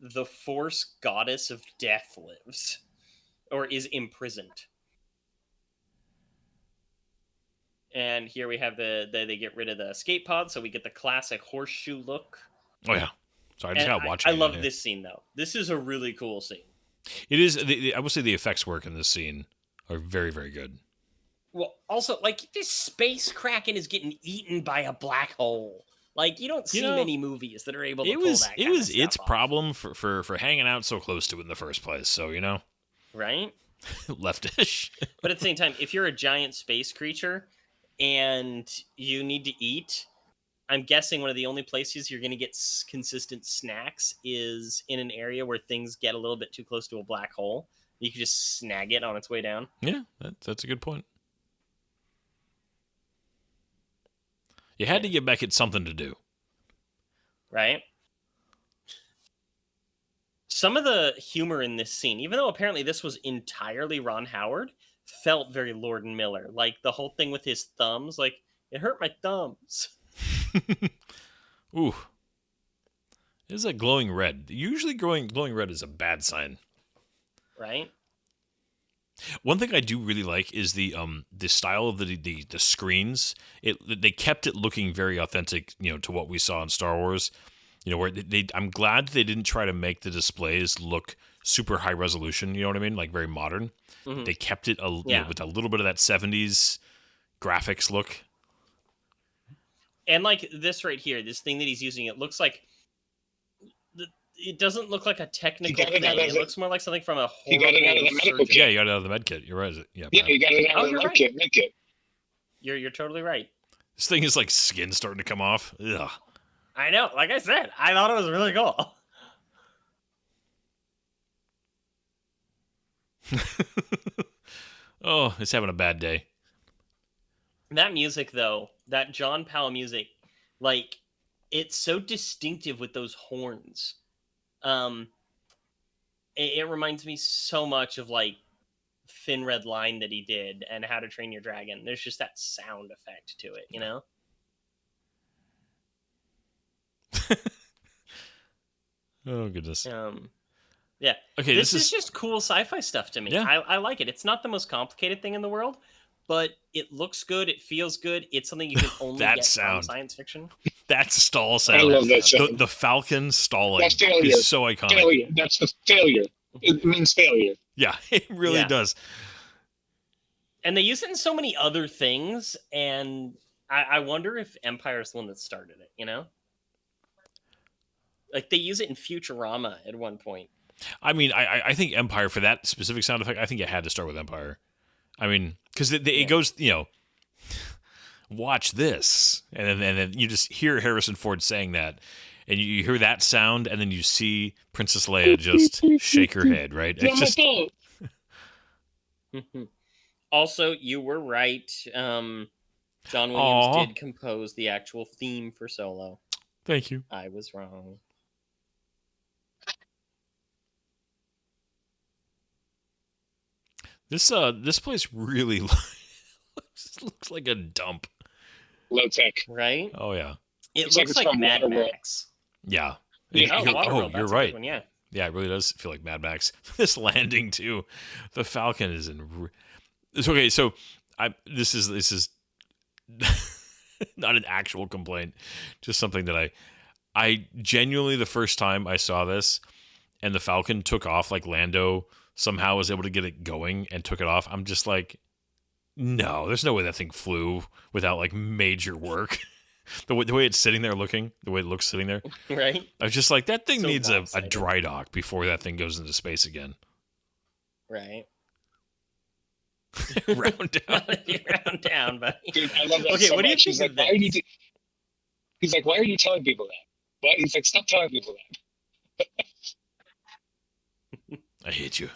the Force goddess of death lives, or is imprisoned. And here we have they get rid of the escape pod, so we get the classic horseshoe look. Oh yeah. So I just And gotta watch it. I love yeah. this scene though. This is a really cool scene. It is. I will say the effects work in this scene are very, very good. Well, also, like, this space kraken is getting eaten by a black hole. Like, you don't see many movies that are able to pull that kind of stuff its off. problem for hanging out so close to it in the first place. So Right? leftish. But at the same time, if you're a giant space creature and you need to eat, I'm guessing one of the only places you're going to get consistent snacks is in an area where things get a little bit too close to a black hole. You can just snag it on its way down. Yeah, that's a good point. You had to give Beckett something to do. Right? Some of the humor in this scene, even though apparently this was entirely Ron Howard, felt very Lord and Miller. Like the whole thing with his thumbs, like, it hurt my thumbs. Ooh. It is a glowing red. Usually glowing red is a bad sign. Right? One thing I do really like is the style of the screens. They kept it looking very authentic, to what we saw in Star Wars. Where I'm glad they didn't try to make the displays look super high resolution. You know what I mean? Like very modern. Mm-hmm. They kept it with a little bit of that 70s graphics look. And like this right here, this thing that he's using, it looks like it doesn't look like a technical thing. It looks more like something from a horrible You got it out of the medical kit. Yeah, you got it out of the med kit. You're right. Yeah, you got it out of the med kit. You're totally right. This thing is like skin starting to come off. Ugh. I know. Like I said, I thought it was really cool. Oh, it's having a bad day. That music, though, that John Powell music, like, it's so distinctive with those horns. It reminds me so much of, like, Thin Red Line that he did and How to Train Your Dragon. There's just that sound effect to it, you know? Oh, goodness. Yeah. Okay, this is just cool sci-fi stuff to me. Yeah. I like it. It's not the most complicated thing in the world, but it looks good. It feels good. It's something you can only That get sound. from science fiction. That stall sound. I love that sound. The Falcon stalling That's failure. is so iconic. Failure. That's the failure. It means failure. Yeah, it really does. And they use it in so many other things, and I wonder if Empire is the one that started it, you know? Like, they use it in Futurama at one point. I mean, I think Empire, for that specific sound effect, I think it had to start with Empire. I mean, because it goes, watch this. And then you just hear Harrison Ford saying that. And you hear that sound, and then you see Princess Leia just shake her head, right? It's just... Also, you were right. John Williams did compose the actual theme for Solo. Thank you. I was wrong. This place really looks like a dump. Low tech. Right? Oh, yeah. It looks like Mad Max. Yeah. Waterworld, you're right. One, yeah. Yeah, it really does feel like Mad Max. This landing too, the Falcon is in. It's okay. So, this is not an actual complaint, just something that I genuinely, the first time I saw this, and the Falcon took off like Lando somehow was able to get it going and took it off. I'm just like, no, there's no way that thing flew without like major work. the way it's sitting there looking, the way it looks sitting there. Right? I was just like, that thing So needs a lopsided. dry dock before that thing goes into space again. Right. Round down. Round down, buddy. Dude, I love that Okay, so what do you much. think He's of like, why are you? this? He's like, why are you telling people that? Why? He's like, stop telling people that. I hate you.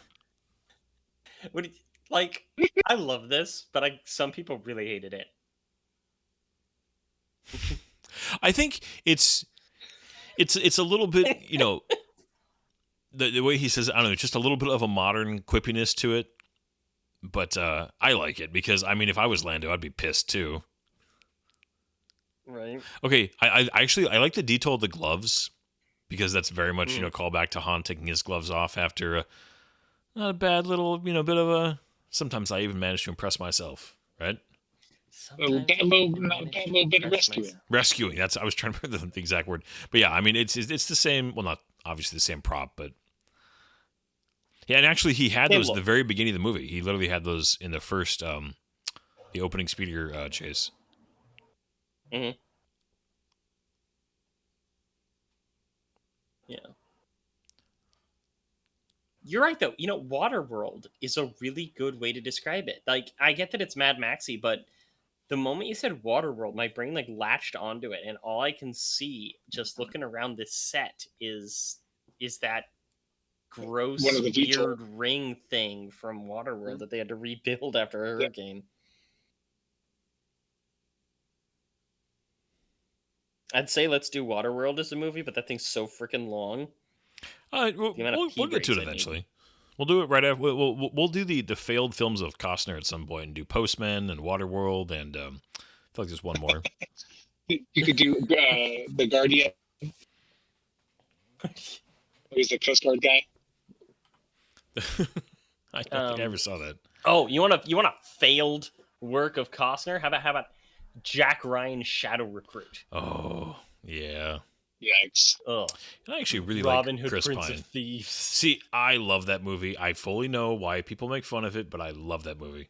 What do you, like? I love this, but some people really hated it. I think it's a little bit, you know, the way he says, I don't know, just a little bit of a modern quippiness to it. But I like it because, I mean, if I was Lando, I'd be pissed too. Right. Okay, I actually I like the detail of the gloves because that's very much, you know, call back to Han taking his gloves off after not a bad little, you know, bit of a. Sometimes I even manage to impress myself, right? Sometimes Not a bad little bit of rescuing. Rescuing. That's I was trying to remember the exact word, but yeah, I mean it's the same. Well, not obviously the same prop, but yeah, and actually he had Same those at look. the very beginning of the movie. He literally had those in the first, the opening speeder chase. Mm-hmm. Yeah. You're right, though. You know, Waterworld is a really good way to describe it. Like, I get that it's Mad Maxy, but the moment you said Waterworld, my brain like latched onto it, and all I can see just looking around this set is that gross One of the VTOL. weird ring thing from Waterworld that they had to rebuild after a hurricane. I'd say let's do Waterworld as a movie, but that thing's so freaking long. We'll The amount of we'll get to it P-breaks I need. eventually. We'll do it right after. We'll do the failed films of Costner at some point and do Postman and Waterworld and I feel like there's one more. You could do the Guardian. He's the Coast Guard guy. I don't think I ever saw that. Oh, you want a failed work of Costner? How about Jack Ryan Shadow Recruit? Oh yeah. Yikes. Ugh. I actually really Robin like Hood, Chris Prince Pine. of Thieves. See, I love that movie. I fully know why people make fun of it, but I love that movie.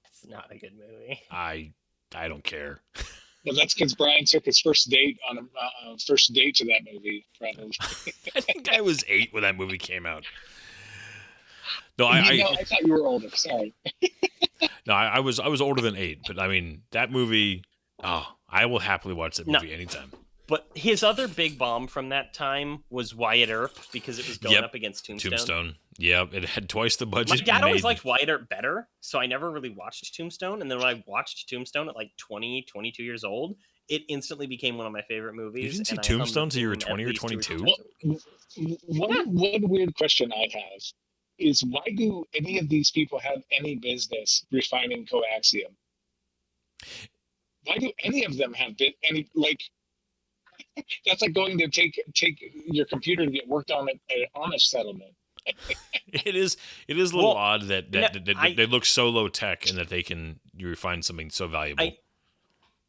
It's not a good movie. I don't care. Well, that's because Brian took his first date on a first date to that movie. Probably. I think I was 8 when that movie came out. No, I thought you were older. Sorry. I was older than 8, but I mean that movie. Oh, I will happily watch that movie anytime. But his other big bomb from that time was Wyatt Earp because it was going up against Tombstone. Yeah, it had twice the budget. My dad always liked Wyatt Earp better, so I never really watched Tombstone. And then when I watched Tombstone at like 20, 22 years old, it instantly became one of my favorite movies. You didn't see and I Tombstone hummed till you were the 20 or theme at least 2 or 22? 3 times. One weird question I have is why do any of these people have any business refining coaxium? Why do any of them have any like? That's like going to take your computer to get worked on on a settlement. It is a little odd that they look so low tech and that you refine something so valuable.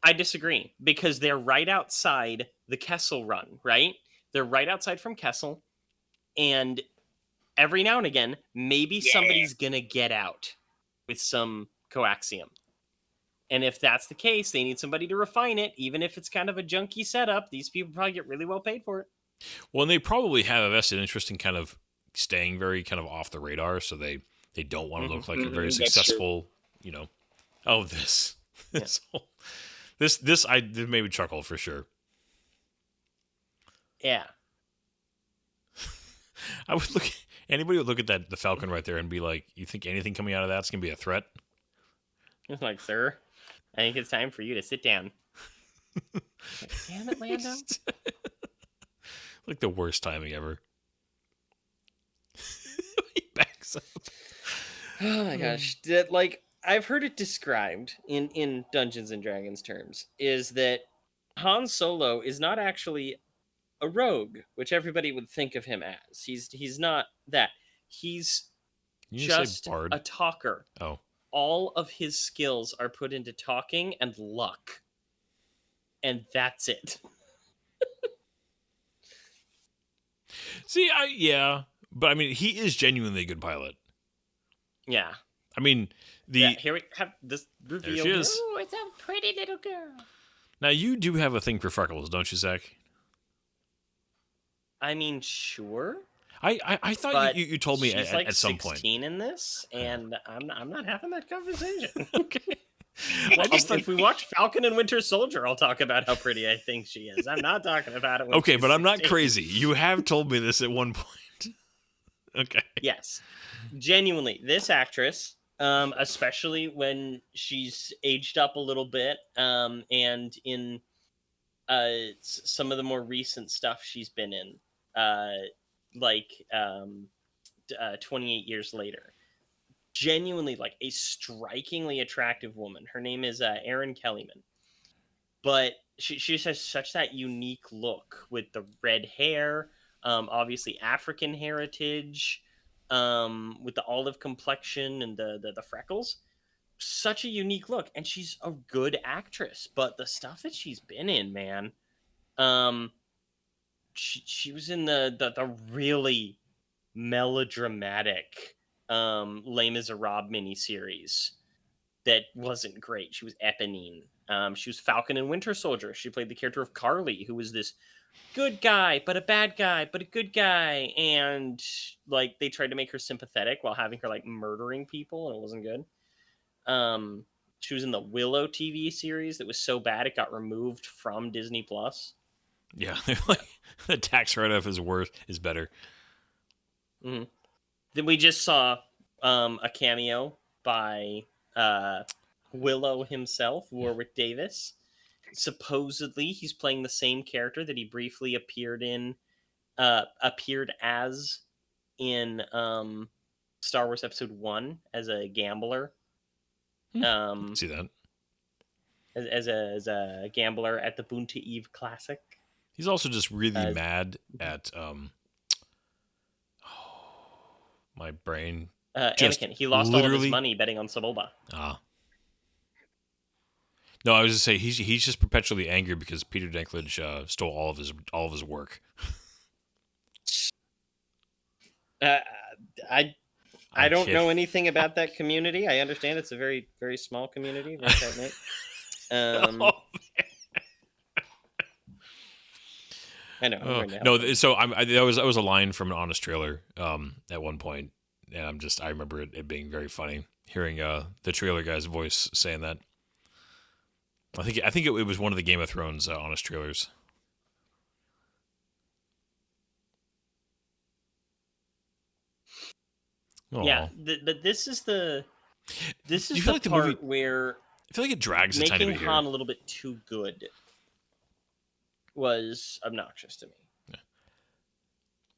I disagree because they're right outside the Kessel Run, right? They're right outside from Kessel, and every now and again, maybe somebody's gonna get out with some coaxium. And if that's the case, they need somebody to refine it, even if it's kind of a junky setup. These people probably get really well paid for it. Well, and they probably have a vested interest in kind of staying very kind of off the radar, so they don't want to look like a very successful, you know. Oh, this made me chuckle for sure. Yeah. I would look. Anybody would look at the Falcon right there and be like, "You think anything coming out of that's gonna be a threat?" It's like, sir, I think it's time for you to sit down. Like, damn it, Lando. Like the worst timing ever. He backs up. Oh my gosh. Like, I've heard it described in Dungeons and Dragons terms, is that Han Solo is not actually a rogue, which everybody would think of him as. He's not that. He's just a talker. Oh. All of his skills are put into talking and luck. And that's it. See, But I mean, he is genuinely a good pilot. Yeah. I mean, Here we have this reveal. she is. Oh, it's a pretty little girl. Now you do have a thing for freckles, don't you, Zach? I mean, sure. I thought But you told me she's at some point. 16 in this, and I'm not having that conversation. Okay. Well, If we watch Falcon and Winter Soldier, I'll talk about how pretty I think she is. I'm not talking about it. When okay, she's but I'm not 16. crazy. You have told me this at one point. Okay. Yes, genuinely, this actress, especially when she's aged up a little bit, and in some of the more recent stuff she's been in, like 28 years later. Genuinely, like a strikingly attractive woman. Her name is Erin Kellyman, but she just has such that unique look with the red hair, obviously African heritage, with the olive complexion and the freckles. Such a unique look, and she's a good actress. But the stuff that she's been in, man, she was in the really melodramatic Les Miserables miniseries that wasn't great. She was Eponine. She was Falcon and Winter Soldier. She played the character of Carly, who was this good guy, but a bad guy, but a good guy. And like they tried to make her sympathetic while having her like murdering people, and it wasn't good. She was in the Willow TV series that was so bad it got removed from Disney Plus. Yeah, the tax write-off is better. Mm-hmm. Then we just saw a cameo by Willow himself, Warwick Davis. Supposedly, he's playing the same character that he briefly appeared as in Star Wars Episode 1 as a gambler. See that. As a gambler at the Boonta Eve Classic. He's also just really mad at my brain. Anakin. He lost all of his money betting on Sebulba. No, I was just say he's just perpetually angry because Peter Dinklage stole all of his work. I don't know anything about that community. I understand it's a very, very small community. Very tight-knit. I know. No, so that was a line from an Honest Trailer at one point, and I remember it being very funny hearing the trailer guy's voice saying that. I think it was one of the Game of Thrones Honest Trailers. Aww. Yeah, but this is the like the part movie, where I feel like it drags a tiny bit here. Making Han a little bit too good was obnoxious to me. Yeah.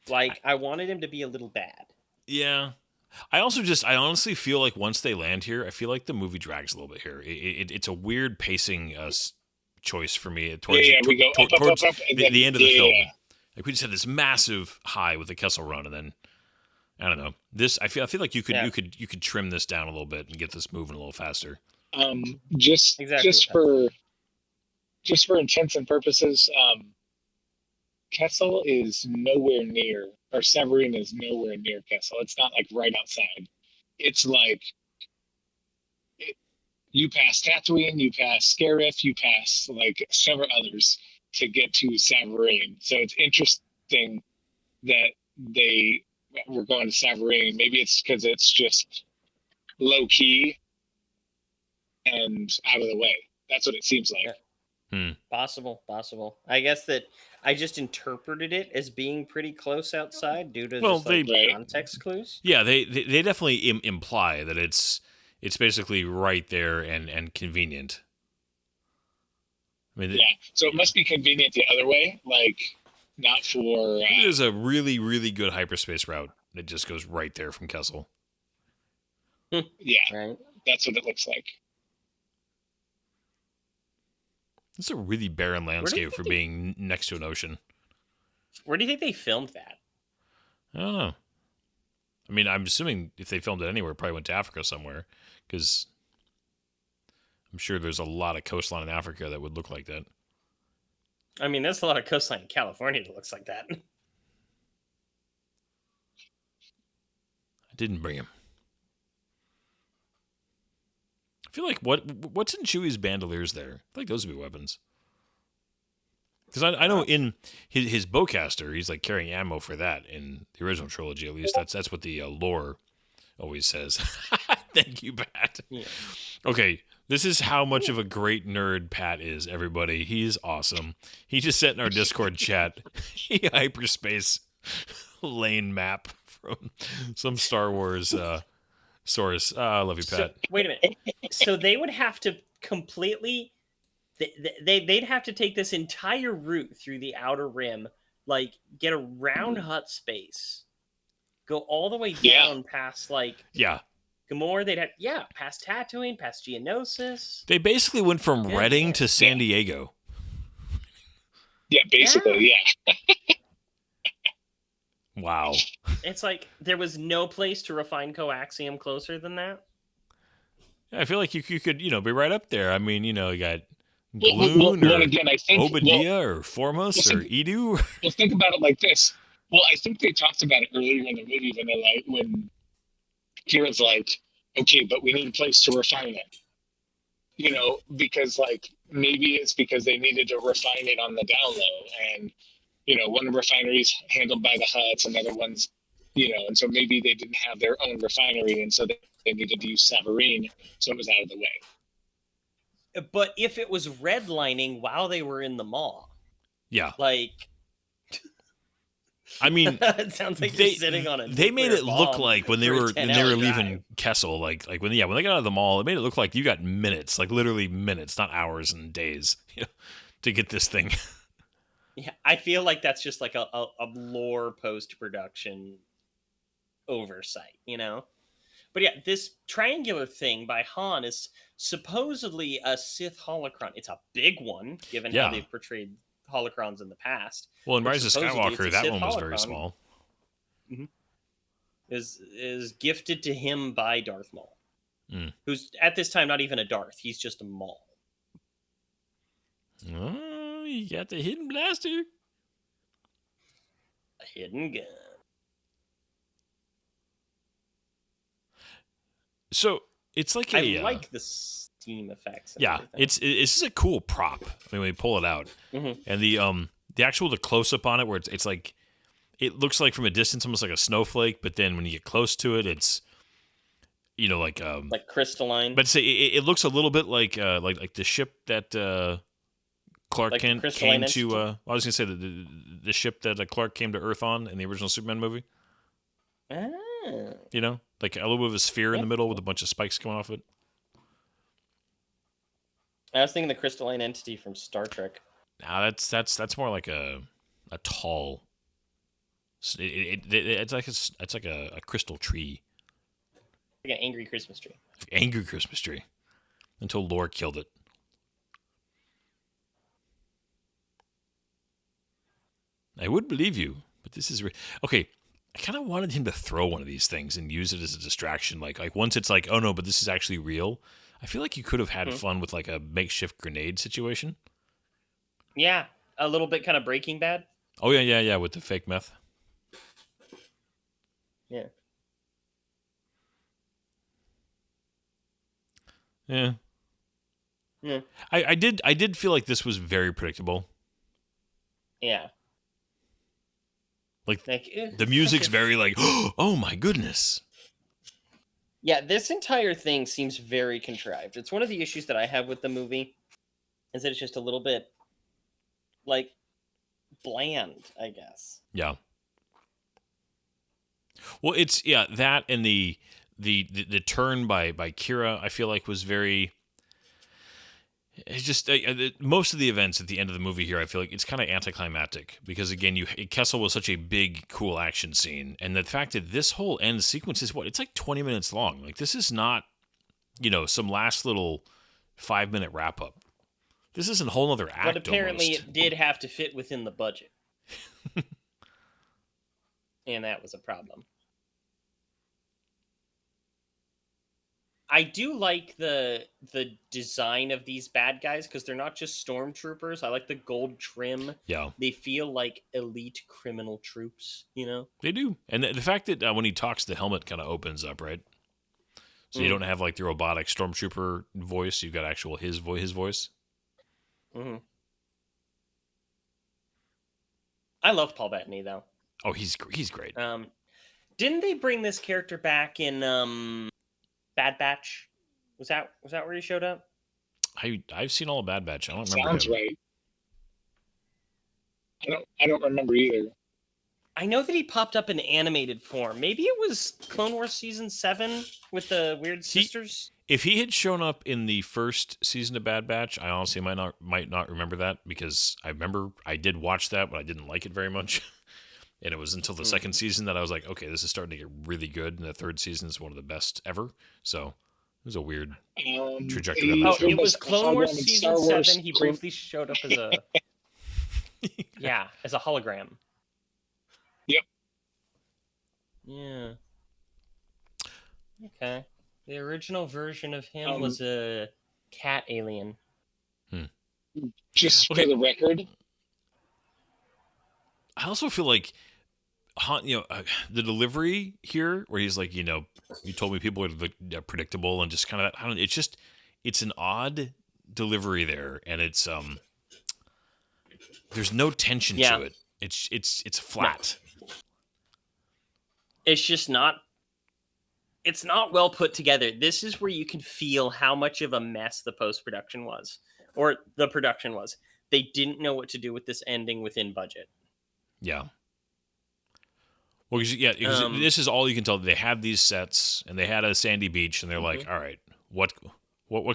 Like I wanted him to be a little bad. Yeah. I honestly feel like once they land here, I feel like the movie drags a little bit here. It's a weird pacing choice for me towards we go towards up, the end of the film. Like we just had this massive high with the Kessel Run, and then I don't know. This I feel like you could trim this down a little bit and get this moving a little faster. Just for intents and purposes, Kessel is nowhere near, or Severine is nowhere near Kessel. It's not like right outside. It's like you pass Tatooine, you pass Scarif, you pass like several others to get to Severine. So it's interesting that they were going to Severine. Maybe it's because it's just low key and out of the way. That's what it seems like. Possible. I guess that I just interpreted it as being pretty close outside due to context clues. Yeah, they definitely imply that it's basically right there and convenient. I mean, so it must be convenient the other way, like not for. There's a really, really good hyperspace route that just goes right there from Kessel. Yeah, right. That's what it looks like. It's a really barren landscape for being next to an ocean. Where do you think they filmed that? I don't know. I mean, I'm assuming if they filmed it anywhere, it probably went to Africa somewhere, because I'm sure there's a lot of coastline in Africa that would look like that. I mean, there's a lot of coastline in California that looks like that. didn't bring him. I feel like what's in Chewie's bandoliers there? I feel like those would be weapons. Because I know in his bowcaster, he's like carrying ammo for that in the original trilogy. At least that's what the lore always says. Thank you, Pat. Yeah. Okay, this is how much of a great nerd Pat is, everybody. He's awesome. He just sent in our Discord chat a hyperspace lane map from some Star Wars source. I love you, Pat. So, wait a minute. So they would have to completely... They'd have to take this entire route through the Outer Rim, like, get around Hutt space, go all the way down past, like... Yeah. Gamorre, they'd have, past Tatooine, past Geonosis. They basically went from Reading to San Diego. Yeah, basically, yeah. Wow. It's like there was no place to refine coaxium closer than that. I feel like you could, be right up there. I mean, you got Gloon or again, I think, Obadiah or Formos or Edu. Well, think about it like this. Well, I think they talked about it earlier in the movie when Kira's like, okay, but we need a place to refine it. Because like maybe it's because they needed to refine it on the down low, and one refinery's handled by the Hutts, another one's, and so maybe they didn't have their own refinery, and so they needed to use Savareen, so it was out of the way. But if it was redlining while they were in the maw, like, I mean, it sounds like you're sitting on a. They made it look like when they were leaving drive. Kessel, like when they got out of the mall, it made it look like you got minutes, like literally minutes, not hours and days, to get this thing. Yeah, I feel like that's just like a lore post-production oversight, But yeah, this triangular thing by Han is supposedly a Sith holocron. It's a big one, given how they've portrayed holocrons in the past. Well, in But Rise of supposedly Skywalker, it's a that Sith one was very holocron. small. Is gifted to him by Darth Maul, Mm. who's at this time not even a Darth. He's just a Maul. Oh, you got the hidden blaster. A hidden gun. So it's like I like the steam effects. And everything. It's a cool prop. I mean, when you pull it out, and the close up on it, where it's like, it looks like from a distance almost like a snowflake, but then when you get close to it, it's like crystalline. But it looks a little bit like the ship that Clark Kent came to. I was gonna say the ship that Clark came to Earth on in the original Superman movie. Ah. Like a little bit of a sphere in the middle with a bunch of spikes coming off it. I was thinking the crystalline entity from Star Trek. Now that's more like a tall. It's like a crystal tree. Like an angry Christmas tree. Angry Christmas tree. Until Lore killed it. I would believe you, but this is okay. I kind of wanted him to throw one of these things and use it as a distraction. Like once it's like, oh no, but this is actually real. I feel like you could have had fun with like a makeshift grenade situation. Yeah, a little bit kind of Breaking Bad. Oh yeah, with the fake meth. Yeah. Yeah. Yeah. I did feel like this was very predictable. Yeah. Like the music's very like, oh my goodness. Yeah, this entire thing seems very contrived. It's one of the issues that I have with the movie, is that it's just a little bit like bland, I guess. Yeah. Well, it's that and the turn by Kira, I feel like was very. It's just most of the events at the end of the movie here, I feel like it's kind of anticlimactic because again, Kessel was such a big, cool action scene, and the fact that this whole end sequence is it's like 20 minutes long. Like this is not, some last little 5-minute wrap up. This is a whole other act. But apparently, almost. It did have to fit within the budget, and that was a problem. I do like the design of these bad guys because they're not just stormtroopers. I like the gold trim. Yeah, They feel like elite criminal troops, you know? they do. And the fact that when he talks, the helmet kind of opens up, right? So you don't have like the robotic stormtrooper voice. You've got actual his voice. Mm-hmm. I love Paul Bettany though. Oh, he's great. Didn't they bring this character back in Bad Batch? Was that where he showed up? I've seen all of Bad Batch. I don't remember. Sounds right. I don't remember either. I know that he popped up in animated form. Maybe it was Clone Wars season 7 with the weird sisters. If he had shown up in the first season of Bad Batch, I honestly might not remember that, because I remember I did watch that, but I didn't like it very much. And it was until the second season that I was like, okay, this is starting to get really good, and the third season is one of the best ever. So it was a weird trajectory. Oh, it was Clone Wars season 7. He briefly showed up as a as a hologram. Yep. Yeah. Okay. The original version of him was a cat alien. Just for the record, I also feel like the delivery here, where he's like, you told me people are predictable and just kind of, I don't know, it's an odd delivery there, and it's there's no tension to it. It's flat. It's just not. It's not well put together. This is where you can feel how much of a mess the post-production was, or the production was. They didn't know what to do with this ending within budget. Yeah. Well, because this is all you can tell. They had these sets, and they had a sandy beach, and they're like, all right, what can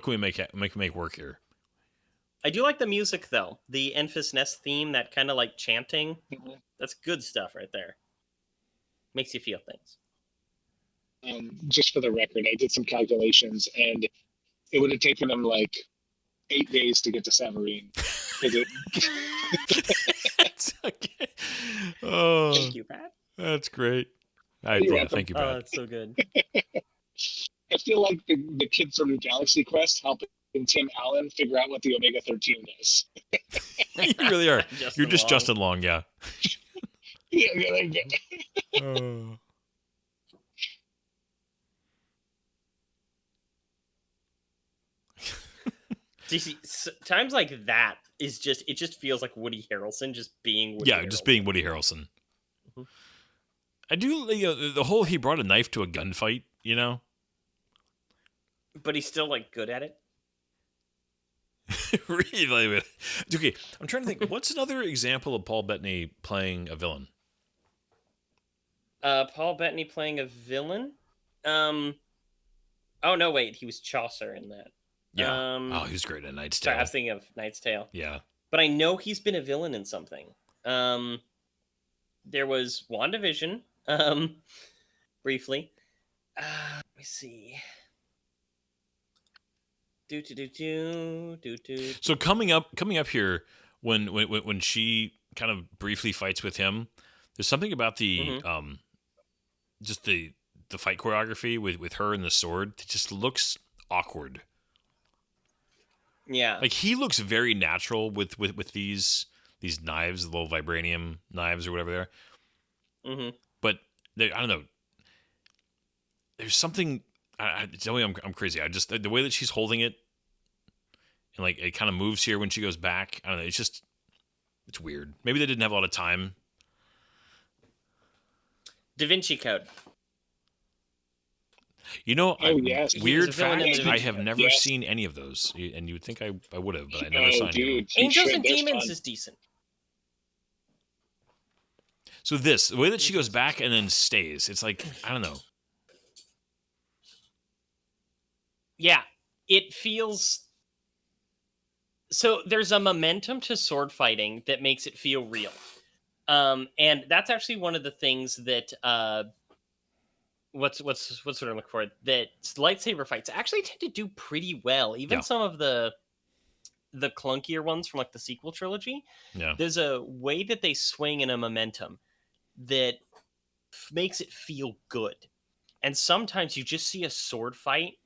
we make work here? I do like the music, though. The Enfys Nest theme, that kind of like chanting, that's good stuff right there. Makes you feel things. Just for the record, I did some calculations, and it would have taken them like 8 days to get to Savareen. That's okay. Oh, thank you, Pat. That's great. Thank you, Pat. Oh, that's so good. I feel like the kid from Galaxy Quest helping Tim Allen figure out what the Omega-13 is. You really are. You're just Justin Long, yeah. Yeah, there you go. See, times like that it just feels like Woody Harrelson just being Woody Harrelson. Just being Woody Harrelson. Mm-hmm. I do, the whole he brought a knife to a gunfight, but he's still like good at it. Really? Okay, I'm trying to think. What's another example of Paul Bettany playing a villain? Paul Bettany playing a villain? Oh no, wait, he was Chaucer in that. Yeah. He was great in Knight's Tale. Sorry, I was thinking of Knight's Tale. Yeah. But I know he's been a villain in something. There was WandaVision, briefly. Let me see. So coming up here, when she kind of briefly fights with him, there's something about the just the fight choreography with her and the sword that just looks awkward. Yeah, like he looks very natural with these knives, the little vibranium knives or whatever they are. Mm-hmm. But I don't know. There's something. Tell me I'm crazy. I just the way that she's holding it, and like it kind of moves here when she goes back. I don't know. It's weird. Maybe they didn't have a lot of time. Da Vinci Code. Yes. Weird fact, I have never seen any of those, and you would think I would have, but I never saw any of them. Angels and Demons is decent. So the way that she goes back and then stays, it's like, I don't know. Yeah, it feels... So there's a momentum to sword fighting that makes it feel real. And that's actually one of the things that... What's what I'm looking for? That lightsaber fights actually tend to do pretty well. Even some of the clunkier ones from like the sequel trilogy. Yeah. There's a way that they swing in a momentum that makes it feel good. And sometimes you just see a sword fight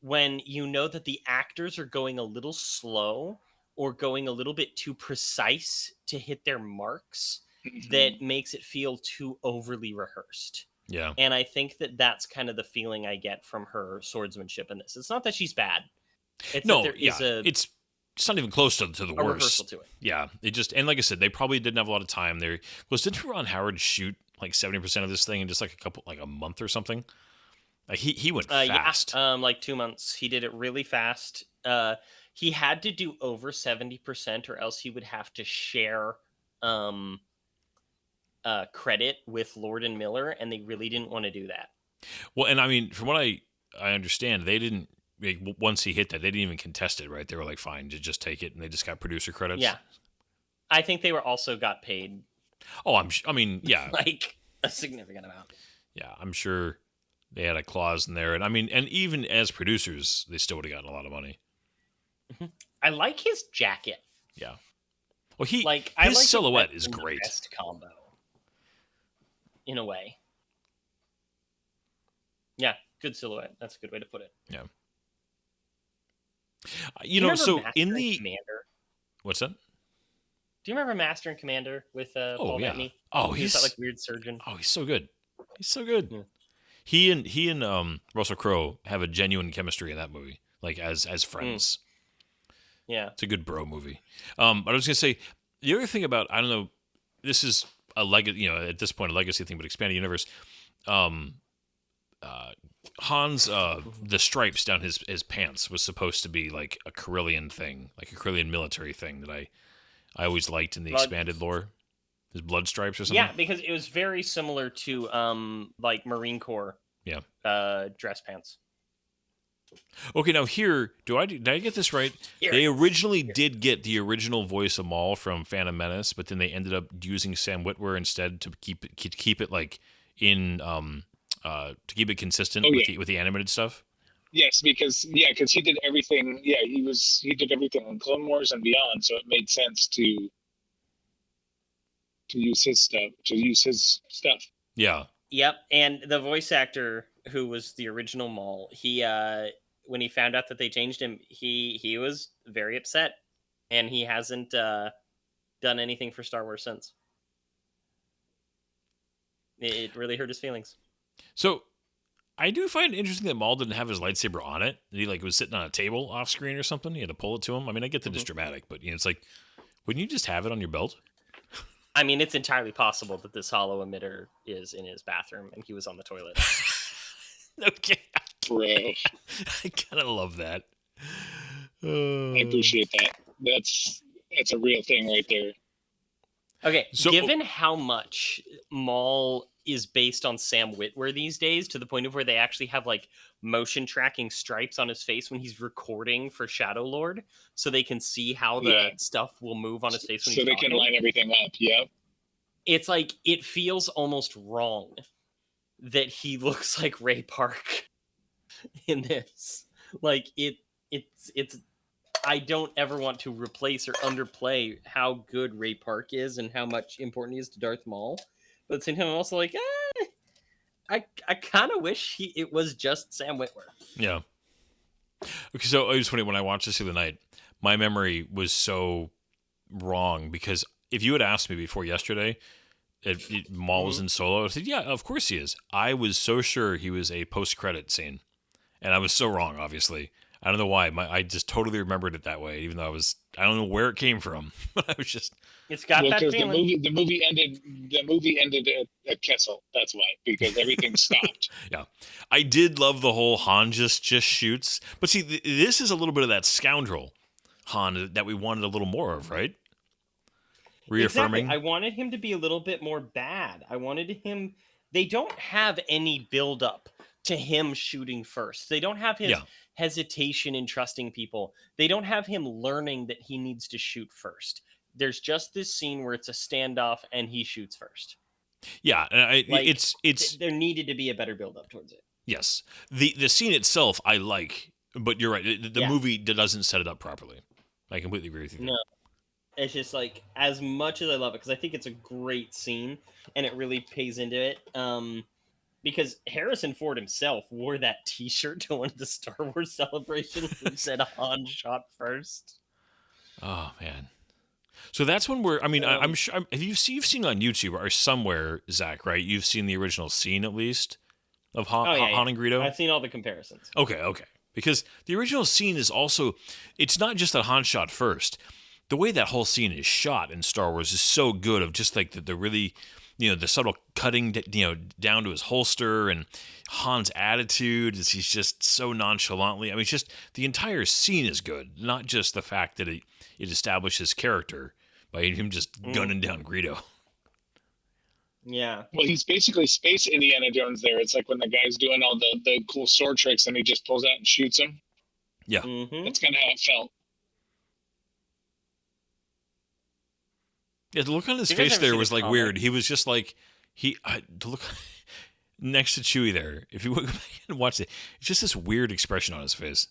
when you know that the actors are going a little slow or going a little bit too precise to hit their marks, that makes it feel too overly rehearsed. Yeah. And I think that that's kind of the feeling I get from her swordsmanship in this. It's not that she's bad. It's No, that there is it's not even close to the a worst. rehearsal to it. Yeah, it just, and like I said, they probably didn't have a lot of time there. Didn't Ron Howard shoot like 70% of this thing in just like a month or something? Like he went fast. Yeah, like 2 months. He did it really fast. He had to do over 70%, or else he would have to share credit with Lord and Miller, and they really didn't want to do that. Well, and I mean, from what I understand, they didn't. Like, once he hit that, they didn't even contest it, right? They were like, "Fine, just take it," and they just got producer credits. Yeah, I think they were also got paid. Oh, I mean, yeah, like a significant amount. Yeah, I'm sure they had a clause in there, and I mean, and even as producers, they still would have gotten a lot of money. I like his jacket. Yeah. Well, his I like silhouette is great. Best combo. In a way. Yeah, good silhouette. That's a good way to put it. Yeah. So Master in the Commander. What's that? Do you remember Master and Commander with Paul Bettany? Oh, he's that like weird surgeon. Oh, he's so good. He's so good. Yeah. He and Russell Crowe have a genuine chemistry in that movie, like as friends. Yeah, it's a good bro movie. But I was gonna say the other thing about, I don't know, this is a legacy, at this point a legacy thing, but expanded universe. Han's the stripes down his pants was supposed to be like a Corellian thing, like a Corellian military thing that I always liked in the expanded lore. His blood stripes or something. Yeah, because it was very similar to like Marine Corps. Yeah. Dress pants. Okay, now here, did I get this right? They originally did get the original voice of Maul from Phantom Menace, but then they ended up using Sam Witwer instead to keep it like in to keep it consistent with the animated stuff. Yes, because he did everything. Yeah, he did everything in Clone Wars and beyond, so it made sense to use his stuff. Yeah. Yep, and the voice actor who was the original Maul, he when he found out that they changed him, he was very upset, and he hasn't done anything for Star Wars since. It really hurt his feelings. So, I do find it interesting that Maul didn't have his lightsaber on it. He was sitting on a table off screen or something. He had to pull it to him. I mean, I get that it's dramatic, but it's like, wouldn't you just have it on your belt? I mean, it's entirely possible that this hollow emitter is in his bathroom and he was on the toilet. Okay. Bro. I kind of love that. I appreciate that. That's a real thing right there. Okay, so, given how much Maul is based on Sam Witwer these days, to the point of where they actually have like motion tracking stripes on his face when he's recording for Shadow Lord, so they can see how the stuff will move on his face when he's talking. So they can line everything up. Yep. It's like, it feels almost wrong that he looks like Ray Park in this. Like it's I don't ever want to replace or underplay how good Ray Park is and how much important he is to Darth Maul. But at the same time, I'm also like, I kind of wish it was just Sam Witwer. Yeah. Okay, so it was funny, when I watched this the other night, my memory was so wrong, because if you had asked me before yesterday if Maul was in Solo, I said, yeah, of course he is. I was so sure he was a post-credit scene, and I was so wrong, obviously. I don't know why. I just totally remembered it that way, even though I don't know where it came from, but I was just... It's got that feeling. The movie ended at Kessel. That's why, because everything stopped. Yeah, I did love the whole Han just shoots, but see, this is a little bit of that scoundrel Han that we wanted a little more of, right? Reaffirming. Exactly. I wanted him to be a little bit more bad. I wanted him. They don't have any build up to him shooting first. They don't have his hesitation in trusting people. They don't have him learning that he needs to shoot first. There's just this scene where it's a standoff and he shoots first. Yeah, it's there needed to be a better build up towards it. Yes, the scene itself I like, but you're right. The movie doesn't set it up properly. I completely agree with you. No, it's just like, as much as I love it, because I think it's a great scene and it really pays into it. because Harrison Ford himself wore that T-shirt to one of the Star Wars celebrations and said Han shot first. Oh man. So that's when we're. I mean, I'm sure you've seen on YouTube or somewhere, Zach, right? You've seen the original scene at least of Han, Han and Greedo. I've seen all the comparisons. Okay. Because the original scene is also. It's not just that Han shot first. The way that whole scene is shot in Star Wars is so good. Of just like the really, the subtle cutting, down to his holster and Han's attitude is he's just so nonchalantly. I mean, it's just the entire scene is good, not just the fact that it establishes character by him just gunning down Greedo. Yeah. Well, he's basically Space Indiana Jones there. It's like when the guy's doing all the cool sword tricks and he just pulls out and shoots him. Yeah. Mm-hmm. That's kind of how it felt. Yeah, the look on his face there was like weird. He was just like the look next to Chewie there. If you go back and watch it, it's just this weird expression on his face.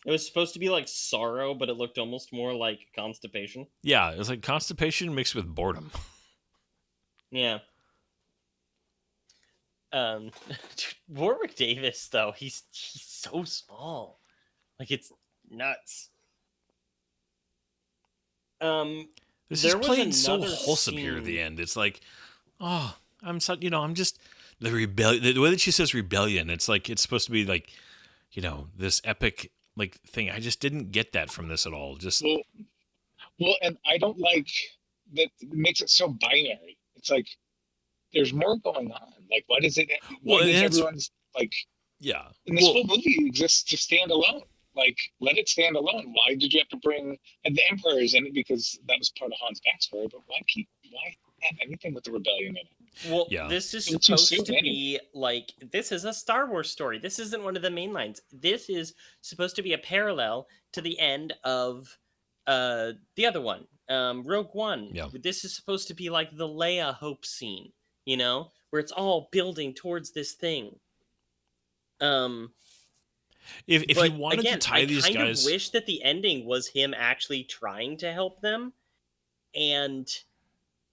It was supposed to be like sorrow, but it looked almost more like constipation. Yeah, it was like constipation mixed with boredom. Yeah. Warwick Davis, though, he's so small. Like, it's nuts. This is played so wholesome here at the end. It's like, oh, I'm just the rebellion. The way that she says rebellion, it's like it's supposed to be like, this epic like thing. I just didn't get that from this at all. Just well, and I don't like that. It makes it so binary. It's like there's more going on. Like, what is it? Why does everyone's like? Yeah, and this whole movie exists to stand alone. Like, let it stand alone. Why did you have to bring the Emperors in it? Because that was part of Han's backstory. But why have anything with the rebellion in it? Well, this is supposed to be like, this is a Star Wars story. This isn't one of the main lines. This is supposed to be a parallel to the end of the other one, Rogue One. Yeah. This is supposed to be like the Leia hope scene, where it's all building towards this thing. If you wanted to tie these guys, I kind of wish that the ending was him actually trying to help them, and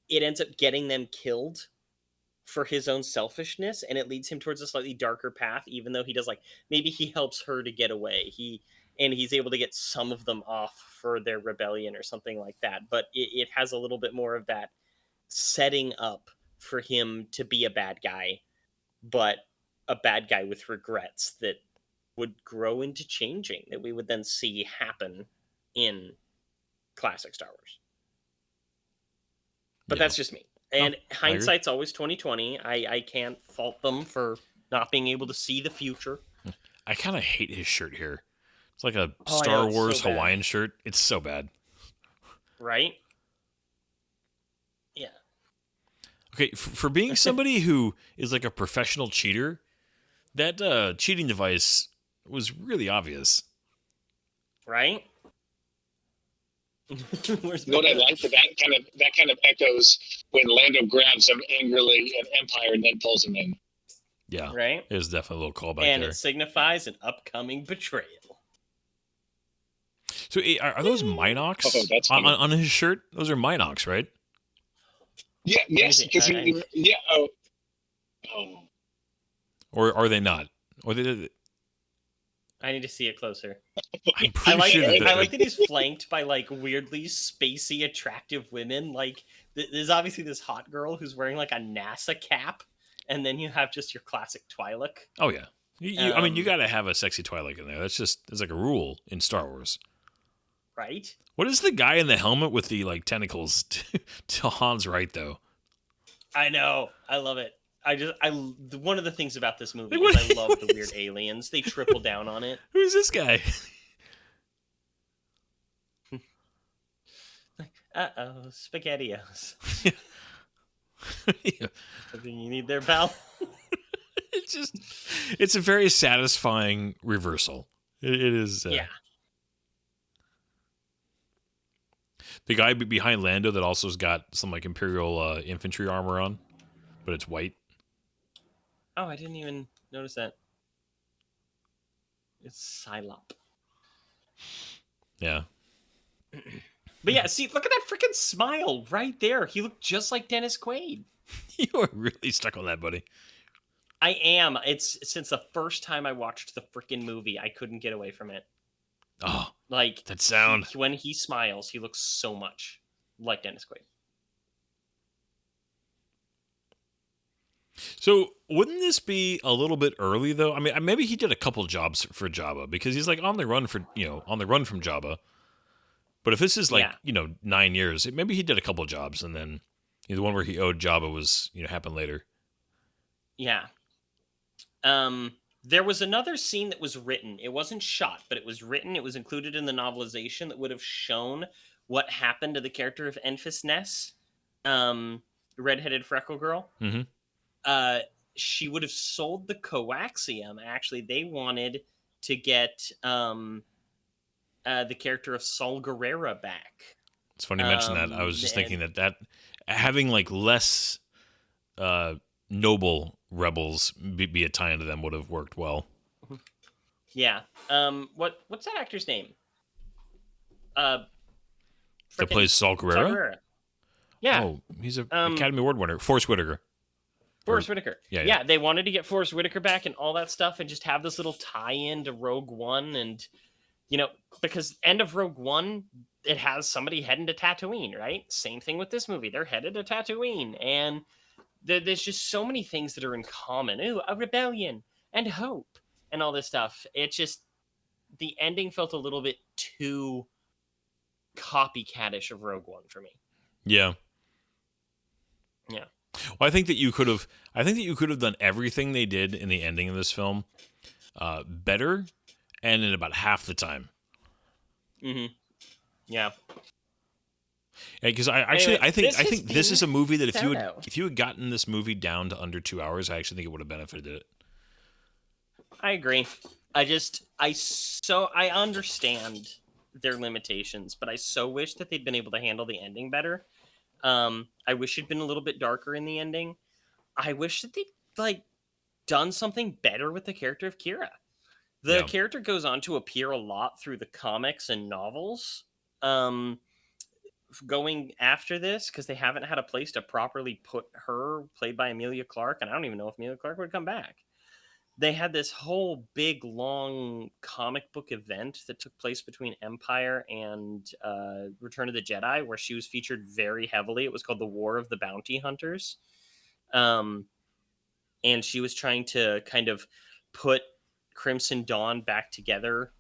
it ends up getting them killed for his own selfishness, and it leads him towards a slightly darker path, even though he does, like, maybe he helps her to get away. He's able to get some of them off for their rebellion or something like that. But it has a little bit more of that setting up for him to be a bad guy, but a bad guy with regrets that would grow into changing, that we would then see happen in classic Star Wars. But that's just me. And hindsight's always 20/20. I can't fault them for not being able to see the future. I kind of hate his shirt here. It's like a Star Wars Hawaiian shirt. It's so bad. Right? Yeah. Okay, for being somebody who is like a professional cheater, that cheating device was really obvious. Right? What I like that kind of echoes when Lando grabs him angrily in Empire and then pulls him in. Yeah, right. It was definitely a little callback and there. It signifies an upcoming betrayal. So are those Minox on his shirt? Those are Minox, right? Yeah. Yes. Because Oh. Or are they not? Or they? I need to see it closer. I'm pretty sure I like that he's flanked by like weirdly spacey, attractive women. Like there's obviously this hot girl who's wearing like a NASA cap, and then you have just your classic Twi'lek. Oh yeah, I mean you got to have a sexy Twi'lek in there. It's like a rule in Star Wars, right? What is the guy in the helmet with the like tentacles to Han's right though? I know, I love it. One of the things about this movie is I love the weird aliens. They triple down on it. Who's this guy? SpaghettiOs. Yeah. Something you need there, pal. It's a very satisfying reversal. It is. Yeah. The guy behind Lando that also's got some like Imperial infantry armor on, but it's white. Oh, I didn't even notice that. It's Psylop. Yeah. But yeah, see, look at that freaking smile right there. He looked just like Dennis Quaid. You are really stuck on that, buddy. I am. It's since the first time I watched the freaking movie, I couldn't get away from it. Oh, Like that sound. when he smiles, he looks so much like Dennis Quaid. So wouldn't this be a little bit early though? I mean, maybe he did a couple jobs for Jabba because he's like on the run from Jabba. But if this is like Yeah. 9 years, maybe he did a couple jobs, and then the one where he owed Jabba was happened later. Yeah. There was another scene that was written. It wasn't shot, but it was written. It was included in the novelization that would have shown what happened to the character of Enfys Ness, redheaded freckle girl. Mm-hmm. She would have sold the coaxium. Actually, they wanted to get the character of Saul Guerrera back. It's funny you mention that. I was just thinking that having like less noble rebels be a tie into them would have worked well. Yeah. What's that actor's name? That plays Saul Guerrera? Saul Guerrera. Yeah. Oh, he's an Academy Award winner. Forrest Whitaker. Forrest Whitaker. Yeah. They wanted to get Forrest Whitaker back and all that stuff and just have this little tie-in to Rogue One. And, because end of Rogue One, it has somebody heading to Tatooine, right? Same thing with this movie. They're headed to Tatooine. And there's just so many things that are in common. Ooh, a rebellion and hope and all this stuff. It just, the ending felt a little bit too copycatish of Rogue One for me. Yeah. Yeah. Well, I think that you could have done everything they did in the ending of this film better and in about half the time. Mm-hmm. Yeah. Because I think this is a movie that if you had gotten this movie down to under 2 hours, I actually think it would have benefited it. I agree. I understand their limitations, but I so wish that they'd been able to handle the ending better. I wish it'd been a little bit darker in the ending. I wish that they'd done something better with the character of Kira. The character goes on to appear a lot through the comics and novels. Going after this, because they haven't had a place to properly put her, played by Emilia Clarke, and I don't even know if Emilia Clarke would come back. They had this whole big, long comic book event that took place between Empire and Return of the Jedi, where she was featured very heavily. It was called The War of the Bounty Hunters. And she was trying to kind of put Crimson Dawn back together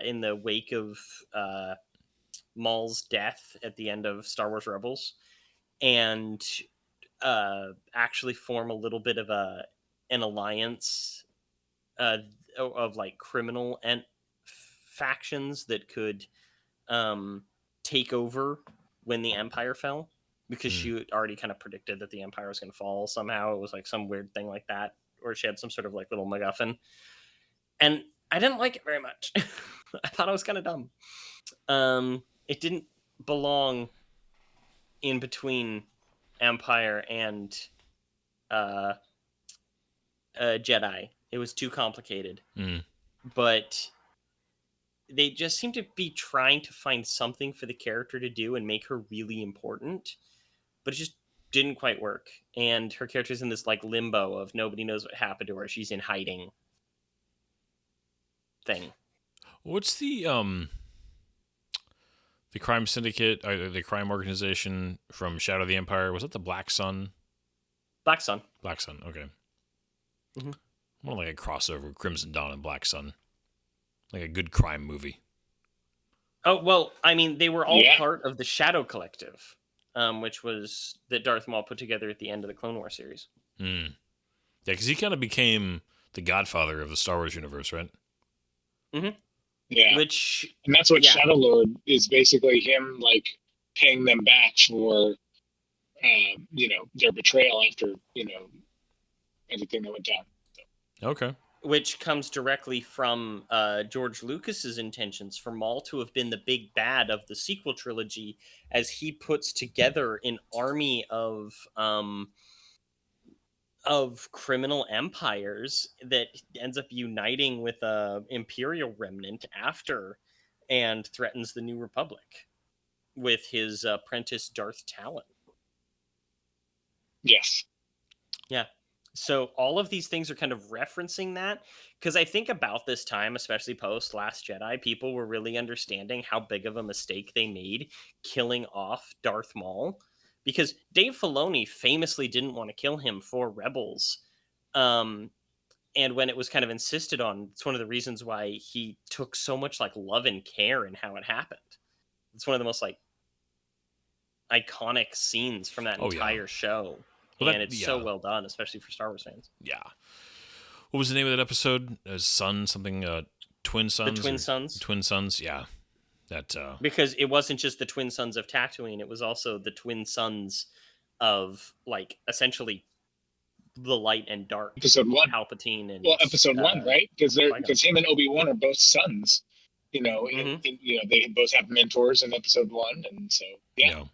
in the wake of Maul's death at the end of Star Wars Rebels, and actually form a little bit of an alliance of like criminal and factions that could take over when the Empire fell, because she had already kind of predicted that the Empire was going to fall somehow. It was like some weird thing like that, or she had some sort of like little MacGuffin, and I didn't like it very much. I thought it was kind of dumb. It didn't belong in between Empire and Jedi. It was too complicated. But they just seem to be trying to find something for the character to do and make her really important, but it just didn't quite work. And her character's in this like limbo of nobody knows what happened to her. She's in hiding thing. What's the crime syndicate, or the crime organization from Shadow of the Empire? Was it the Black Sun? Black Sun. Black Sun, okay. Mm-hmm. More like a crossover with Crimson Dawn and Black Sun. Like a good crime movie. Oh, well, I mean, they were all part of the Shadow Collective, which was that Darth Maul put together at the end of the Clone Wars series. Yeah, because he kind of became the godfather of the Star Wars universe, right? Mm-hmm. Yeah. And that's what Shadow Lord is, basically him like paying them back for their betrayal after everything that went down. Okay. Which comes directly from George Lucas's intentions for Maul to have been the big bad of the sequel trilogy, as he puts together an army of criminal empires that ends up uniting with a Imperial remnant after, and threatens the New Republic with his apprentice Darth Talon. Yes. Yeah. So all of these things are kind of referencing that, because I think about this time, especially post Last Jedi, people were really understanding how big of a mistake they made killing off Darth Maul, because Dave Filoni famously didn't want to kill him for Rebels. And when it was kind of insisted on, it's one of the reasons why he took so much like love and care in how it happened. It's one of the most like iconic scenes from that Oh, yeah. entire show. Well, And it's yeah. so well done, especially for Star Wars fans. Yeah. What was the name of that episode? Son something. Twin Sons. Twin Sons. Twin Sons. Yeah. That. Because it wasn't just the twin sons of Tatooine; it was also the twin sons of, like, essentially the light and dark. Episode 1. Palpatine and Episode 1, right? Because Qui-Gon. him and Obi-Wan are both sons. You know, Mhm. they both have mentors in episode 1, and so yeah.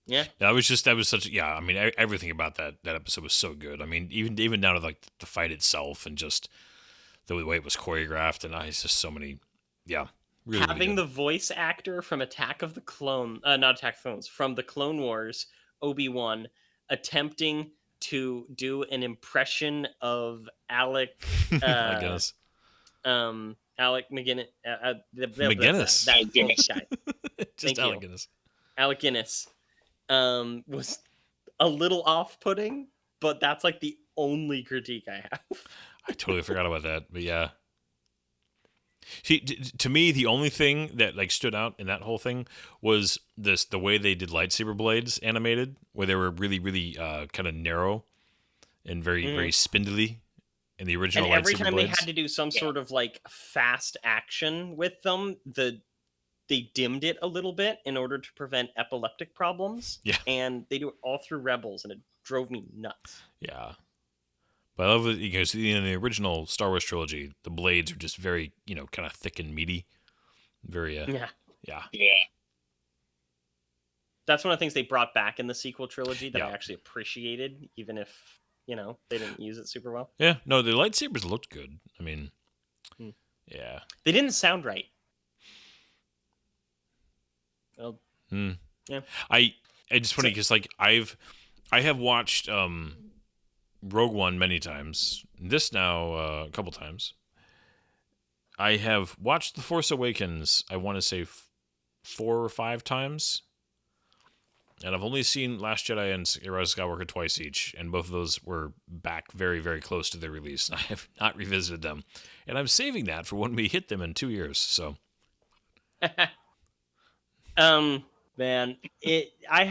Yeah. That was such. Yeah. I mean, everything about that episode was so good. I mean, even down to like the fight itself and just the way it was choreographed, and it's just so many. Yeah. Really, Having really good. the voice actor from Attack of the Clone, not Attack of the Clones, from the Clone Wars, Obi-Wan, attempting to do an impression of Alec, I guess. Alec McGinnis, McGinnis. that McGinnis. guy, Just Thank you. Alec Guinness. Alec Guinness, was a little off-putting, but that's like the only critique I have. I totally forgot about that, but yeah. See, to me, the only thing that like stood out in that whole thing was the way they did lightsaber blades animated, where they were really, really kind of narrow and very, very spindly in the original And every lightsaber time blades. they had to do some sort of like fast action with them, they dimmed it a little bit in order to prevent epileptic problems. Yeah. And they do it all through Rebels, and it drove me nuts. Yeah. But I love it because in the original Star Wars trilogy, the blades are just very, kind of thick and meaty. Very, Yeah. yeah. Yeah. That's one of the things they brought back in the sequel trilogy that I Yeah. actually appreciated, even if, they didn't use it super well. Yeah, no, the lightsabers looked good. I mean, Hmm. yeah. They didn't sound right. Well, Hmm. yeah. I just funny because like I have watched Rogue One many times. This now a couple times. I have watched The Force Awakens. I want to say 4 or 5 times, and I've only seen Last Jedi and Rise of Skywalker twice each, and both of those were back very, very close to their release. I have not revisited them, and I'm saving that for when we hit them in 2 years. So. Man, I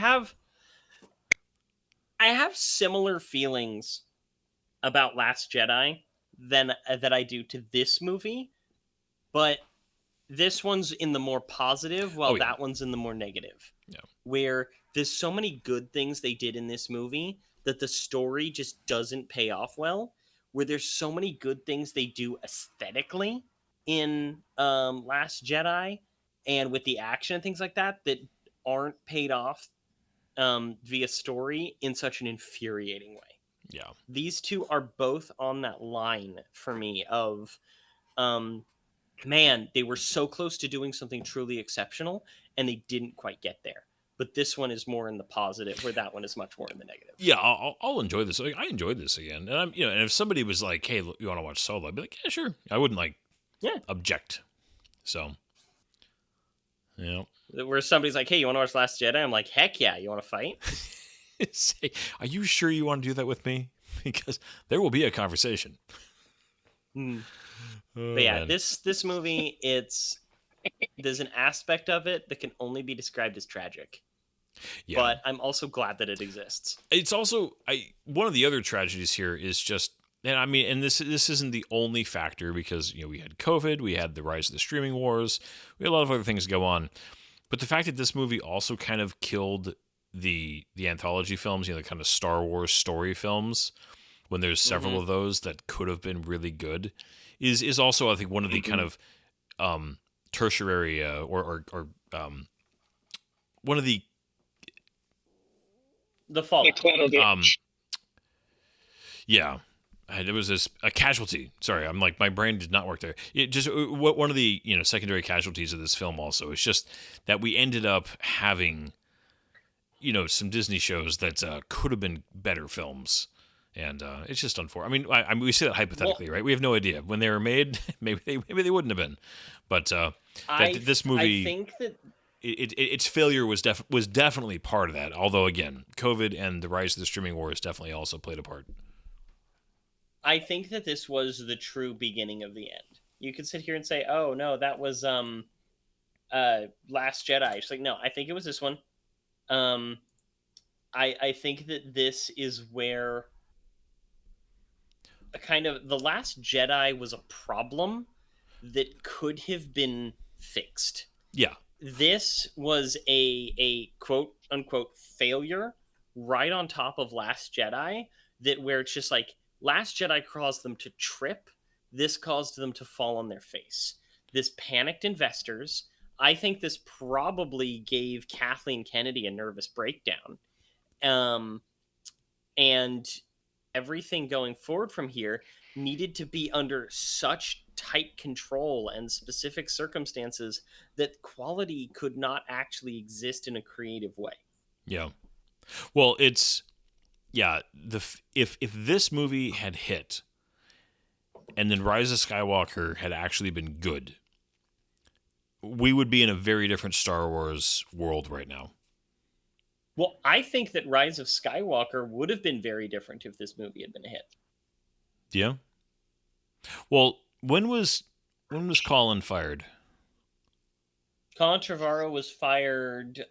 have similar feelings about Last Jedi that I do to this movie, but this one's in the more positive, while Oh, yeah. that one's in the more negative. Yeah. Where there's so many good things they did in this movie that the story just doesn't pay off well. Where there's so many good things they do aesthetically in Last Jedi and with the action and things like that aren't paid off via story in such an infuriating way. Yeah. These two are both on that line for me of, man, they were so close to doing something truly exceptional and they didn't quite get there. But this one is more in the positive, where that one is much more in the negative. Yeah, I'll enjoy this. Like, I enjoyed this again, and and if somebody was like, "Hey, look, you want to watch Solo?" I'd be like, "Yeah, sure." I wouldn't object. So, Where somebody's like, hey, you want to watch Last Jedi? I'm like, heck yeah, you want to fight? say, are you sure you want to do that with me? Because there will be a conversation. Oh, Oh, but yeah, man. this movie, there's an aspect of it that can only be described as tragic. Yeah. But I'm also glad that it exists. It's also one of the other tragedies here is just, and I mean, and this isn't the only factor, because we had COVID, we had the rise of the streaming wars, we had a lot of other things go on, but the fact that this movie also kind of killed the anthology films, the kind of Star Wars story films, when there's several of those that could have been really good, is also, I think, one of the kind of tertiary or one of the Fallout. Collateral damage. yeah. It was a casualty. Sorry, I'm like, my brain did not work there. It just one of the secondary casualties of this film also is just that we ended up having some Disney shows that could have been better films, And it's just unfortunate. I mean, we say that hypothetically, right? We have no idea when they were made. maybe they wouldn't have been, but this movie, I think that its failure was definitely part of that. Although again, COVID and the rise of the streaming wars definitely also played a part. I think that this was the true beginning of the end. You could sit here and say, "Oh no, that was Last Jedi." It's like, no, I think it was this one. I think that this is where a kind of the Last Jedi was a problem that could have been fixed. Yeah, This was a quote unquote failure right on top of Last Jedi, that where it's just like Last Jedi caused them to trip, this caused them to fall on their face. This panicked investors. I think this probably gave Kathleen Kennedy a nervous breakdown. And everything going forward from here needed to be under such tight control and specific circumstances that quality could not actually exist in a creative way. yeah. Well, it's if this movie had hit, and then Rise of Skywalker had actually been good, we would be in a very different Star Wars world right now. Well, I think that Rise of Skywalker would have been very different if this movie had been a hit. Yeah. Well, when was Colin fired? Colin Trevorrow was fired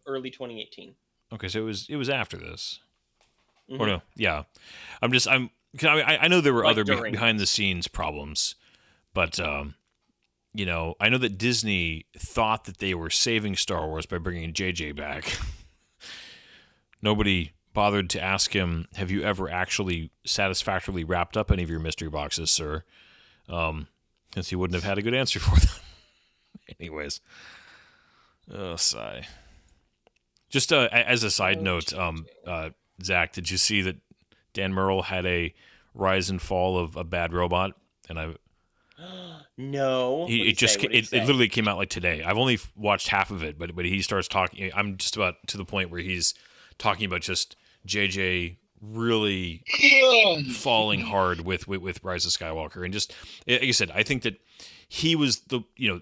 early 2018. Okay, so it was after this. Mhm. Or no, yeah. I know there were Like other during behind the scenes problems, but you know, I know that Disney thought that they were saving Star Wars by bringing JJ back. Nobody bothered to ask him, "Have you ever actually satisfactorily wrapped up any of your mystery boxes, sir?" Since he wouldn't have had a good answer for them. Anyways, oh, sigh. Just as a side note, Zach, did you see that Dan Murrell had a rise and fall of a bad robot? And No. it literally came out like today. I've only watched half of it, but he starts talking. I'm just about to the point where he's talking about just JJ really falling hard with Rise of Skywalker, and just like I said, I think that he was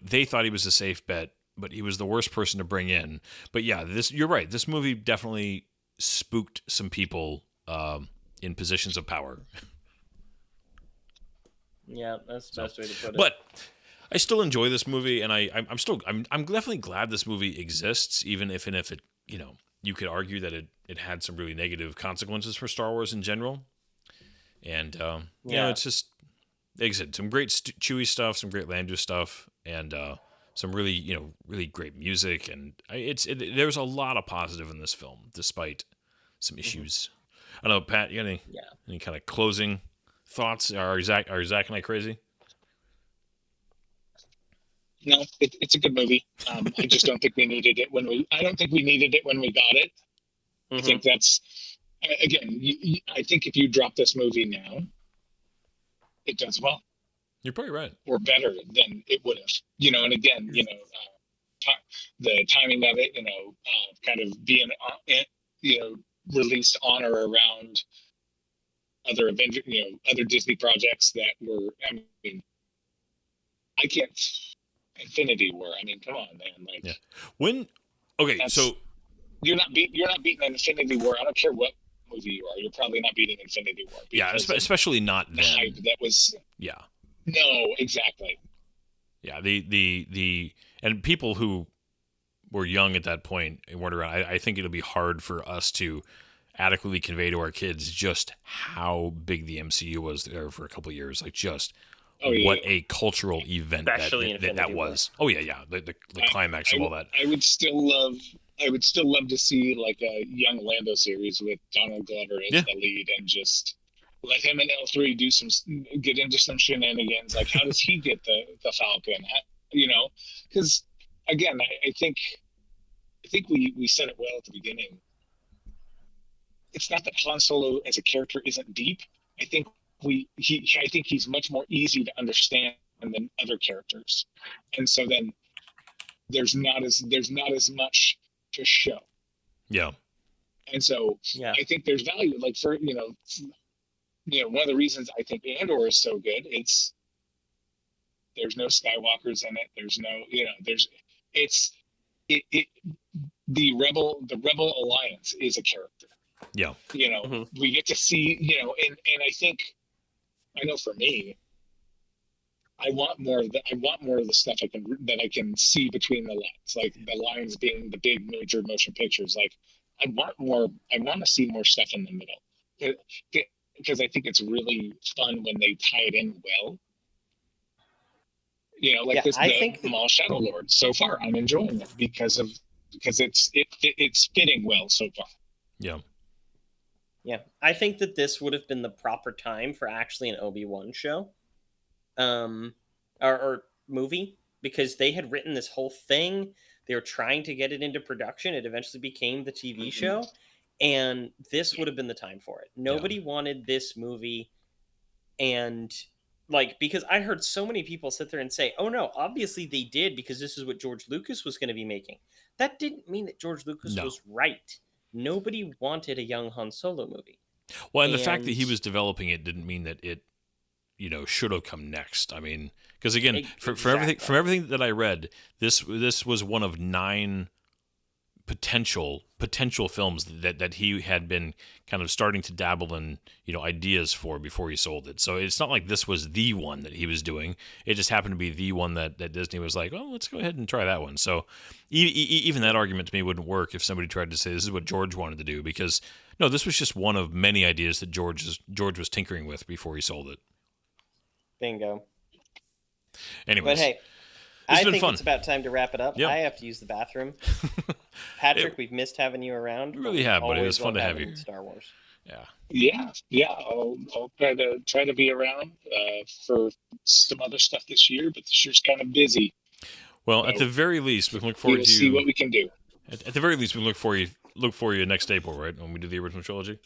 they thought he was a safe bet, but he was the worst person to bring in. But yeah, you're right. This movie definitely spooked some people in positions of power. Yeah, that's the best way to put it. But I still enjoy this movie, and I'm definitely glad this movie exists, even if it you could argue that it had some really negative consequences for Star Wars in general. And it's just like I said, some great Chewie stuff, some great Lando stuff, and some really great music, and there's a lot of positive in this film, despite some issues. I don't know, Pat, you got any kind of closing thoughts? Are Zach and I crazy? No, it's a good movie. I just don't think we needed it I don't think we needed it when we got it. Mm-hmm. I think that's, again, I think if you drop this movie now, it does well. You're probably right. Or better than it would have. And again, the timing of it, kind of being, released on or around other Avenger, other Disney projects that were, I can't, Infinity War. Come on, man. So you're not beating Infinity War. I don't care what movie you are. You're probably not beating Infinity War. Yeah, especially not then. Hype that was. Yeah. No, exactly. Yeah, the and people who were young at that point and weren't around. I think it'll be hard for us to adequately convey to our kids just how big the MCU was there for a couple of years. Like just. What a cultural event that was. Oh yeah. The climax of all that. I would still love to see like a young Lando series with Donald Glover as the lead, and just let him and L3 get into some shenanigans. Like, how does he get the Falcon? Because again, I think we said it well at the beginning. It's not that Han Solo as a character isn't deep. I think he's much more easy to understand than other characters, and so then there's not as much to show. Yeah, And so Yeah. I think there's value, like for one of the reasons I think Andor is so good. There's no Skywalkers in it. There's no it's it the Rebel Alliance is a character. Yeah. We get to see and I know for me, I want more of the stuff that I can see between the lines, like the lines being the big major motion pictures. Like I want to see more stuff in the middle, because I think it's really fun when they tie it in well. I think Maul Shadow Lord. So far, I'm enjoying it because it's fitting well so far. Yeah. Yeah, I think that this would have been the proper time for actually an Obi-Wan show, or movie, because they had written this whole thing. They were trying to get it into production. It eventually became the TV show, and this would have been the time for it. Nobody wanted this movie, and because I heard so many people sit there and say, "Oh no, obviously they did because this is what George Lucas was going to be making." That didn't mean that George Lucas was right. Nobody wanted a young Han Solo movie. Well, and the fact that he was developing it didn't mean that it, should have come next. I mean, because again, from everything that I read, this was one of 9 potential films that he had been kind of starting to dabble in, ideas for before he sold it. So it's not like this was the one that he was doing. It just happened to be the one that Disney was like, oh, let's go ahead and try that one. So even that argument to me wouldn't work if somebody tried to say this is what George wanted to do, because no, this was just one of many ideas that George was tinkering with before he sold it. Bingo. Anyways, but hey, I think it's about time to wrap it up. Yep. I have to use the bathroom. Patrick, we've missed having you around. We really have, but it was fun to have you. Star Wars. Yeah. I'll try to be around for some other stuff this year, but this year's kind of busy. Well, at the very least, we can look forward to see what we can do. At the very least, we look for you next April, right, when we do the original trilogy.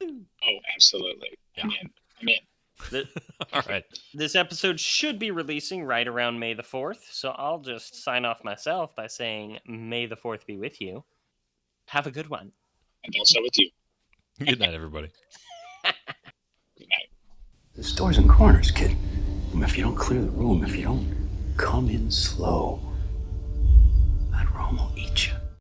Oh, absolutely. Yeah. I'm in. All right. This episode should be releasing right around May the 4th, so I'll just sign off myself by saying, May the 4th be with you. Have a good one. And also with you. Good night, everybody. Good night. There's doors and corners, kid. If you don't clear the room, if you don't come in slow, that room will eat you.